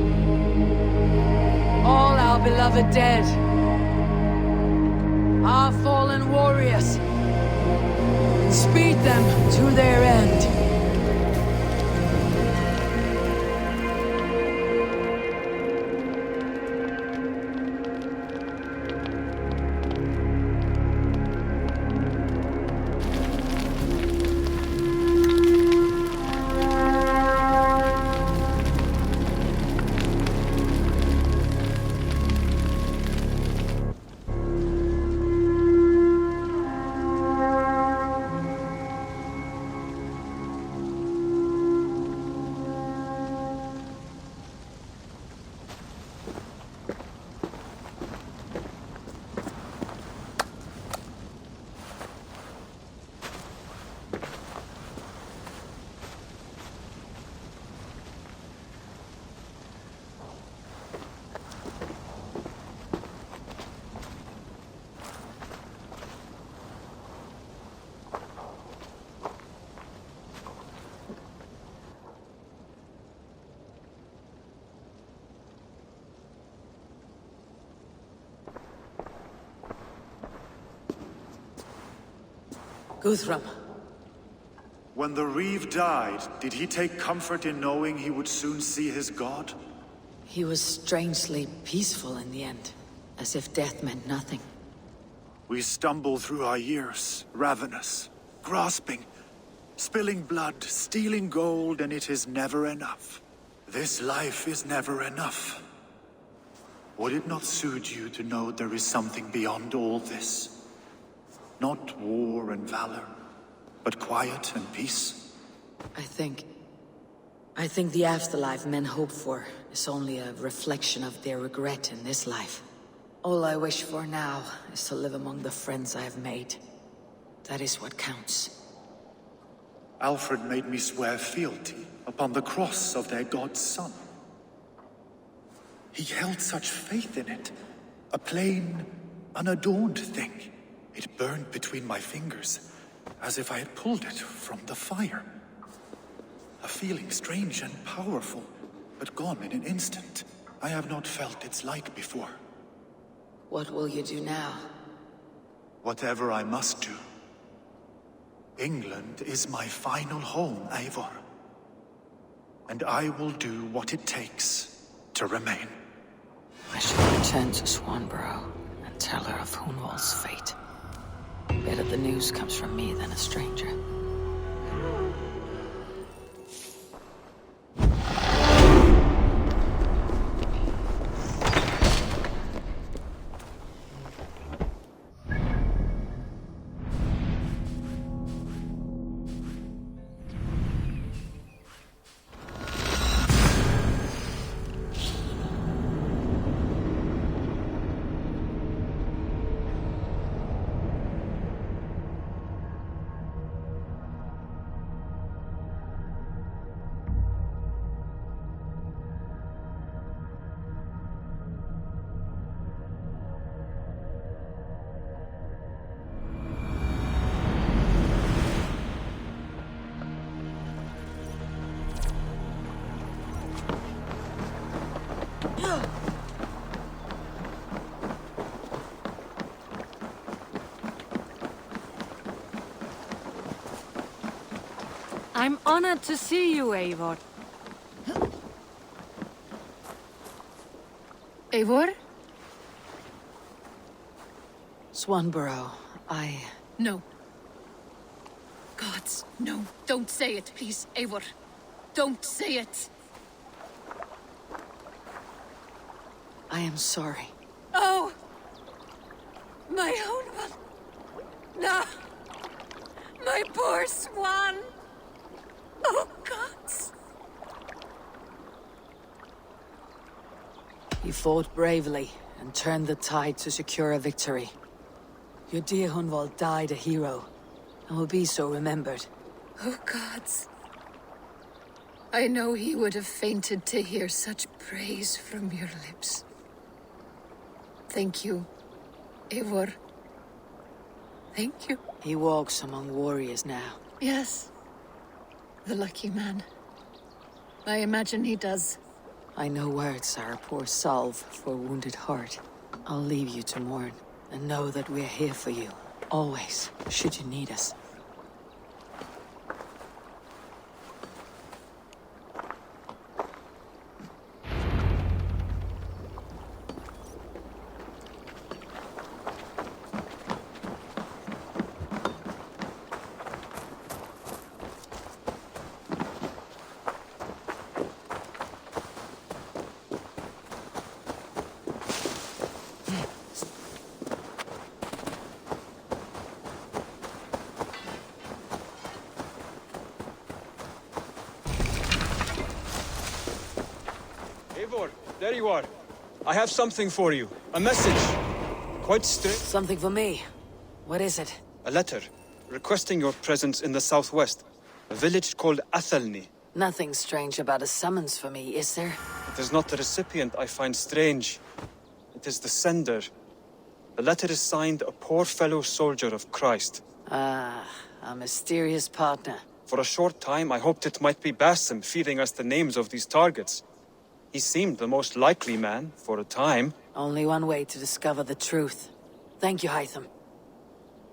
All our beloved dead. Our fallen warriors. And speed them to their end. Guthrum. When the Reeve died, did he take comfort in knowing he would soon see his god? He was strangely peaceful in the end, as if death meant nothing. We stumble through our years, ravenous, grasping, spilling blood, stealing gold, and it is never enough. This life is never enough. Would it not suit you to know there is something beyond all this? Not war and valor, but quiet and peace? I think the afterlife men hope for is only a reflection of their regret in this life. All I wish for now is to live among the friends I have made. That is what counts. Alfred made me swear fealty upon the cross of their god's son. He held such faith in it, a plain, unadorned thing. It burned between my fingers, as if I had pulled it from the fire. A feeling strange and powerful, but gone in an instant. I have not felt its like before. What will you do now? Whatever I must do. England is my final home, Eivor. And I will do what it takes to remain. I shall return to Swanborough and tell her of Hunwald's fate. Better the news comes from me than a stranger. I'm honored to see you, Eivor. Eivor? Swanborough, No. Gods, no. Don't say it, please, Eivor. Don't say it. I am sorry. Oh! My own one. No! My poor swan! Oh, gods! You fought bravely and turned the tide to secure a victory. Your dear Hunwald died a hero, and will be so remembered. Oh, gods. I know he would have fainted to hear such praise from your lips. Thank you, Eivor. Thank you. He walks among warriors now. Yes. The lucky man. I imagine he does. I know words are a poor salve for a wounded heart. I'll leave you to mourn, and know that we're here for you, always, should you need us. Eivor, there you are. I have something for you. A message. Quite strange. Something for me. What is it? A letter, requesting your presence in the southwest. A village called Athelney. Nothing strange about a summons for me, is there? It is not the recipient I find strange. It is the sender. The letter is signed a poor fellow soldier of Christ. Ah, a mysterious partner. For a short time, I hoped it might be Basim feeding us the names of these targets. He seemed the most likely man, for a time. Only one way to discover the truth. Thank you, Hytham.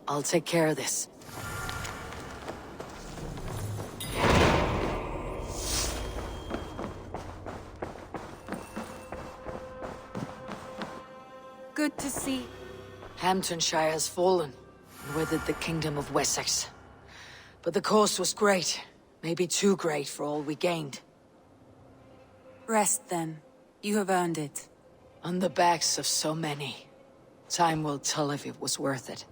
I'll take care of this. Good to see. Hamptonshire has fallen, and with it the Kingdom of Wessex. But the cost was great. Maybe too great for all we gained. Rest then. You have earned it. On the backs of so many. Time will tell if it was worth it.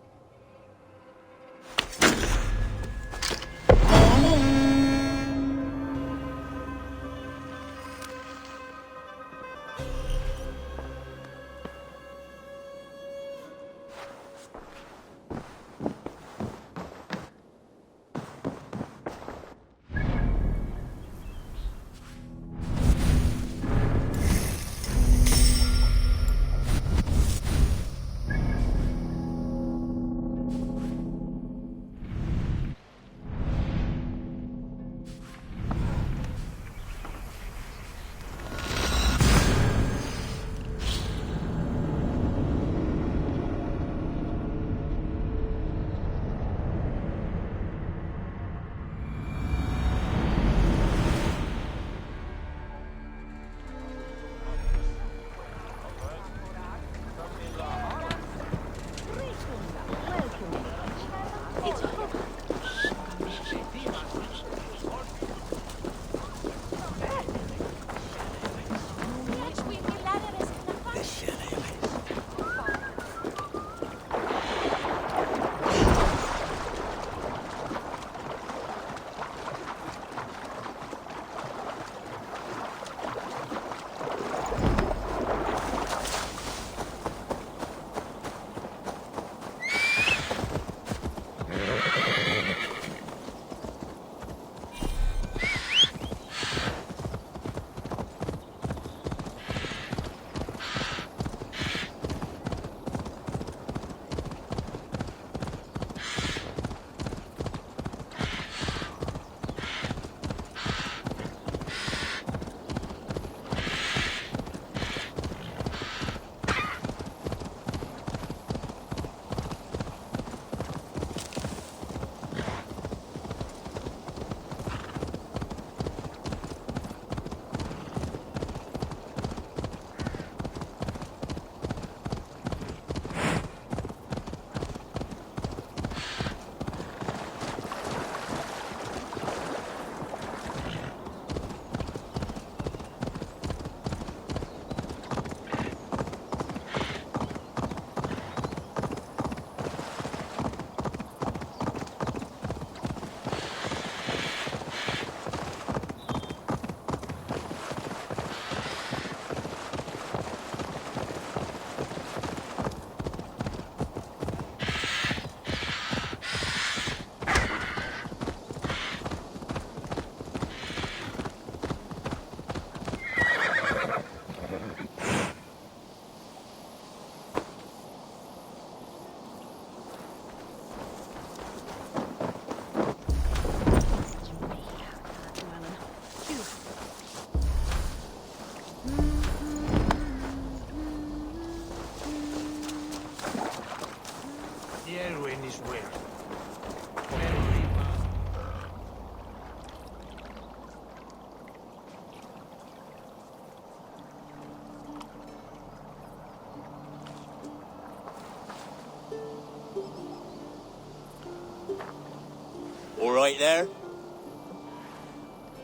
right there?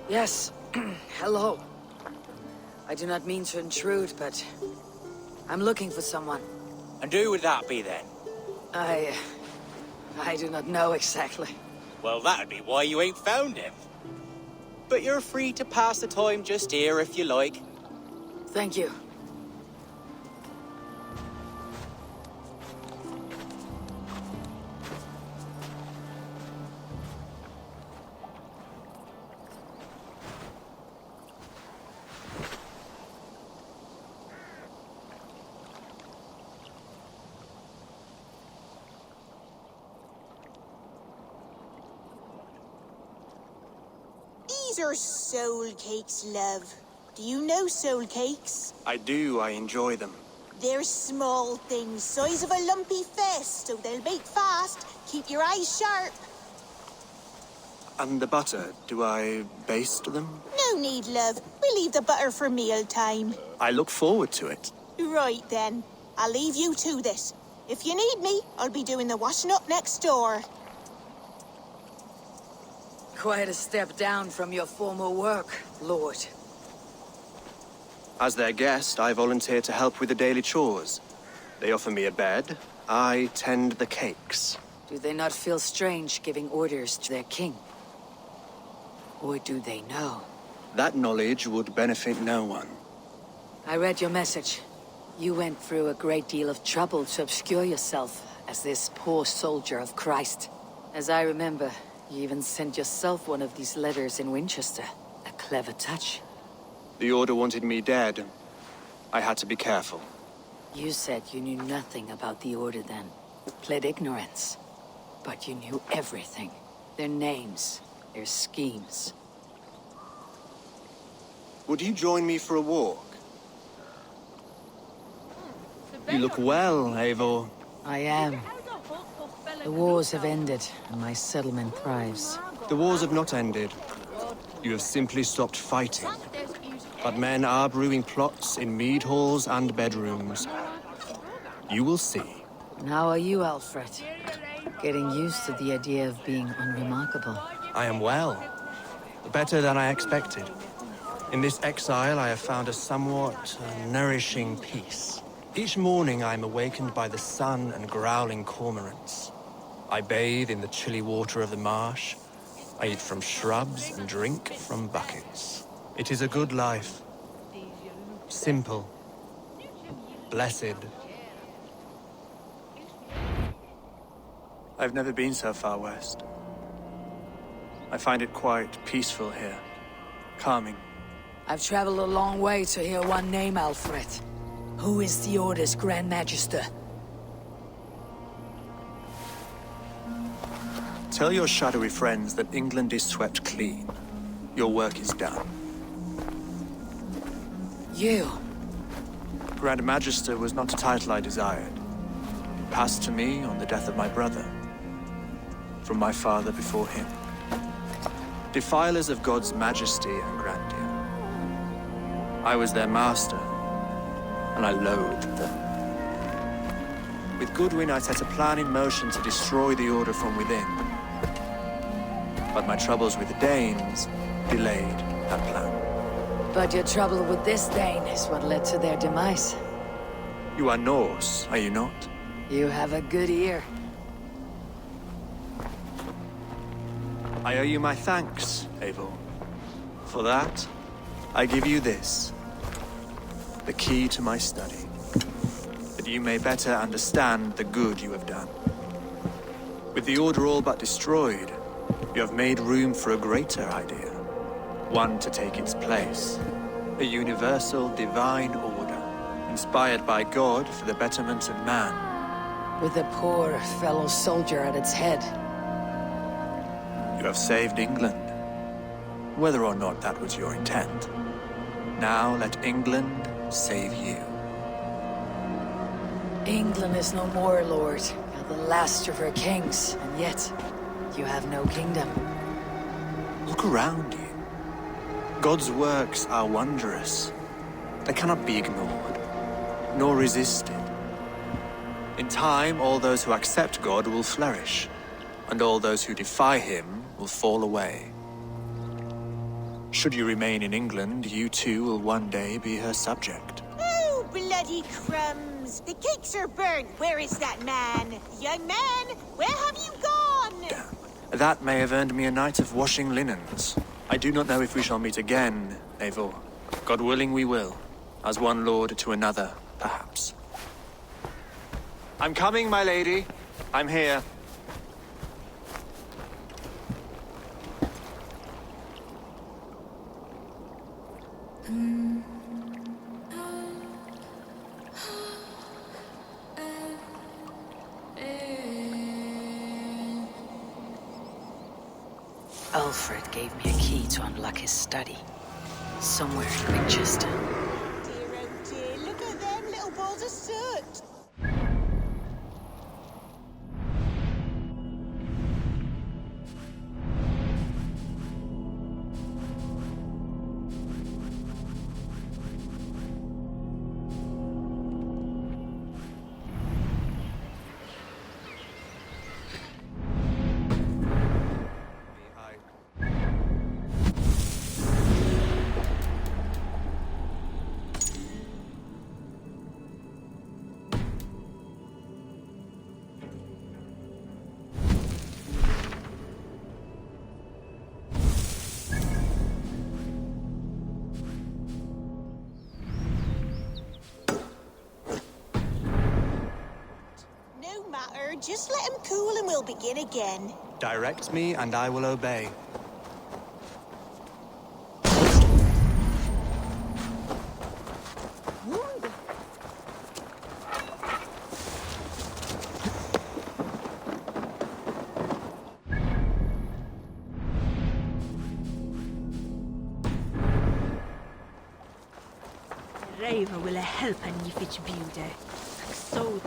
Yes. Hello. I do not mean to intrude, but I'm looking for someone. And who would that be then? I do not know exactly. Well, that'd be why you ain't found him. But you're free to pass the time just here if you like. Thank you. These are soul cakes, love. Do you know soul cakes? I do. I enjoy them. They're small things, size of a lumpy fist, so they'll bake fast. Keep your eyes sharp. And the butter, do I baste them? No need, love. We'll leave the butter for mealtime. I look forward to it. Right then. I'll leave you to this. If you need me, I'll be doing the washing up next door. Quite a step down from your former work, Lord. As their guest, I volunteer to help with the daily chores. They offer me a bed. I tend the cakes. Do they not feel strange giving orders to their king? Or do they know? That knowledge would benefit no one. I read your message. You went through a great deal of trouble to obscure yourself as this poor soldier of Christ. As I remember, you even sent yourself one of these letters in Winchester. A clever touch. The Order wanted me dead. I had to be careful. You said you knew nothing about the Order then. Pled ignorance. But you knew everything. Their names, their schemes. Would you join me for a walk? You look well, Eivor. I am. The wars have ended, and my settlement thrives. The wars have not ended. You have simply stopped fighting. But men are brewing plots in mead halls and bedrooms. You will see. And how are you, Alfred? Getting used to the idea of being unremarkable. I am well. Better than I expected. In this exile, I have found a somewhat nourishing peace. Each morning, I am awakened by the sun and growling cormorants. I bathe in the chilly water of the marsh. I eat from shrubs and drink from buckets. It is a good life. Simple. Blessed. I've never been so far west. I find it quite peaceful here. Calming. I've traveled a long way to hear one name, Alfred. Who is the Order's Grand Magister? Tell your shadowy friends that England is swept clean. Your work is done. You? Grand Magister was not a title I desired. It passed to me on the death of my brother. From my father before him. Defilers of God's majesty and grandeur. I was their master, and I loathed them. With Goodwin, I set a plan in motion to destroy the Order from within. But my troubles with the Danes delayed that plan. But your trouble with this Dane is what led to their demise. You are Norse, are you not? You have a good ear. I owe you my thanks, Eivor. For that, I give you this. The key to my study. That you may better understand the good you have done. With the Order all but destroyed, you have made room for a greater idea. One to take its place. A universal divine order, inspired by God for the betterment of man. With a poor fellow soldier at its head. You have saved England. Whether or not that was your intent. Now let England save you. England is no more, Lord. You're the last of her kings, and yet you have no kingdom. Look around you. God's works are wondrous. They cannot be ignored, nor resisted. In time, all those who accept God will flourish, and all those who defy him will fall away. Should you remain in England, you too will one day be her subject. Oh, bloody crumbs! The cakes are burnt. Where is that man? Young man, where have you gone? That may have earned me a night of washing linens. I do not know if we shall meet again, Eivor. God willing we will. As one lord to another, perhaps. I'm coming, my lady. I'm here. Alfred gave me a key to unlock his study. Somewhere in Winchester. Dear, oh dear, look at them little balls of soot. No matter, just let him cool and we'll begin again. Direct me and I will obey. Reva will help and if it's beauty. So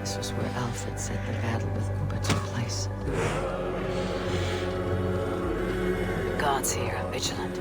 This was where Alfred said the battle with Uba took place. Guards here are vigilant.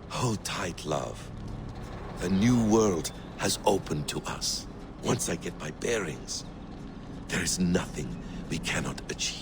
Hold tight, love. A new world has opened to us. Once I get my bearings, there is nothing we cannot achieve.